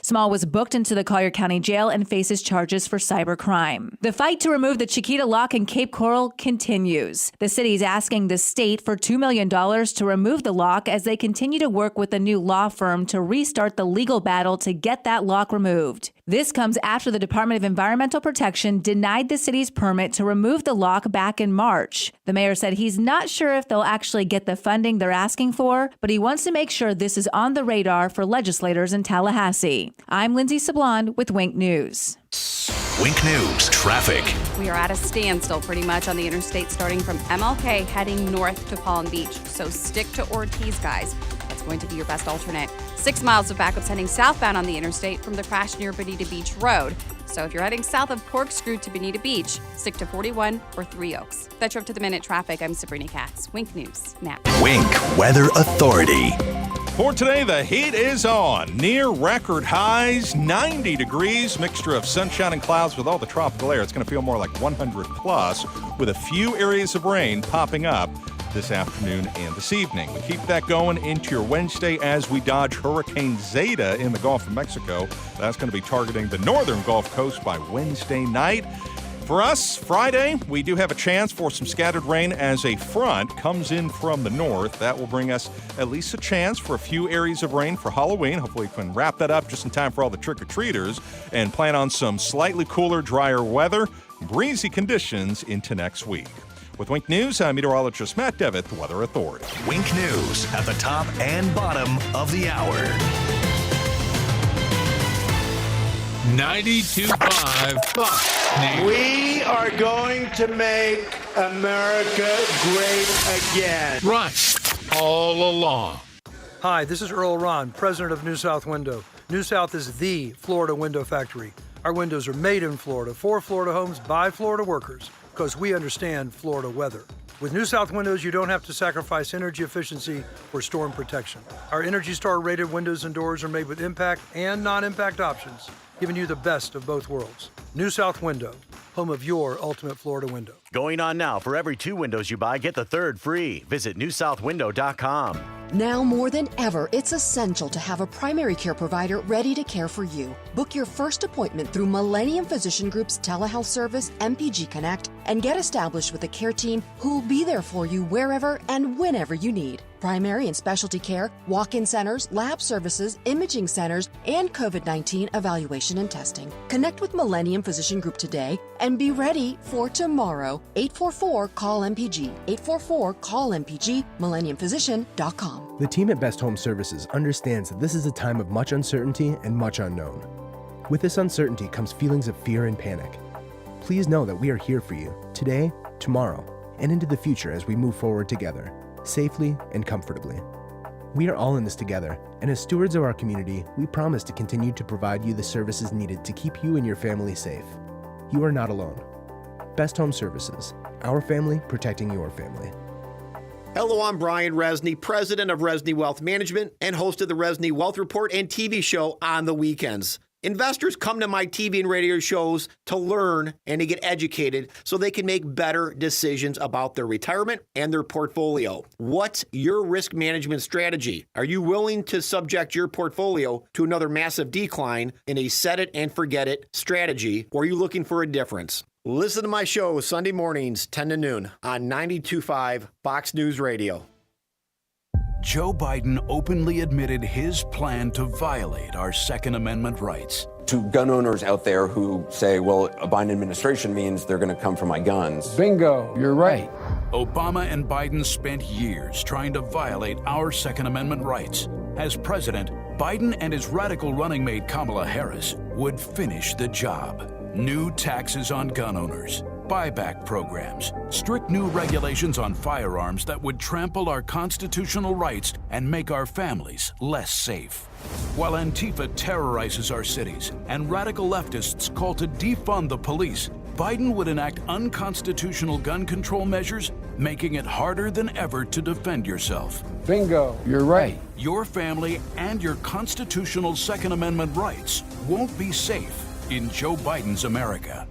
S11: Small was booked into the Collier County Jail and faces charges for cybercrime. The fight to remove the Chiquita Lock in Cape Coral continues. The city's asking the state for $2 million to remove the lock as they continue to work with a new law firm to restart the legal battle to get that lock removed. This comes after the Department of Environmental Protection denied the city's permit to remove the lock back in March. The mayor said he's not sure if they'll actually get the funding they're asking for, but he wants to make sure this is on the radar for legislators in Tallahassee. I'm Lindsay Sablon with Wink News.
S19: Wink News traffic.
S21: We are at a standstill pretty much on the interstate starting from MLK heading north to Palm Beach. So stick to Ortiz, guys. That's going to be your best alternate. 6 miles of backups heading southbound on the interstate from the crash near Bonita Beach Road. So if you're heading south of Corkscrew to Bonita Beach, stick to 41 or 3 Oaks. That's your up to the minute traffic. I'm Sabrina Katz. Wink News now.
S19: Wink Weather Authority.
S22: For today, the heat is on. Near record highs, 90 degrees, mixture of sunshine and clouds with all the tropical air. It's going to feel more like 100 plus with a few areas of rain popping up this afternoon and this evening. We keep that going into your Wednesday as we dodge Hurricane Zeta in the Gulf of Mexico. That's going to be targeting the northern Gulf Coast by Wednesday night. For us, Friday, we do have a chance for some scattered rain as a front comes in from the north. That will bring us at least a chance for a few areas of rain for Halloween. Hopefully we can wrap that up just in time for all the trick-or-treaters and plan on some slightly cooler, drier weather, breezy conditions into next week. With Wink News, I'm meteorologist Matt Devitt, the Weather Authority.
S19: Wink News at the top and bottom of the hour.
S7: 92.5 Fox News.
S20: We are going to make America great again.
S7: Right. all along.
S9: Hi, this is Earl Ron, president of New South Window. New South is the Florida window factory. Our windows are made in Florida, for Florida homes, by Florida workers, because we understand Florida weather. With New South Windows, you don't have to sacrifice energy efficiency for storm protection. Our Energy Star rated windows and doors are made with impact and non-impact options, giving you the best of both worlds. New South Window, home of your ultimate Florida window.
S20: Going on now. For every 2 windows you buy, get the third free. Visit newsouthwindow.com.
S23: Now more than ever, it's essential to have a primary care provider ready to care for you. Book your first appointment through Millennium Physician Group's telehealth service, MPG Connect, and get established with a care team who'll be there for you wherever and whenever you need. Primary and specialty care, walk-in centers, lab services, imaging centers, and COVID-19 evaluation and testing. Connect with Millennium Physician Group today and be ready for tomorrow. 844-CALL-MPG. 844-CALL-MPG, millenniumphysician.com.
S24: The team at Best Home Services understands that this is a time of much uncertainty and much unknown. With this uncertainty comes feelings of fear and panic. Please know that we are here for you today, tomorrow, and into the future as we move forward together, safely and comfortably. We are all in this together, and as stewards of our community, we promise to continue to provide you the services needed to keep you and your family safe. You are not alone. Best Home Services, our family protecting your family.
S25: Hello, I'm Brian Resney, president of Resney Wealth Management and host of the Resney Wealth Report and TV show on the weekends. Investors come to my TV and radio shows to learn and to get educated so they can make better decisions about their retirement and their portfolio. What's your risk management strategy? Are you willing to subject your portfolio to another massive decline in a set it and forget it strategy, or are you looking for a difference? Listen to my show Sunday mornings, 10 to noon on 92.5 Fox News Radio.
S26: Joe Biden openly admitted his plan to violate our Second Amendment rights.
S27: To gun owners out there who say, well, a Biden administration means they're going to come for my guns.
S26: Bingo, you're right. Obama and Biden spent years trying to violate our Second Amendment rights. As president, Biden and his radical running mate Kamala Harris would finish the job. New taxes on gun owners, buyback programs, strict new regulations on firearms that would trample our constitutional rights and make our families less safe. While Antifa terrorizes our cities and radical leftists call to defund the police, Biden would enact unconstitutional gun control measures, making it harder than ever to defend yourself. Bingo, you're right. Your family and your constitutional Second Amendment rights won't be safe in Joe Biden's America.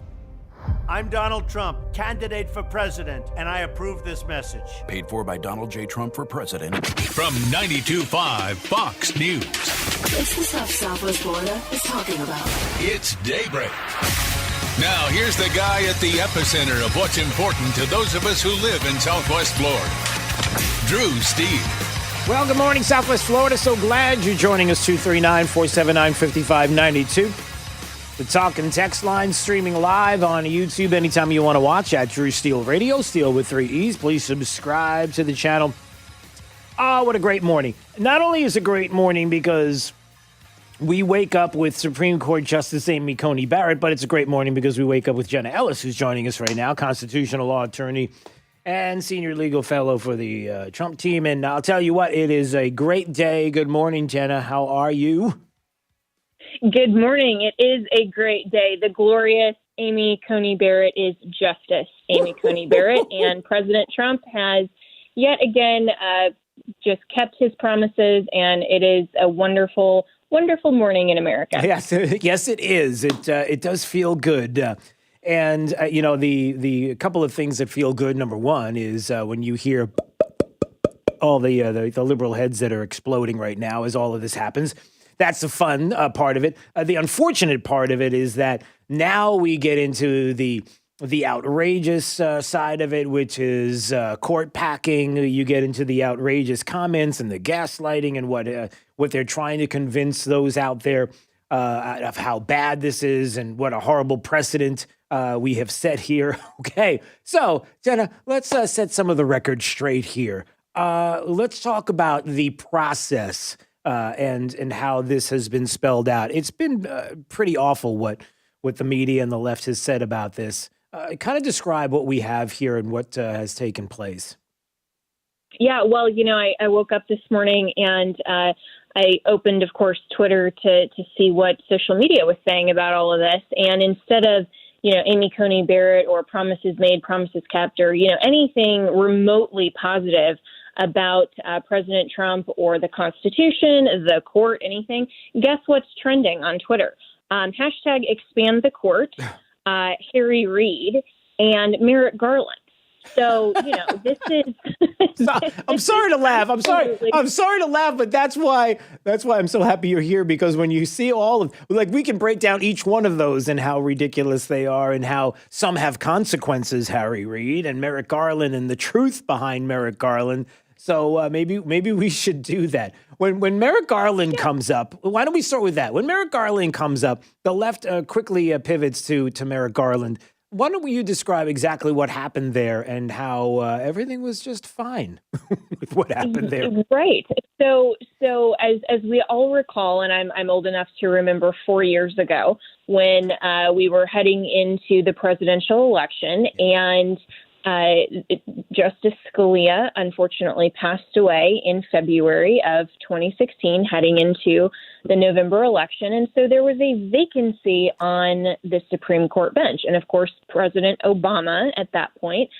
S28: I'm Donald Trump, candidate for president, and I approve this message.
S26: Paid for by Donald J. Trump for president.
S7: From 92.5 Fox News.
S29: It's the stuff Southwest Florida is talking about.
S7: It's Daybreak. Now, here's the guy at the epicenter of what's important to those of us who live in Southwest Florida. Drew Steve.
S15: Well, good morning, Southwest Florida. So glad you're joining us, 239-479-5592. The talk and text line streaming live on YouTube anytime you want to watch at Drew Steele Radio, Steele with 3 E's. Please subscribe to the channel. Oh, what a great morning. Not only is it a great morning because we wake up with Supreme Court Justice Amy Coney Barrett, but it's a great morning because we wake up with Jenna Ellis, who's joining us right now, constitutional law attorney and senior legal fellow for the Trump team. And I'll tell you what, it is a great day. Good morning, Jenna. How are you?
S30: Good morning. It is a great day. The glorious Amy Coney Barrett is Justice Amy Coney Barrett, and President Trump has yet again just kept his promises, and it is a wonderful, wonderful morning in America.
S15: Yes, yes, it is. It does feel good. And, you know, the couple of things that feel good, number one, is when you hear all the liberal heads that are exploding right now as all of this happens. That's the fun part of it. The unfortunate part of it is that now we get into the outrageous side of it, which is court packing. You get into the outrageous comments and the gaslighting and what they're trying to convince those out there of how bad this is and what a horrible precedent we have set here. Okay, so Jenna, let's set some of the record straight here. Let's talk about the process. And how this has been spelled out. It's been pretty awful what the media and the left has said about this. Kind of describe what we have here and what has taken place.
S30: Yeah, well, I woke up this morning and I opened, of course, Twitter to see what social media was saying about all of this. And instead of, Amy Coney Barrett or promises made, promises kept, or, anything remotely positive about President Trump or the Constitution, the court, anything, guess what's trending on Twitter? Hashtag expand the court, Harry Reid, and Merrick Garland. So, this is.
S15: I'm sorry to laugh. I'm sorry to laugh, but that's why I'm so happy you're here, because when you see all of, we can break down each one of those and how ridiculous they are and how some have consequences, Harry Reid and Merrick Garland, and the truth behind Merrick Garland. So maybe we should do that. When Merrick Garland comes up, why don't we start with that? When Merrick Garland comes up, the left quickly pivots to Merrick Garland. Why don't you describe exactly what happened there and how everything was just fine with what happened there?
S30: Right. So as we all recall, and I'm old enough to remember 4 years ago when we were heading into the presidential election, and Justice Scalia unfortunately passed away in February of 2016, heading into the November election. And so there was a vacancy on the Supreme Court bench. And of course, President Obama at that point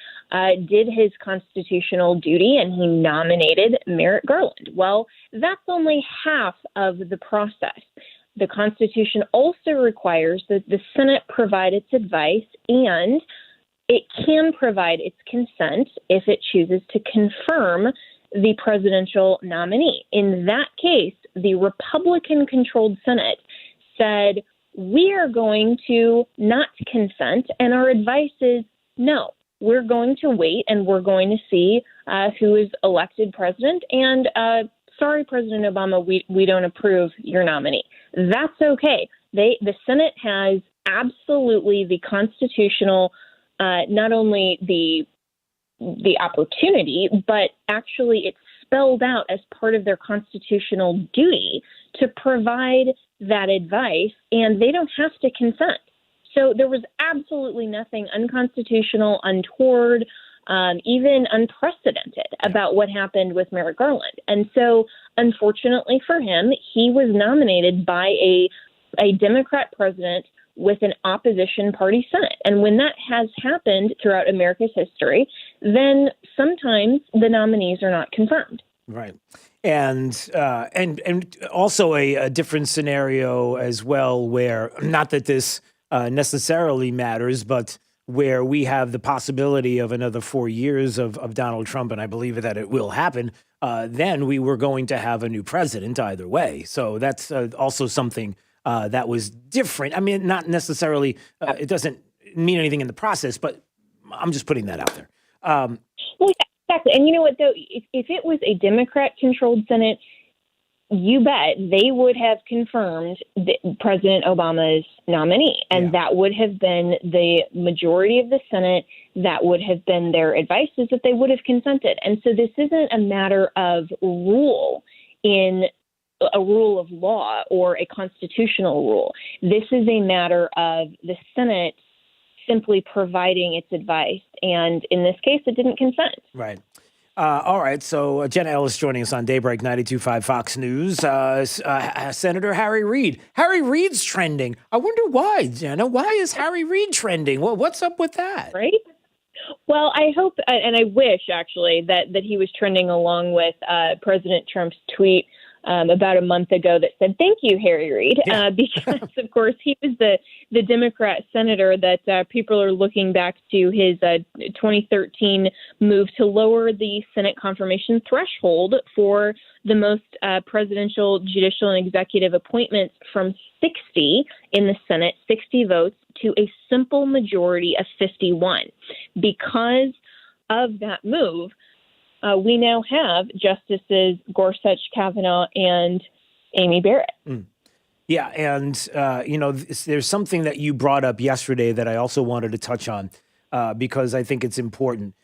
S30: did his constitutional duty, and he nominated Merrick Garland. Well, that's only half of the process. The Constitution also requires that the Senate provide its advice, and it can provide its consent if it chooses to confirm the presidential nominee. In that case, the Republican-controlled Senate said, we are going to not consent, and our advice is no. We're going to wait, and we're going to see who is elected president, and sorry, President Obama, we don't approve your nominee. That's okay. The Senate has absolutely the constitutional not only the opportunity, but actually it's spelled out as part of their constitutional duty to provide that advice, and they don't have to consent. So there was absolutely nothing unconstitutional, untoward, even unprecedented about what happened with Merrick Garland. And so, unfortunately for him, he was nominated by a Democrat president with an opposition party Senate. And when that has happened throughout America's history, then sometimes the nominees are not confirmed.
S15: Right. And also a different scenario as well, where not that this necessarily matters, but where we have the possibility of another 4 years of Donald Trump, and I believe that it will happen, then we were going to have a new president either way. So that's also something that was different. I mean, not necessarily, it doesn't mean anything in the process, but I'm just putting that out there.
S30: Well, yeah, exactly. And you know what, though? If it was a Democrat-controlled Senate, you bet they would have confirmed President Obama's nominee. And that would have been the majority of the Senate. That would have been their advice, is that they would have consented. And so this isn't a matter of rule in a rule of law or a constitutional rule. This is a matter of the Senate simply providing its advice. And in this case, it didn't consent.
S15: Right. All right. So Jenna Ellis joining us on Daybreak 92.5 Fox News. Senator Harry Reid. Harry Reid's trending. I wonder why, Jenna. Why is Harry Reid trending? Well, what's up with that?
S30: Right. Well, I hope and I wish, actually, that he was trending along with President Trump's tweet about a month ago that said, thank you, Harry Reid, because, of course, he was the Democrat senator that people are looking back to his 2013 move to lower the Senate confirmation threshold for the most presidential, judicial, and executive appointments from 60 in the Senate, 60 votes, to a simple majority of 51. Because of that move, we now have Justices Gorsuch, Kavanaugh, and Amy Barrett.
S15: Yeah, and, there's something that you brought up yesterday that I also wanted to touch on because I think it's important.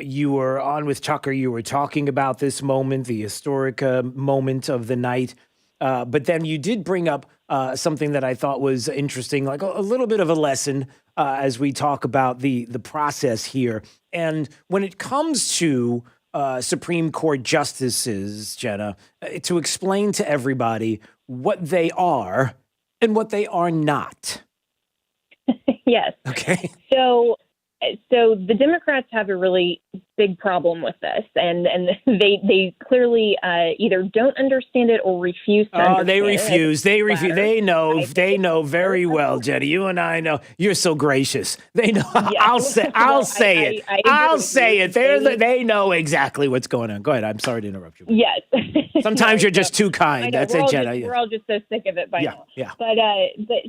S15: You were on with Tucker. You were talking about this moment, the historic moment of the night. But then you did bring up something that I thought was interesting, like a little bit of a lesson as we talk about the process here. And when it comes to Supreme Court justices, Jenna, to explain to everybody what they are and what they are not.
S30: Yes.
S15: Okay.
S30: So the Democrats have a really big problem with this, and they clearly either don't understand it or refuse to understand
S15: they
S30: it.
S15: refuse. They refuse. They know very well, Jenny. You and I know. You're so gracious. They know.
S30: Yeah.
S15: I'll say it. I'll say it. They know exactly what's going on. Go ahead. I'm sorry to interrupt you.
S30: Yes.
S15: Sometimes you're just too kind. That's it, Jenna.
S30: We're all just so sick of it by now.
S15: Yeah.
S30: But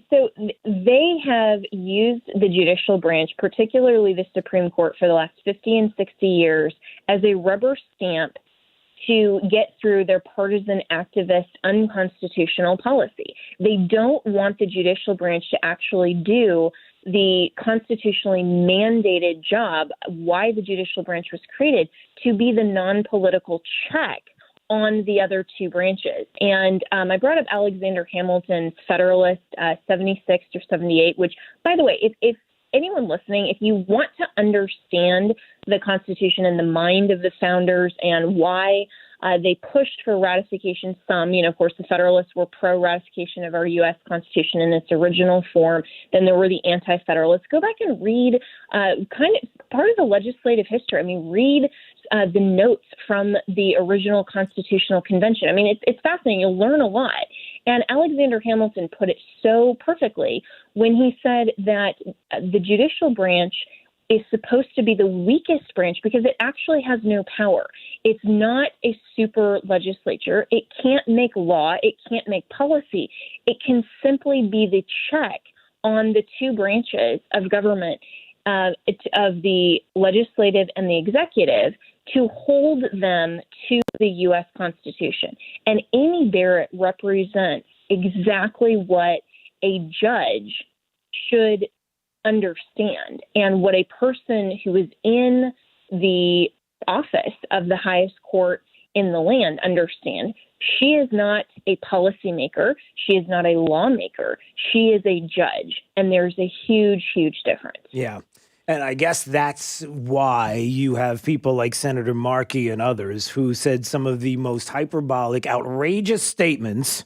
S30: so they have used the judicial branch, particularly the Supreme Court, for the last 50 and 60 years as a rubber stamp to get through their partisan, activist, unconstitutional policy. They don't want the judicial branch to actually do the constitutionally mandated job, why the judicial branch was created, to be the non-political check on the other two branches. And I brought up Alexander Hamilton's Federalist 76 or 78, which, by the way, if anyone listening, if you want to understand the Constitution and the mind of the founders and why they pushed for ratification, of course, the Federalists were pro-ratification of our U.S. Constitution in its original form. Then there were the Anti-Federalists. Go back and read kind of part of the legislative history. I mean, read the notes from the original Constitutional Convention. I mean, it's fascinating. You'll learn a lot. And Alexander Hamilton put it so perfectly when he said that the judicial branch is supposed to be the weakest branch because it actually has no power. It's not a super legislature. It can't make law. It can't make policy. It can simply be the check on the two branches of government, of the legislative and the executive, to hold them to the U.S. Constitution. And Amy Barrett represents exactly what a judge should understand and what a person who is in the office of the highest court in the land understand. She is not a policymaker. She is not a lawmaker. She is a judge. And there's a huge, huge difference.
S15: Yeah. And I guess that's why you have people like Senator Markey and others who said some of the most hyperbolic, outrageous statements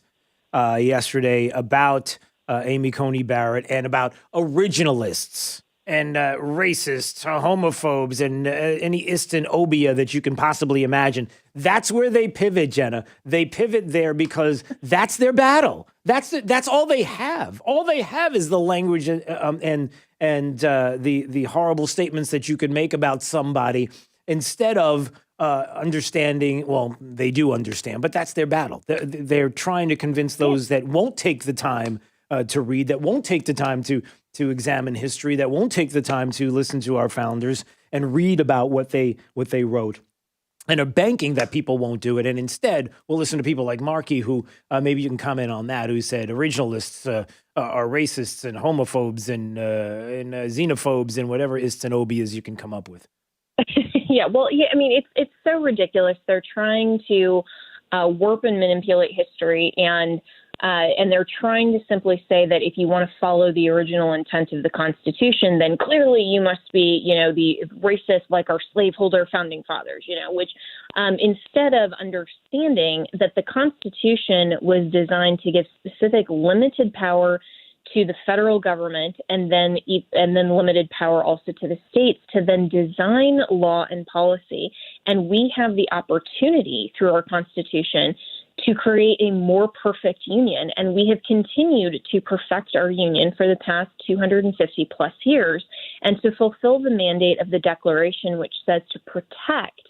S15: yesterday about Amy Coney Barrett and about originalists and racists, homophobes, and any ist and obia that you can possibly imagine. That's where they pivot, Jenna. They pivot there because that's their battle. That's all they have. All they have is the language and the horrible statements that you can make about somebody instead of understanding. Well, they do understand, but that's their battle. They're trying to convince those that won't take the time to read, that won't take the time to examine history, that won't take the time to listen to our founders and read about what they wrote, and are banking that people won't do it. And instead, we'll listen to people like Markey, who maybe you can comment on that, who said originalists are racists and homophobes and xenophobes and whatever ists and obias you can come up with.
S30: Yeah, well, yeah, I mean, it's so ridiculous. They're trying to warp and manipulate history, and they're trying to simply say that if you want to follow the original intent of the Constitution, then clearly you must be, the racist like our slaveholder founding fathers, which instead of understanding that the Constitution was designed to give specific limited power to the federal government and then limited power also to the states to then design law and policy. And we have the opportunity through our Constitution to create a more perfect union. And we have continued to perfect our union for the past 250 plus years and to fulfill the mandate of the Declaration, which says to protect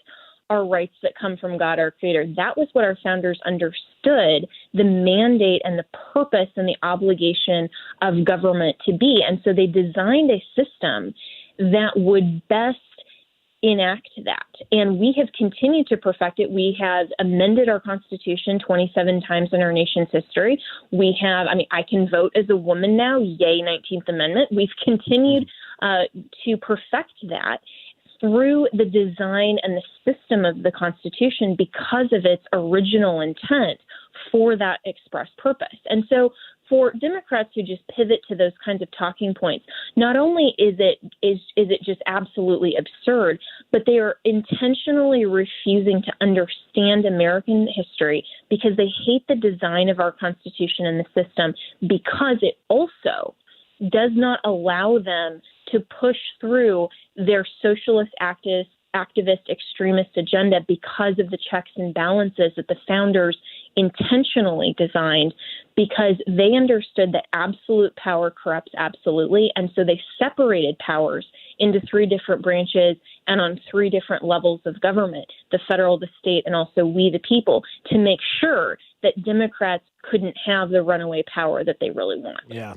S30: our rights that come from God, our Creator. That was what our founders understood the mandate and the purpose and the obligation of government to be. And so they designed a system that would best enact that. And we have continued to perfect it. We have amended our Constitution 27 times in our nation's history. We have, I can vote as a woman now, yay, 19th Amendment. We've continued to perfect that through the design and the system of the Constitution because of its original intent for that express purpose. And so for Democrats who just pivot to those kinds of talking points, not only is it just absolutely absurd, but they are intentionally refusing to understand American history because they hate the design of our Constitution and the system, because it also does not allow them to push through their socialist activist extremist agenda because of the checks and balances that the founders intentionally designed, because they understood that absolute power corrupts absolutely. And so they separated powers into three different branches and on three different levels of government, the federal, the state, and also we, the people, to make sure that Democrats couldn't have the runaway power that they really want.
S15: Yeah.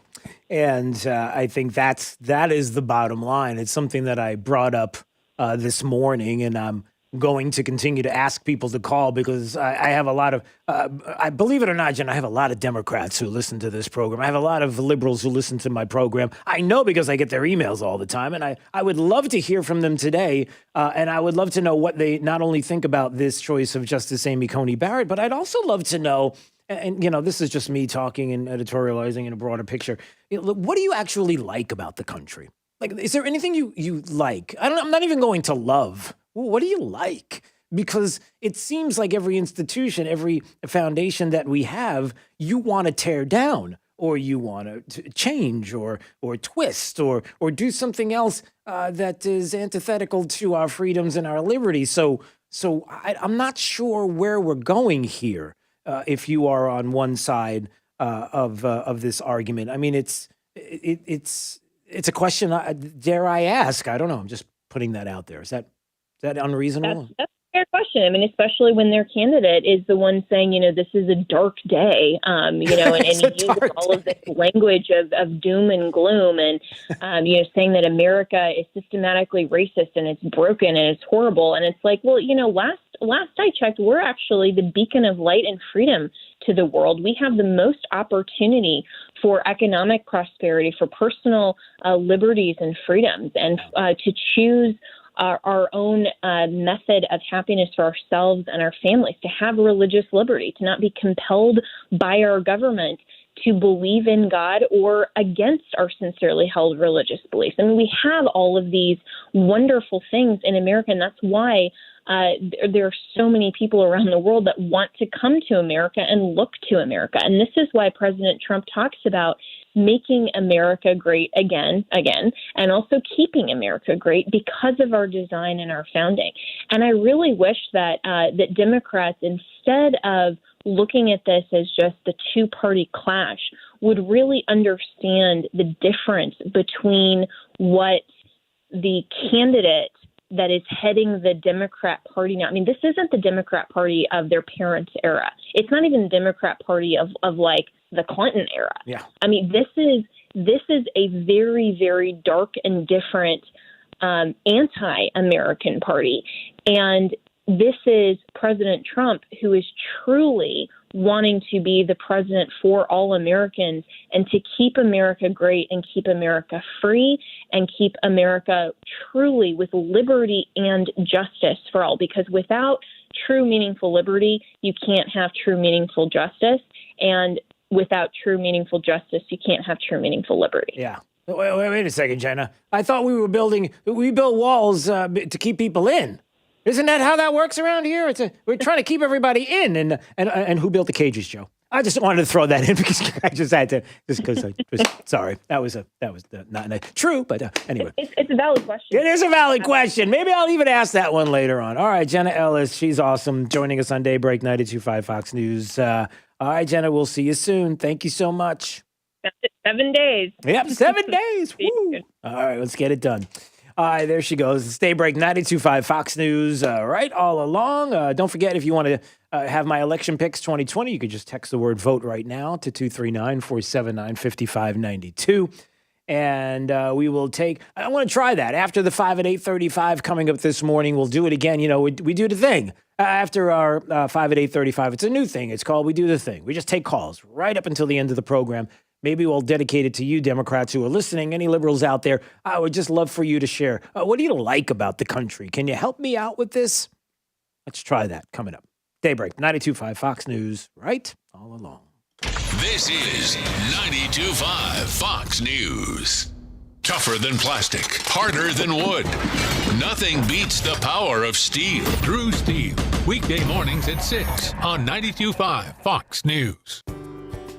S15: And I think that is the bottom line. It's something that I brought up this morning, and I'm going to continue to ask people to call because I have a lot of, I believe it or not, Jen, I have a lot of Democrats who listen to this program. I have a lot of liberals who listen to my program. I know because I get their emails all the time, and I would love to hear from them today, and I would love to know what they not only think about this choice of Justice Amy Coney Barrett, but I'd also love to know, and this is just me talking and editorializing in a broader picture, what do you actually like about the country? Like, is there anything you like? I'm not even going to love. What do you like? Because it seems like every institution, every foundation that we have, you want to tear down, or you want to change, or twist, or do something else that is antithetical to our freedoms and our liberties. So I'm not sure where we're going here. If you are on one side of this argument, I mean, it's a question. Dare I ask? I don't know. I'm just putting that out there. Is that unreasonable?
S30: That's a fair question. I mean, especially when their candidate is the one saying, this is a dark day, and he uses all of this language of doom and gloom, and saying that America is systematically racist and it's broken and it's horrible. And it's like, well, last I checked, we're actually the beacon of light and freedom to the world. We have the most opportunity for economic prosperity, for personal liberties and freedoms, and to choose our own method of happiness for ourselves and our families, to have religious liberty, to not be compelled by our government to believe in God or against our sincerely held religious beliefs. I mean, we have all of these wonderful things in America, and that's why there are so many people around the world that want to come to America and look to America. And this is why President Trump talks about making America great again, and also keeping America great because of our design and our founding. And I really wish that that Democrats, instead of looking at this as just the two-party clash, would really understand the difference between what the candidate that is heading the Democrat Party now. I mean, this isn't the Democrat Party of their parents' era. It's not even the Democrat Party of like the Clinton era.
S15: Yeah.
S30: I mean, this is a very, very dark and different anti-American party. And this is President Trump, who is truly wanting to be the president for all Americans and to keep America great and keep America free and keep America truly with liberty and justice for all. Because without true meaningful liberty, you can't have true meaningful justice. And without true meaningful justice, you can't have true meaningful liberty.
S15: Yeah. Wait a second, Jenna. I thought we built walls to keep people in. Isn't that how that works around here? We're trying to keep everybody in, and who built the cages, Joe? I just wanted to throw that in because I just had to, sorry. That was not true, but anyway.
S30: It's a valid question.
S15: It is a valid question. Maybe I'll even ask that one later on. All right, Jenna Ellis, she's awesome, joining us on Daybreak 92.5 Fox News. All right, Jenna, we'll see you soon. Thank you so much.
S30: 7 days.
S15: Yep, 7 days. Woo. All right, let's get it done. All right, there she goes. It's Daybreak 92.5 Fox News, right all along. Don't forget, if you want to have my election picks 2020, you could just text the word vote right now to 239-479-5592. And we will take, I want to try that. After the 5 at 8:35 coming up this morning, we'll do it again. We do the thing. After our 5 at 8:35, it's a new thing. It's called We Do the Thing. We just take calls right up until the end of the program. Maybe we'll dedicate it to you, Democrats who are listening. Any liberals out there, I would just love for you to share. What do you like about the country? Can you help me out with this? Let's try that coming up. Daybreak, 92.5 Fox News, right all along.
S7: This is 92.5 Fox News. Tougher than plastic, harder than wood. Nothing beats the power of steel.
S3: Drew Steel, weekday mornings at 6 on 92.5 Fox News.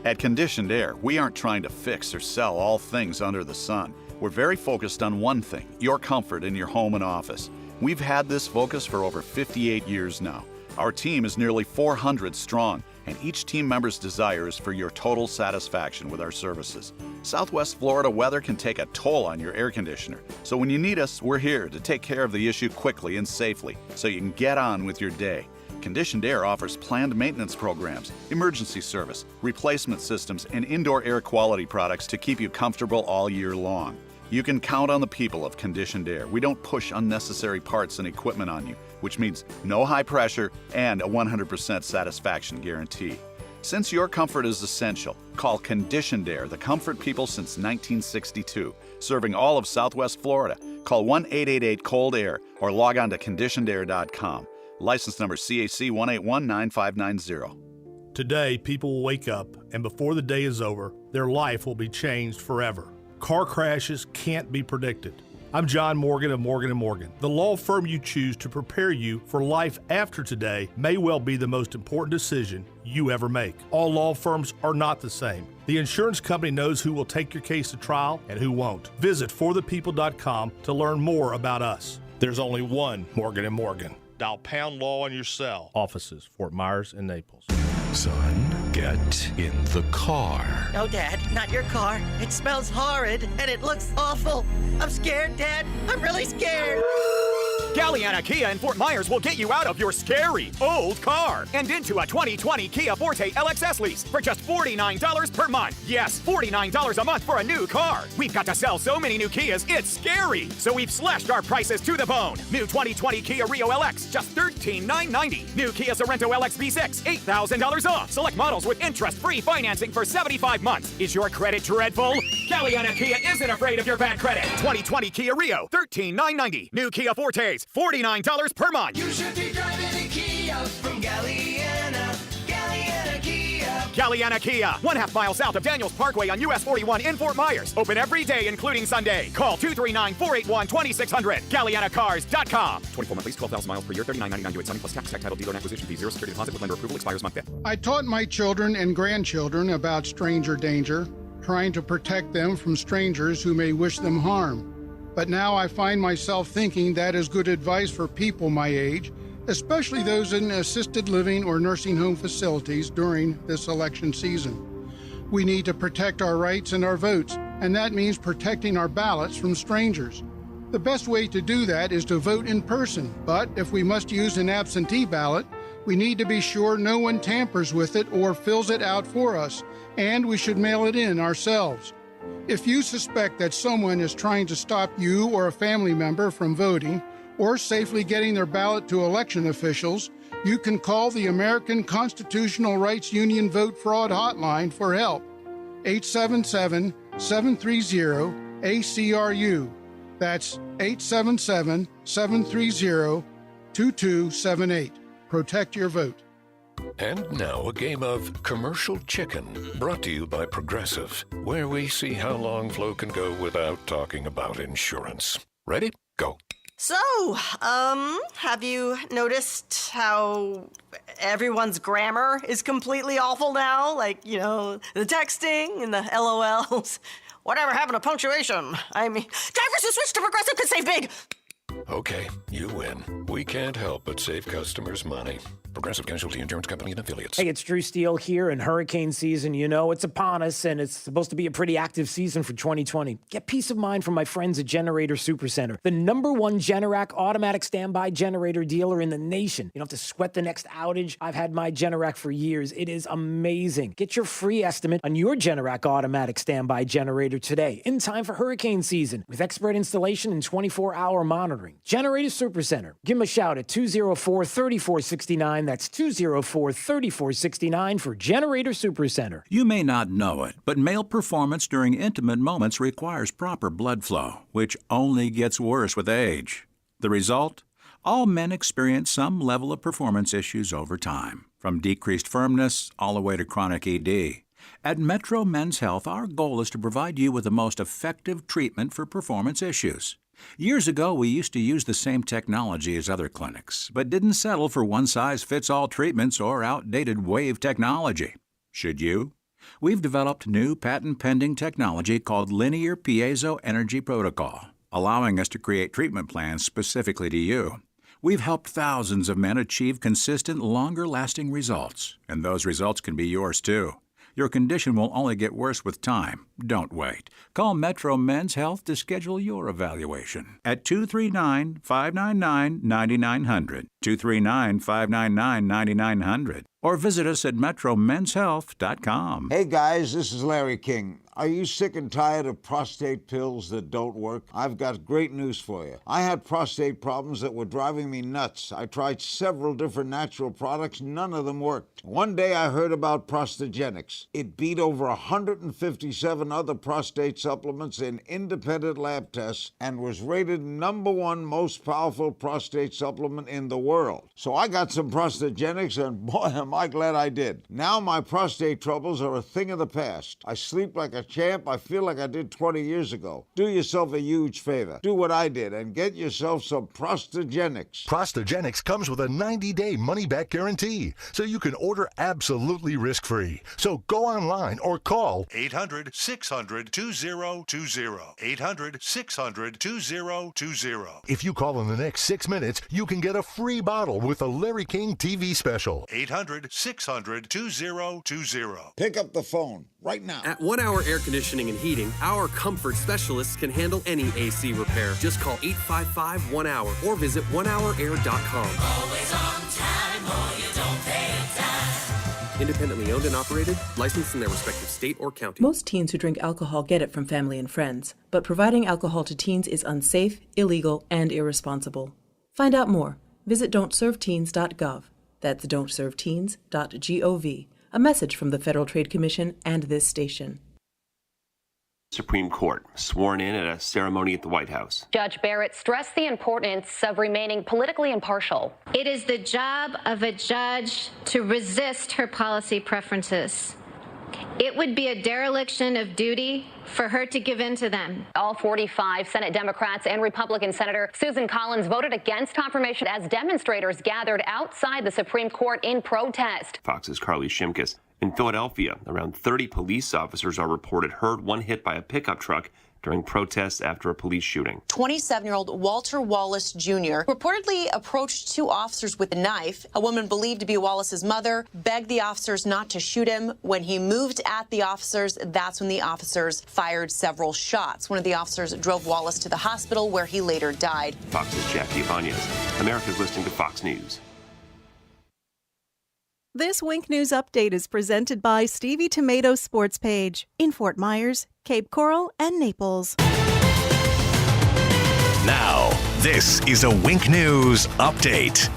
S4: At Conditioned Air, we aren't trying to fix or sell all things under the sun. We're very focused on one thing, your comfort in your home and office. We've had this focus for over 58 years now. Our team is nearly 400 strong, and each team member's desire is for your total satisfaction with our services. Southwest Florida weather can take a toll on your air conditioner, so when you need us, we're here to take care of the issue quickly and safely so you can get on with your day. Conditioned Air offers planned maintenance programs, emergency service, replacement systems, and indoor air quality products to keep you comfortable all year long. You can count on the people of Conditioned Air. We don't push unnecessary parts and equipment on you, which means no high pressure and a 100% satisfaction guarantee. Since your comfort is essential, call Conditioned Air, the comfort people since 1962, serving all of Southwest Florida. Call 1-888-COLD-AIR or log on to conditionedair.com. License number CAC 1819590.
S5: Today, people will wake up, and before the day is over, their life will be changed forever. Car crashes can't be predicted. I'm John Morgan of Morgan & Morgan. The law firm you choose to prepare you for life after today may well be the most important decision you ever make. All law firms are not the same. The insurance company knows who will take your case to trial and who won't. Visit forthepeople.com to learn more about us. There's only one Morgan & Morgan. Dial pound law on your cell. Offices, Fort Myers and Naples.
S19: Son, get in the car.
S6: No, Dad, not your car. It smells horrid and it looks awful. I'm scared, Dad. I'm really scared.
S8: Galliana Kia in Fort Myers will get you out of your scary old car and into a 2020 Kia Forte LXS lease for just $49 per month. Yes, $49 a month for a new car. We've got to sell so many new Kias, it's scary. So we've slashed our prices to the bone. New 2020 Kia Rio LX, just $13,990. New Kia Sorento LX V6, $8,000 off. Select models with interest-free financing for 75 months. Is your credit dreadful? Galliana Kia isn't afraid of your bad credit. 2020 Kia Rio, $13,990. New Kia Fortes, $49 per month.
S10: You should be driving a Kia from Galliana. Galliana Kia.
S8: Galliana Kia, 1/2 mile south of Daniels Parkway on US 41 in Fort Myers. Open every day, including Sunday. Call 239-481-2600. GallianaCars.com. 24 month lease, 12,000 miles per year, $39.99 due at Sunny plus tax, title, dealer, and acquisition fee, 0 security deposit with lender approval, expires month 5th.
S13: I taught my children and grandchildren about stranger danger, trying to protect them from strangers who may wish them harm. But now I find myself thinking that is good advice for people my age, especially those in assisted living or nursing home facilities during this election season. We need to protect our rights and our votes, and that means protecting our ballots from strangers. The best way to do that is to vote in person, but if we must use an absentee ballot, we need to be sure no one tampers with it or fills it out for us, and we should mail it in ourselves. If you suspect that someone is trying to stop you or a family member from voting or safely getting their ballot to election officials, you can call the American Constitutional Rights Union Vote Fraud Hotline for help. 877-730-ACRU. That's 877-730-2278. Protect your vote.
S16: And now a game of Commercial Chicken, brought to you by Progressive, where we see how long Flo can go without talking about insurance. Ready? Go.
S6: So, have you noticed how everyone's grammar is completely awful now? Like, you know, the texting and the LOLs. Whatever happened to punctuation? I mean, drivers who switch to Progressive could save big.
S16: Okay, you win. We can't help but save customers money. Progressive Casualty Insurance Company and Affiliates.
S15: Hey, it's Drew Steele here, and hurricane season, you know, it's upon us, and it's supposed to be a pretty active season for 2020. Get peace of mind from my friends at Generator Supercenter, the #1 Generac automatic standby generator dealer in the nation. You don't have to sweat the next outage. I've had my Generac for years. It is amazing. Get your free estimate on your Generac automatic standby generator today, in time for hurricane season, with expert installation and 24-hour monitoring. Generator Supercenter. Give them a shout at 204-3469. That's 204-3469 for Generator Supercenter.
S17: You may not know it, but male performance during intimate moments requires proper blood flow, which only gets worse with age. The result? All men experience some level of performance issues over time, from decreased firmness all the way to chronic ED. At Metro Men's Health, our goal is to provide you with the most effective treatment for performance issues. Years ago, we used to use the same technology as other clinics, but didn't settle for one-size-fits-all treatments or outdated wave technology. Should you? We've developed new patent-pending technology called Linear Piezo Energy Protocol, allowing us to create treatment plans specifically to you. We've helped thousands of men achieve consistent, longer-lasting results, and those results can be yours too. Your condition will only get worse with time. Don't wait. Call Metro Men's Health to schedule your evaluation at 239-599-9900, 239-599-9900, or visit us at metromenshealth.com.
S1: Hey guys, this is Larry King. Are you sick and tired of prostate pills that don't work? I've got great news for you. I had prostate problems that were driving me nuts. I tried several different natural products. None of them worked. One day I heard about Prostagenics. It beat over 157 other prostate supplements in independent lab tests and was rated #1 most powerful prostate supplement in the world. So I got some Prostagenics, and boy, am I glad I did. Now my prostate troubles are a thing of the past. I sleep like a champ. I feel like I did 20 years ago. Do yourself a huge favor. Do what I did and get yourself some Prostagenics.
S2: Prostagenics comes with a 90-day money-back guarantee, so you can order absolutely risk-free. So go online or call 800-600-2020. 800-600-2020. If you call in the next 6 minutes, you can get a free bottle with a Larry King TV special. 800-600-2020.
S1: Pick up the phone right now.
S9: At 1 Hour Air Conditioning and Heating, our comfort specialists can handle any AC repair. Just call 855-1-HOUR or visit onehourair.com.
S10: Always on time or you don't pay time.
S9: Independently owned and operated, licensed in their respective state or county.
S11: Most teens who drink alcohol get it from family and friends, but providing alcohol to teens is unsafe, illegal, and irresponsible. Find out more. Visit don'tserveteens.gov. That's don'tserveteens.gov. A message from the Federal Trade Commission and this station.
S12: Supreme Court, sworn in at a ceremony at the White House.
S14: Judge Barrett stressed the importance of remaining politically impartial.
S18: It is the job of a judge to resist her policy preferences. It would be a dereliction of duty for her to give in to them.
S14: All 45 Senate Democrats and Republican Senator Susan Collins voted against confirmation as demonstrators gathered outside the Supreme Court in protest.
S12: Fox's Carly Shimkus. In Philadelphia, around 30 police officers are reported hurt, one hit by a pickup truck during protests after a police shooting.
S20: 27-year-old Walter Wallace Jr. reportedly approached two officers with a knife. A woman believed to be Wallace's mother begged the officers not to shoot him. When he moved at the officers, that's when the officers fired several shots. One of the officers drove Wallace to the hospital where he later died.
S12: Fox's Jackie Ibanez. America's listening to Fox News.
S21: This Wink News update is presented by Stevie Tomato's Sports Page in Fort Myers, Cape Coral, and Naples.
S19: Now, this is a Wink News update.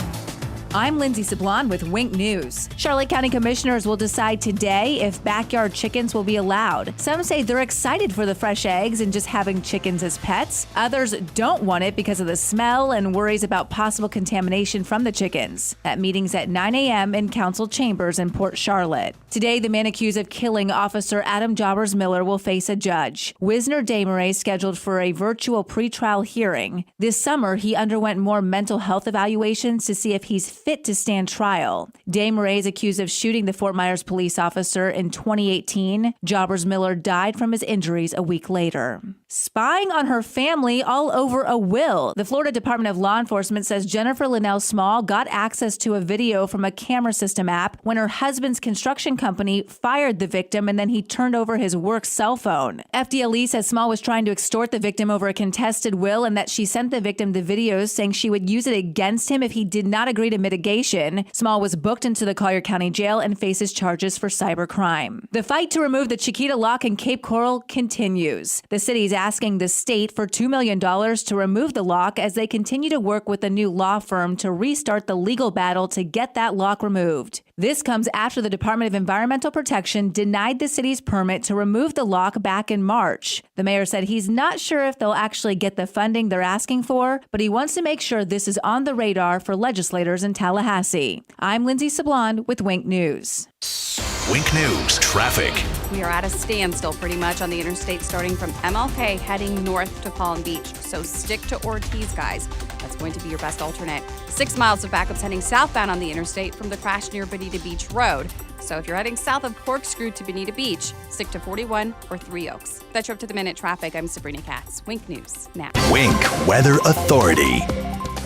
S22: I'm Lindsay Sablon with Wink News. Charlotte County Commissioners will decide today if backyard chickens will be allowed. Some say they're excited for the fresh eggs and just having chickens as pets. Others don't want it because of the smell and worries about possible contamination from the chickens. That meeting's at 9 a.m. in Council Chambers in Port Charlotte. Today, the man accused of killing Officer Adam Jobbers Miller will face a judge. Wisner Desmarais scheduled for a virtual pretrial hearing. This summer, he underwent more mental health evaluations to see if he's fit to stand trial. Desmarais is accused of shooting the Fort Myers police officer in 2018. Jobbers Miller died from his injuries a week later. Spying on her family all over a will. The Florida Department of Law Enforcement says Jennifer Linnell Small got access to a video from a camera system app when her husband's construction company fired the victim and then he turned over his work cell phone. FDLE says Small was trying to extort the victim over a contested will and that she sent the victim the videos saying she would use it against him if he did not agree to mitigation. Small was booked into the Collier County Jail and faces charges for cybercrime. The fight to remove the Chiquita lock in Cape Coral continues. The city is asking the state for $2 million to remove the lock as they continue to work with a new law firm to restart the legal battle to get that lock removed. This comes after the Department of Environmental Protection denied the city's permit to remove the lock back in March. The mayor said he's not sure if they'll actually get the funding they're asking for, but he wants to make sure this is on the radar for legislators in Tallahassee. I'm Lindsay Sablon with Wink News.
S19: Wink News traffic.
S3: We are at a standstill pretty much on the interstate starting from MLK heading north to Palm Beach. So stick to Ortiz, guys. That's going to be your best alternate. 6 miles of backups heading southbound on the interstate from the crash near Bonita Beach Road. So if you're heading south of Corkscrew to Bonita Beach, stick to 41 or 3 Oaks. That's your up-to-the-minute traffic. I'm Sabrina Katz. Wink News now.
S19: Wink Weather Authority.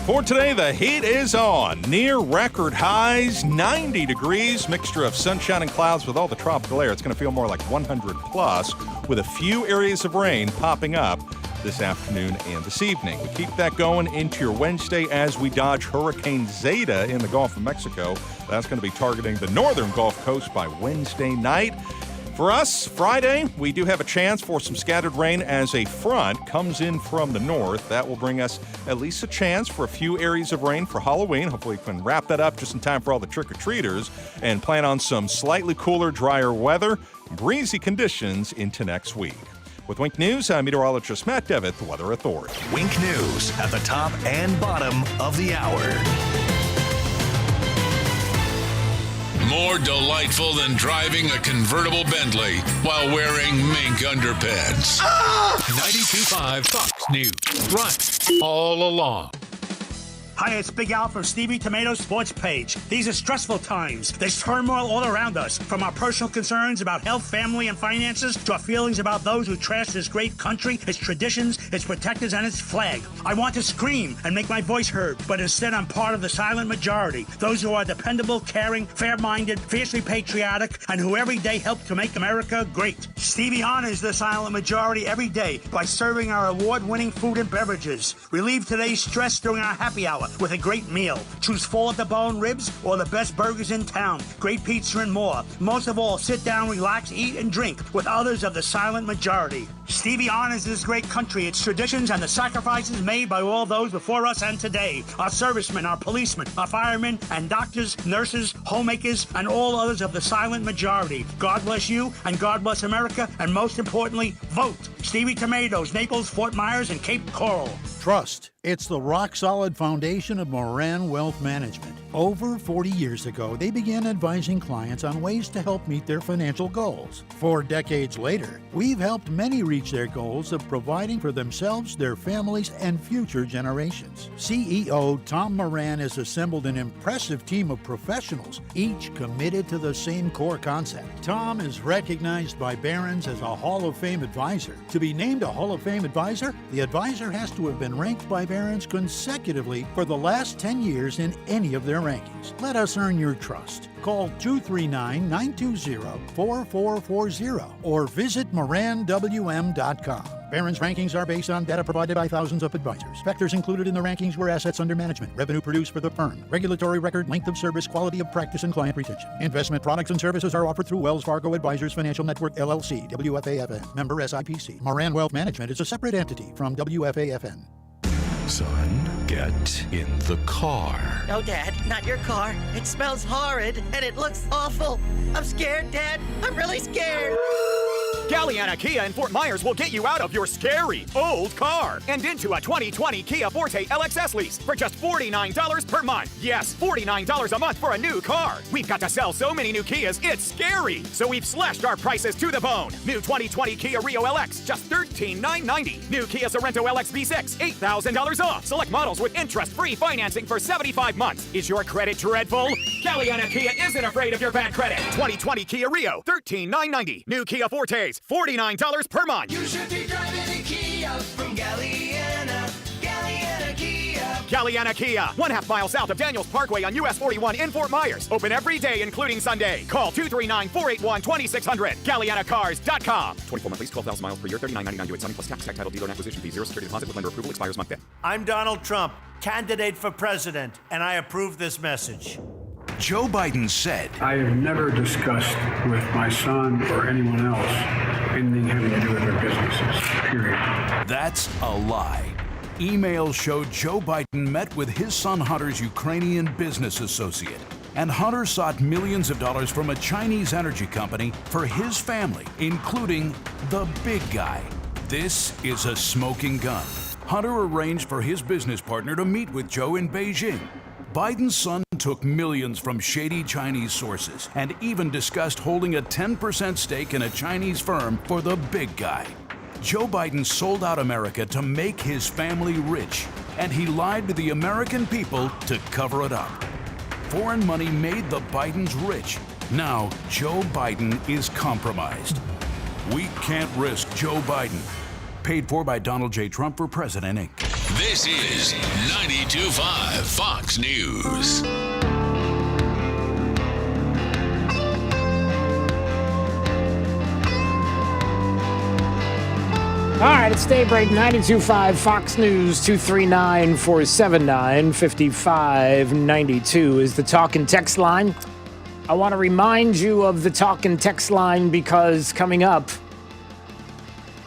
S7: For today, the heat is on. Near record highs, 90 degrees, mixture of sunshine and clouds with all the tropical air. It's going to feel more like 100 plus with a few areas of rain popping up this afternoon and this evening. We keep that going into your Wednesday as we dodge Hurricane Zeta in the Gulf of Mexico. That's going to be targeting the northern Gulf Coast by Wednesday night. For us, Friday, we do have a chance for some scattered rain as a front comes in from the north. That will bring us at least a chance for a few areas of rain for Halloween. Hopefully we can wrap that up just in time for all the trick-or-treaters and plan on some slightly cooler, drier weather, breezy conditions into next week. With Wink News, I'm meteorologist Matt Devitt, the Weather Authority.
S19: Wink News at the top and bottom of the hour.
S23: More delightful than driving a convertible Bentley while wearing mink underpants. 92.5 Fox News. Right all along.
S24: Hi, it's Big Al from Stevie Tomato's Sports Page. These are stressful times. There's turmoil all around us, from our personal concerns about health, family, and finances to our feelings about those who trash this great country, its traditions, its protectors, and its flag. I want to scream and make my voice heard, but instead I'm part of the silent majority, those who are dependable, caring, fair-minded, fiercely patriotic, and who every day help to make America great. Stevie honors the silent majority every day by serving our award-winning food and beverages. Relieve today's stress during our happy hour with a great meal. Choose full-at-the-bone ribs or the best burgers in town, great pizza and more. Most of all, sit down, relax, eat, and drink with others of the silent majority. Stevie honors this great country, its traditions, and the sacrifices made by all those before us and today. Our servicemen, our policemen, our firemen, and doctors, nurses, homemakers, and all others of the silent majority. God bless you, and God bless America, and most importantly, vote. Stevie Tomatoes, Naples, Fort Myers, and Cape Coral.
S25: Trust. It's the rock-solid foundation of Moran Wealth Management. Over 40 years ago, they began advising clients on ways to help meet their financial goals. 4 decades later, we've helped many reach their goals of providing for themselves, their families, and future generations. CEO Tom Moran has assembled an impressive team of professionals, each committed to the same core concept. Tom is recognized by Barron's as a Hall of Fame advisor. To be named a Hall of Fame advisor, the advisor has to have been ranked by Barron's consecutively for the last 10 years in any of their rankings. Let us earn your trust. Call 239-920-4440 or visit moranwm.com. Barron's rankings are based on data provided by thousands of advisors. Factors included in the rankings were assets under management, revenue produced for the firm, regulatory record, length of service, quality of practice, and client retention. Investment products and services are offered through Wells Fargo Advisors Financial Network, LLC, WFAFN, member SIPC. Moran Wealth Management is a separate entity from WFAFN.
S16: Son, get in the car.
S26: No, Dad, not your car. It smells horrid and it looks awful. I'm scared, Dad. I'm really scared.
S8: Galliana Kia in Fort Myers will get you out of your scary old car and into a 2020 Kia Forte LXS lease for just $49 per month. Yes, $49 a month for a new car. We've got to sell so many new Kias, it's scary. So we've slashed our prices to the bone. New 2020 Kia Rio LX, just $13,990. New Kia Sorento LX V6, $8,000 off. Select models with interest-free financing for 75 months. Is your credit dreadful? Galliana Kia isn't afraid of your bad credit. 2020 Kia Rio, $13,990. New Kia Fortes, $49 per month.
S10: You should be driving a Kia from Galliana. Galliana Kia.
S8: Galliana Kia, 1/2 mile south of Daniels Parkway on US 41 in Fort Myers. Open every day, including Sunday. Call 239-481-2600. GallianaCars.com. 24 month lease, 12,000 miles per year, $39.99 due at signing plus tax, title, dealer, and acquisition fee. 0 security deposit with lender approval expires month 5th.
S27: I'm Donald Trump, candidate for president, and I approve this message.
S19: Joe Biden said,
S28: I have never discussed with my son or anyone else anything having to do with their businesses, period.
S29: That's a lie. Emails showed Joe Biden met with his son Hunter's Ukrainian business associate. and Hunter sought millions of dollars from a Chinese energy company for his family, including the big guy. This is a smoking gun. Hunter arranged for his business partner to meet with Joe in Beijing. Biden's son took millions from shady Chinese sources and even discussed holding a 10% stake in a Chinese firm for the big guy. Joe Biden sold out America to make his family rich, and he lied to the American people to cover it up. Foreign money made the Bidens rich. Now, Joe Biden is compromised. We can't risk Joe Biden. Paid for by Donald J. Trump for President, Inc.
S23: This is 92.5 Fox News.
S1: All right, it's daybreak, 92.5 Fox News, 239-479-5592 is the talk and text line. I want to remind you of the talk and text line because coming up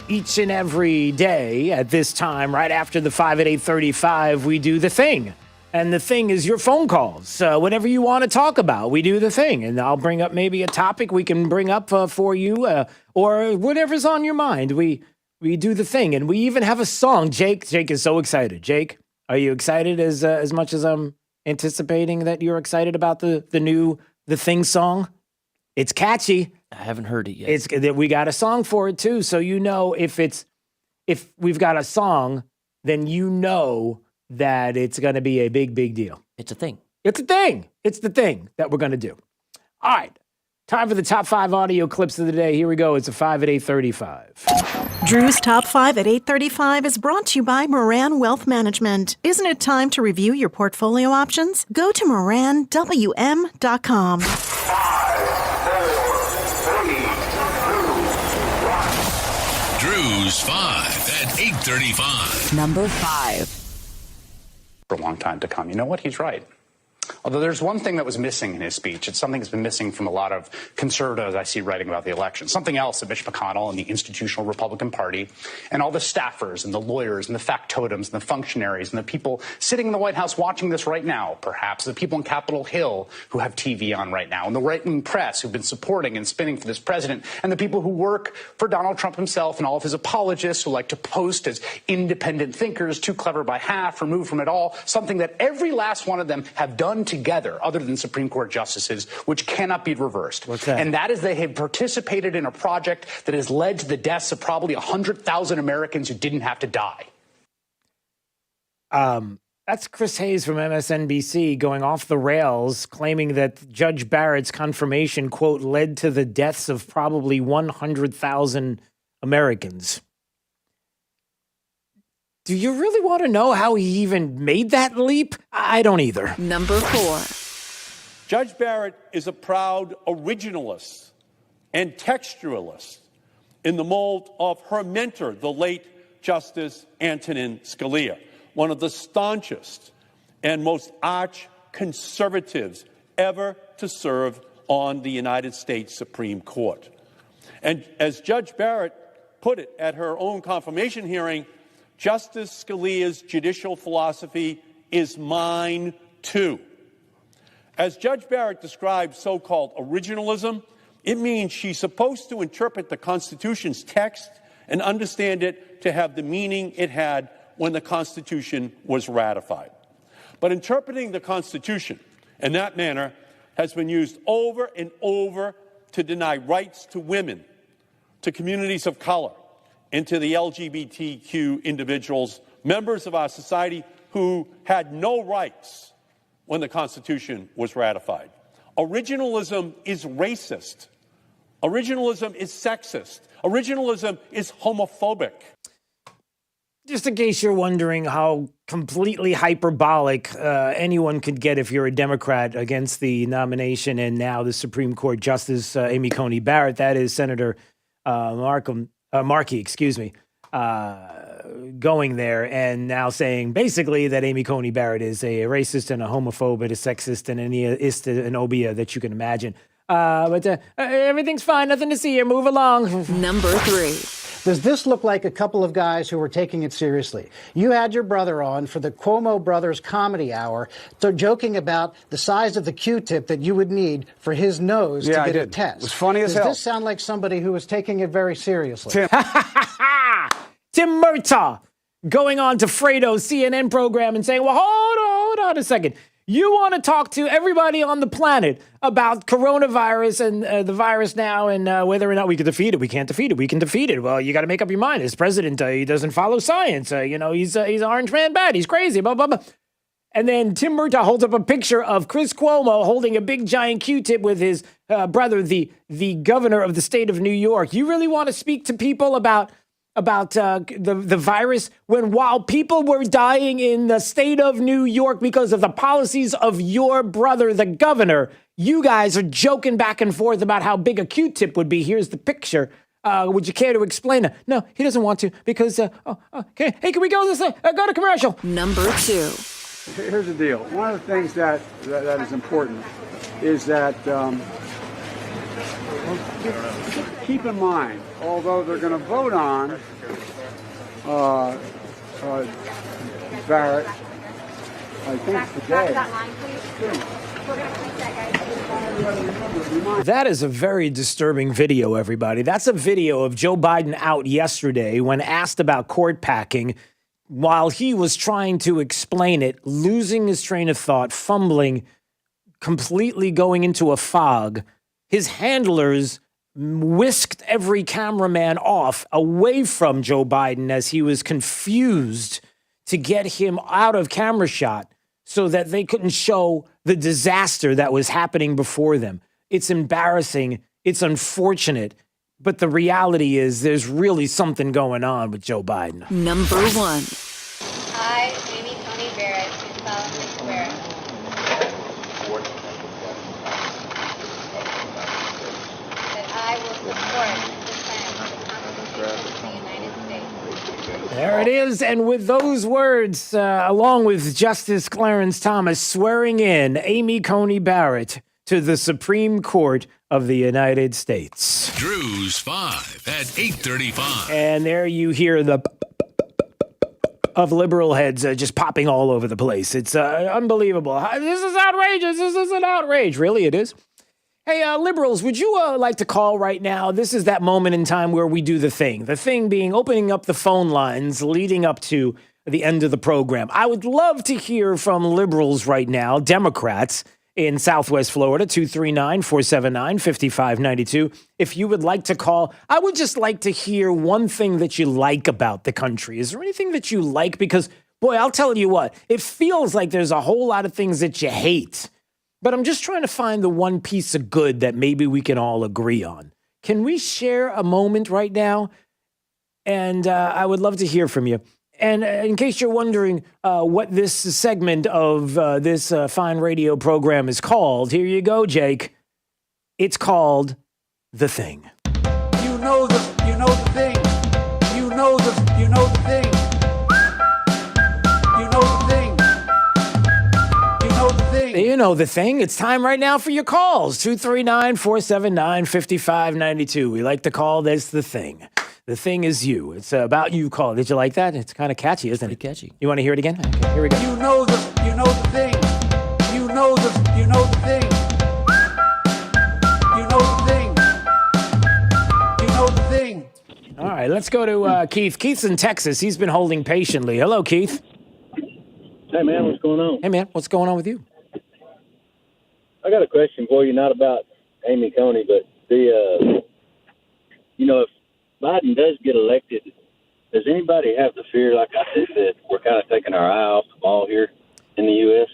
S1: each and every day at this time, right after the 5 at 8:35, we do the thing. And the thing is your phone calls. Whatever you want to talk about, we do the thing. And I'll bring up maybe a topic we can bring up for you or whatever's on your mind. We do the thing, and we even have a song. Jake is so excited. Jake, are you excited as much as I'm anticipating that you're excited about the new The Thing song? It's catchy.
S2: I haven't heard it yet.
S1: We got a song for it too, so you know if we've got a song, then you know that it's going to be a big deal.
S2: It's a thing.
S1: It's a thing. It's the thing that we're going to do. All right. Time for the top 5 audio clips of the day. Here we go. It's a 5 at 8:35.
S21: Drew's Top 5 at 8:35 is brought to you by Moran Wealth Management. Isn't it time to review your portfolio options? Go to moranwm.com.
S23: 5, 4, 3, 2, 1. Drew's 5 at 8:35.
S4: Number 5.
S5: For a long time to come. You know what? He's right. Although there's one thing that was missing in his speech. It's something that's been missing from a lot of conservatives I see writing about the election. Something else that Mitch McConnell and the institutional Republican Party and all the staffers and the lawyers and the factotums and the functionaries and the people sitting in the White House watching this right now, perhaps the people in Capitol Hill who have TV on right now, and the right-wing press who've been supporting and spinning for this president, and the people who work for Donald Trump himself and all of his apologists who like to post as independent thinkers, too clever by half, removed from it all, something that every last one of them have done together other than Supreme Court justices, which cannot be reversed.
S1: What's that?
S5: And that is they have participated in a project that has led to the deaths of probably 100,000 Americans who didn't have to die.
S1: That's Chris Hayes from MSNBC going off the rails, claiming that Judge Barrett's confirmation, quote, led to the deaths of probably 100,000 Americans. Do you really want to know how he even made that leap? I don't either.
S4: Number 4.
S6: Judge Barrett is a proud originalist and textualist in the mold of her mentor, the late Justice Antonin Scalia, one of the staunchest and most arch conservatives ever to serve on the United States Supreme Court. And as Judge Barrett put it at her own confirmation hearing, Justice Scalia's judicial philosophy is mine, too. As Judge Barrett described so-called originalism, it means she's supposed to interpret the Constitution's text and understand it to have the meaning it had when the Constitution was ratified. But interpreting the Constitution in that manner has been used over and over to deny rights to women, to communities of color, and to the LGBTQ individuals, members of our society who had no rights when the Constitution was ratified. Originalism is racist. Originalism is sexist. Originalism is homophobic.
S1: Just in case you're wondering how completely hyperbolic anyone could get if you're a Democrat against the nomination and now the Supreme Court Justice Amy Coney Barrett, that is Senator Markey, going there and now saying basically that Amy Coney Barrett is a racist and a homophobe and a sexist and an obia that you can imagine. But everything's fine. Nothing to see here. Move along.
S4: Number 3.
S2: Does this look like a couple of guys who were taking it seriously? You had your brother on for the Cuomo Brothers Comedy Hour, joking about the size of the Q-tip that you would need for his nose to get a test.
S4: It was funny as hell.
S2: Does this sound like somebody who was taking it very seriously?
S1: Tim Murtaugh going on to Fredo's CNN program and saying, well, hold on a second. You want to talk to everybody on the planet about coronavirus and the virus now and whether or not we can defeat it. We can't defeat it. We can defeat it. Well, you got to make up your mind. This president, he doesn't follow science. He's orange man bad. He's crazy, blah, blah, blah. And then Tim Murtaugh holds up a picture of Chris Cuomo holding a big giant Q-tip with his brother, the governor of the state of New York. You really want to speak to people about the virus while people were dying in the state of New York because of the policies of your brother, the governor, you guys are joking back and forth about how big a Q-tip would be. Here's the picture. Would you care to explain it? No, he doesn't want to because, okay. Hey, can we go this way? Go to commercial.
S9: Number 2.
S28: Here's the deal. One of the things that is important is that keep in mind, although they're going to vote on Barrett, I think today.
S1: That is a very disturbing video, everybody. That's a video of Joe Biden out yesterday when asked about court packing while he was trying to explain it, losing his train of thought, fumbling, completely going into a fog. His handlers whisked every cameraman off away from Joe Biden as he was confused to get him out of camera shot so that they couldn't show the disaster that was happening before them. It's embarrassing. It's unfortunate. But the reality is there's really something going on with Joe Biden.
S9: Number 1.
S11: I, Amy Coney Barrett, do solemnly swear that I will support and defend the Constitution of the United States.
S1: There it is. And with those words, along with Justice Clarence Thomas swearing in Amy Coney Barrett to the Supreme Court of the United States.
S23: Drew's 5 at 8:35.
S1: And there you hear the of liberal heads just popping all over the place. It's unbelievable. This is outrageous. This is an outrage. Really, it is. Hey, liberals, would you like to call right now? This is that moment in time where we do the thing. The thing being opening up the phone lines leading up to the end of the program. I would love to hear from liberals right now, Democrats, in Southwest Florida, 239-479-5592. If you would like to call, I would just like to hear one thing that you like about the country. Is there anything that you like? Because, boy, I'll tell you what, it feels like there's a whole lot of things that you hate. But I'm just trying to find the one piece of good that maybe we can all agree on. Can we share a moment right now? And I would love to hear from you. And in case you're wondering what this segment of this fine radio program is called, here you go, Jake. It's called The Thing.
S28: You know the thing. You know the thing. You know the thing. You know the thing.
S1: You know the thing. It's time right now for your calls. 239-479-5592. We like to call this The Thing. The thing is you. It's about you call. Did you like that? It's kind of catchy, isn't it?
S13: Pretty catchy.
S1: You want to hear it again? Okay, here we go.
S28: You know the thing. You know the thing. You know the thing. You know the thing.
S1: All right, let's go to Keith. Keith's in Texas. He's been holding patiently. Hello, Keith.
S14: Hey, man, what's going on?
S1: Hey, man, what's going on with you?
S14: I got a question for you, not about Amy Coney, but if Biden does get elected, does anybody have the fear, like I said, that we're kind of taking our eye off the ball here in the U.S.?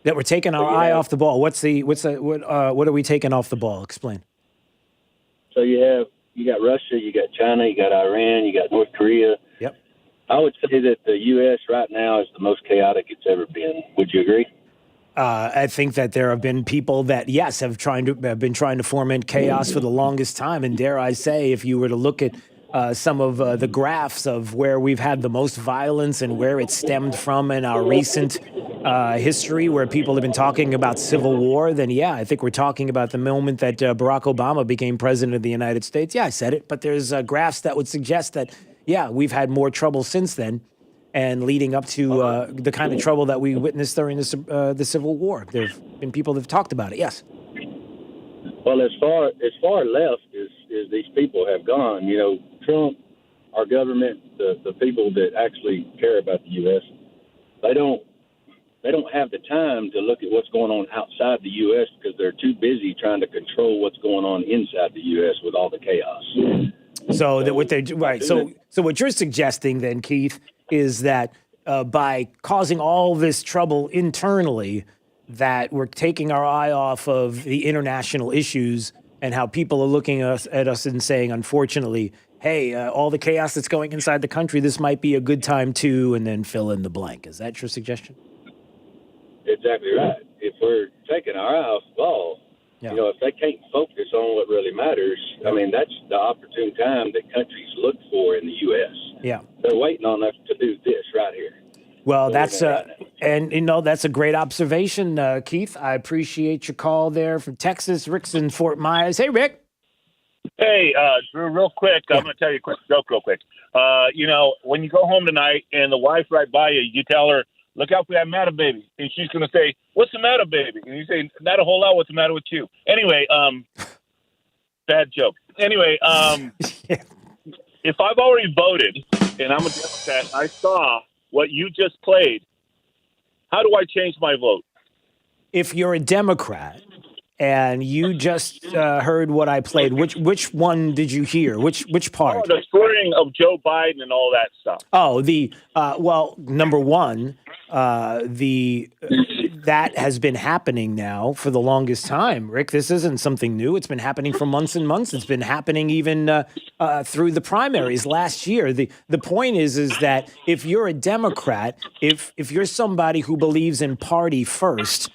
S1: That we're taking our eye off the ball. What are we taking off the ball? Explain.
S14: So you got Russia, you got China, you got Iran, you got North Korea.
S1: Yep.
S14: I would say that the U.S. right now is the most chaotic it's ever been. Would you agree?
S1: I think that there have been people that, yes, have been trying to foment chaos for the longest time. And dare I say, if you were to look at some of the graphs of where we've had the most violence and where it stemmed from in our recent history where people have been talking about civil war, then yeah, I think we're talking about the moment that Barack Obama became president of the United States. Yeah, I said it, but there's graphs that would suggest that, yeah, we've had more trouble since then and leading up to the kind of trouble that we witnessed during the Civil War. There have been people that have talked about it, yes.
S14: Well, as far left as these people have gone, you know, Trump, our government, the people that actually care about the U.S., they don't have the time to look at what's going on outside the U.S. because they're too busy trying to control what's going on inside the U.S. with all the chaos.
S1: So that what they're right. So what you're suggesting then, Keith, is that by causing all this trouble internally, that we're taking our eye off of the international issues and how people are looking at us and saying, unfortunately, hey, all the chaos that's going inside the country, this might be a good time to, and then fill in the blank. Is that your suggestion?
S14: Exactly right. If we're taking our eye off the ball, you know, if they can't focus on what really matters, I mean, that's the opportune time that countries look for in the U.S.
S1: Yeah.
S14: They're waiting on us to do this right here.
S1: Well, that's and you know that's a great observation, Keith. I appreciate your call there from Texas. Rick's in Fort Myers. Hey, Rick.
S4: Hey, Drew, real quick, I'm going to tell you a quick joke real quick. You know, when you go home tonight and the wife's right by you, you tell her, look out for that matter, baby. And she's going to say, what's the matter, baby? And you say, not a whole lot, what's the matter with you? Anyway, bad joke. Anyway, if I've already voted and I'm a Democrat, I saw what you just played, how do I change my vote?
S1: If you're a Democrat and you just heard what I played, which one did you hear? Which part?
S4: Oh, the scoring of Joe Biden and all that stuff.
S1: Oh, well, number one, that has been happening now for the longest time, Rick. This isn't something new. It's been happening for months and months. It's been happening even through the primaries last year. The point is that if you're a Democrat, if you're somebody who believes in party first,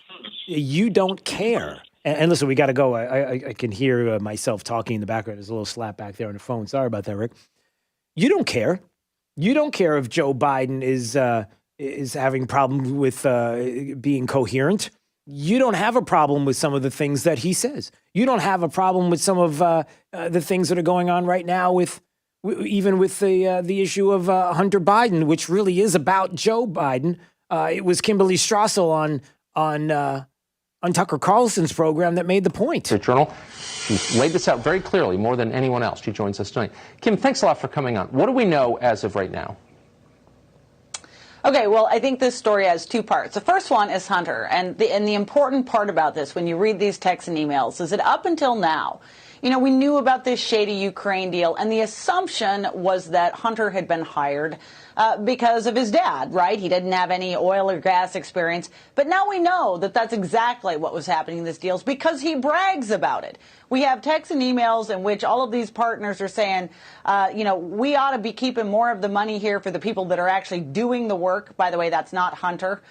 S1: you don't care. And listen, we got to go. I can hear myself talking in the background. There's a little slap back there on the phone. Sorry about that, Rick. You don't care. You don't care if Joe Biden is having problems with being coherent. You don't have a problem with some of the things that he says. You don't have a problem with some of the things that are going on right now with even with the issue of Hunter Biden, which really is about Joe Biden. It was Kimberly Strassel on Tucker Carlson's program that made the point.
S9: The Journal. She's laid this out very clearly, more than anyone else. She joins us tonight. Kim, thanks a lot for coming on. What do we know as of right now?
S12: Okay, well, I think this story has two parts. The first one is Hunter, and the important part about this, when you read these texts and emails, is that up until now, you know, we knew about this shady Ukraine deal, and the assumption was that Hunter had been hired because of his dad, right? He didn't have any oil or gas experience. But now we know that that's exactly what was happening in this deal because he brags about it. We have texts and emails in which all of these partners are saying, you know, we ought to be keeping more of the money here for the people that are actually doing the work. By the way, that's not Hunter.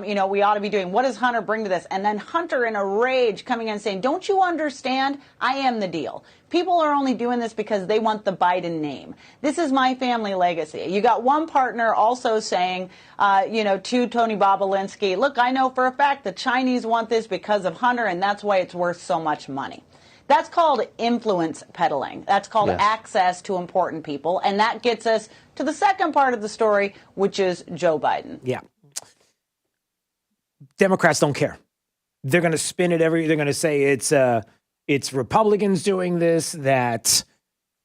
S12: You know, we ought to be doing, what does Hunter bring to this? And then Hunter in a rage coming in and saying, don't you understand? I am the deal. People are only doing this because they want the Biden name. This is my family legacy. You got one partner also saying, you know, to Tony Bobolinsky, look, I know for a fact the Chinese want this because of Hunter, and that's why it's worth so much money. That's called influence peddling. That's called access to important people. And that gets us to the second part of the story, which is Joe Biden.
S1: Yeah. Democrats don't care. They're going to spin it they're going to say it's Republicans doing this, that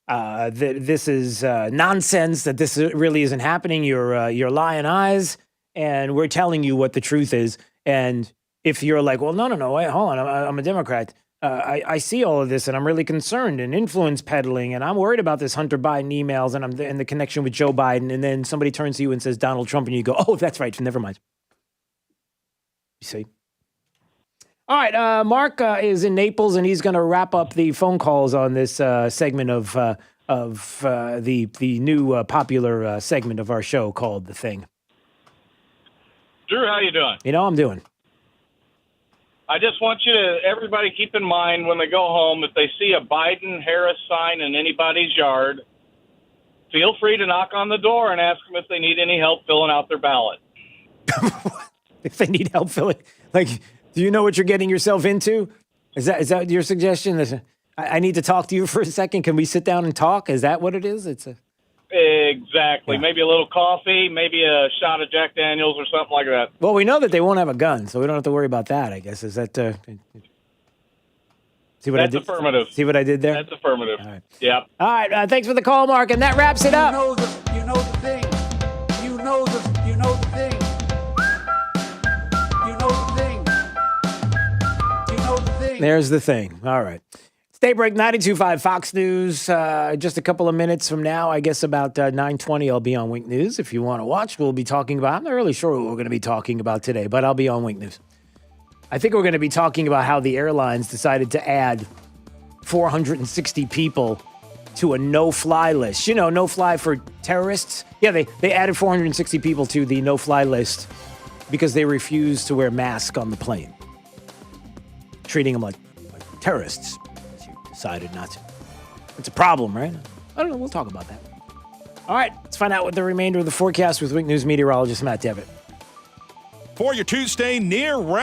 S1: this is nonsense, that this really isn't happening. You're lying eyes, and we're telling you what the truth is. And if you're like, well, no, wait, hold on, I'm a Democrat. I see all of this, and I'm really concerned, and influence peddling, and I'm worried about this Hunter Biden emails, and the connection with Joe Biden. And then somebody turns to you and says Donald Trump, and you go, oh, that's right, never mind. You see? All right, Mark is in Naples, and he's going to wrap up the phone calls on this segment of the new popular segment of our show called The Thing.
S13: Drew, how you doing?
S1: You know, I'm doing.
S13: I just want you to, everybody keep in mind when they go home, if they see a Biden-Harris sign in anybody's yard, feel free to knock on the door and ask them if they need any help filling out their ballot.
S1: if they need help filling. Like, do you know what you're getting yourself into? Is that your suggestion? I need to talk to you for a second. Can we sit down and talk? Is that what it is?
S13: Exactly. Yeah. Maybe a little coffee, maybe a shot of Jack Daniels or something like that.
S1: Well, we know that they won't have a gun, so we don't have to worry about that, I guess. Is that... See what
S13: That's
S1: I did?
S13: Affirmative.
S1: See what I did there?
S13: That's affirmative.
S1: All right.
S13: Yep.
S1: All right. Thanks for the call, Mark. And that wraps it up.
S3: You know the thing. You know the thing. You know the thing. You know the thing. You know the thing.
S1: There's the thing. All right. It's Daybreak 92.5 Fox News. Just a couple of minutes from now, I guess about 9:20, I'll be on Wink News. If you want to watch, we'll be talking about, I'm not really sure what we're going to be talking about today, but I'll be on Wink News. I think we're going to be talking about how the airlines decided to add 460 people to a no-fly list. You know, no-fly for terrorists. Yeah, they added 460 people to the no-fly list because they refused to wear masks on the plane, treating them like terrorists. You decided not to. It's a problem, right? I don't know. We'll talk about that. All right, let's find out what the remainder of the forecast with Wink News meteorologist Matt Devitt.
S7: For your Tuesday near record.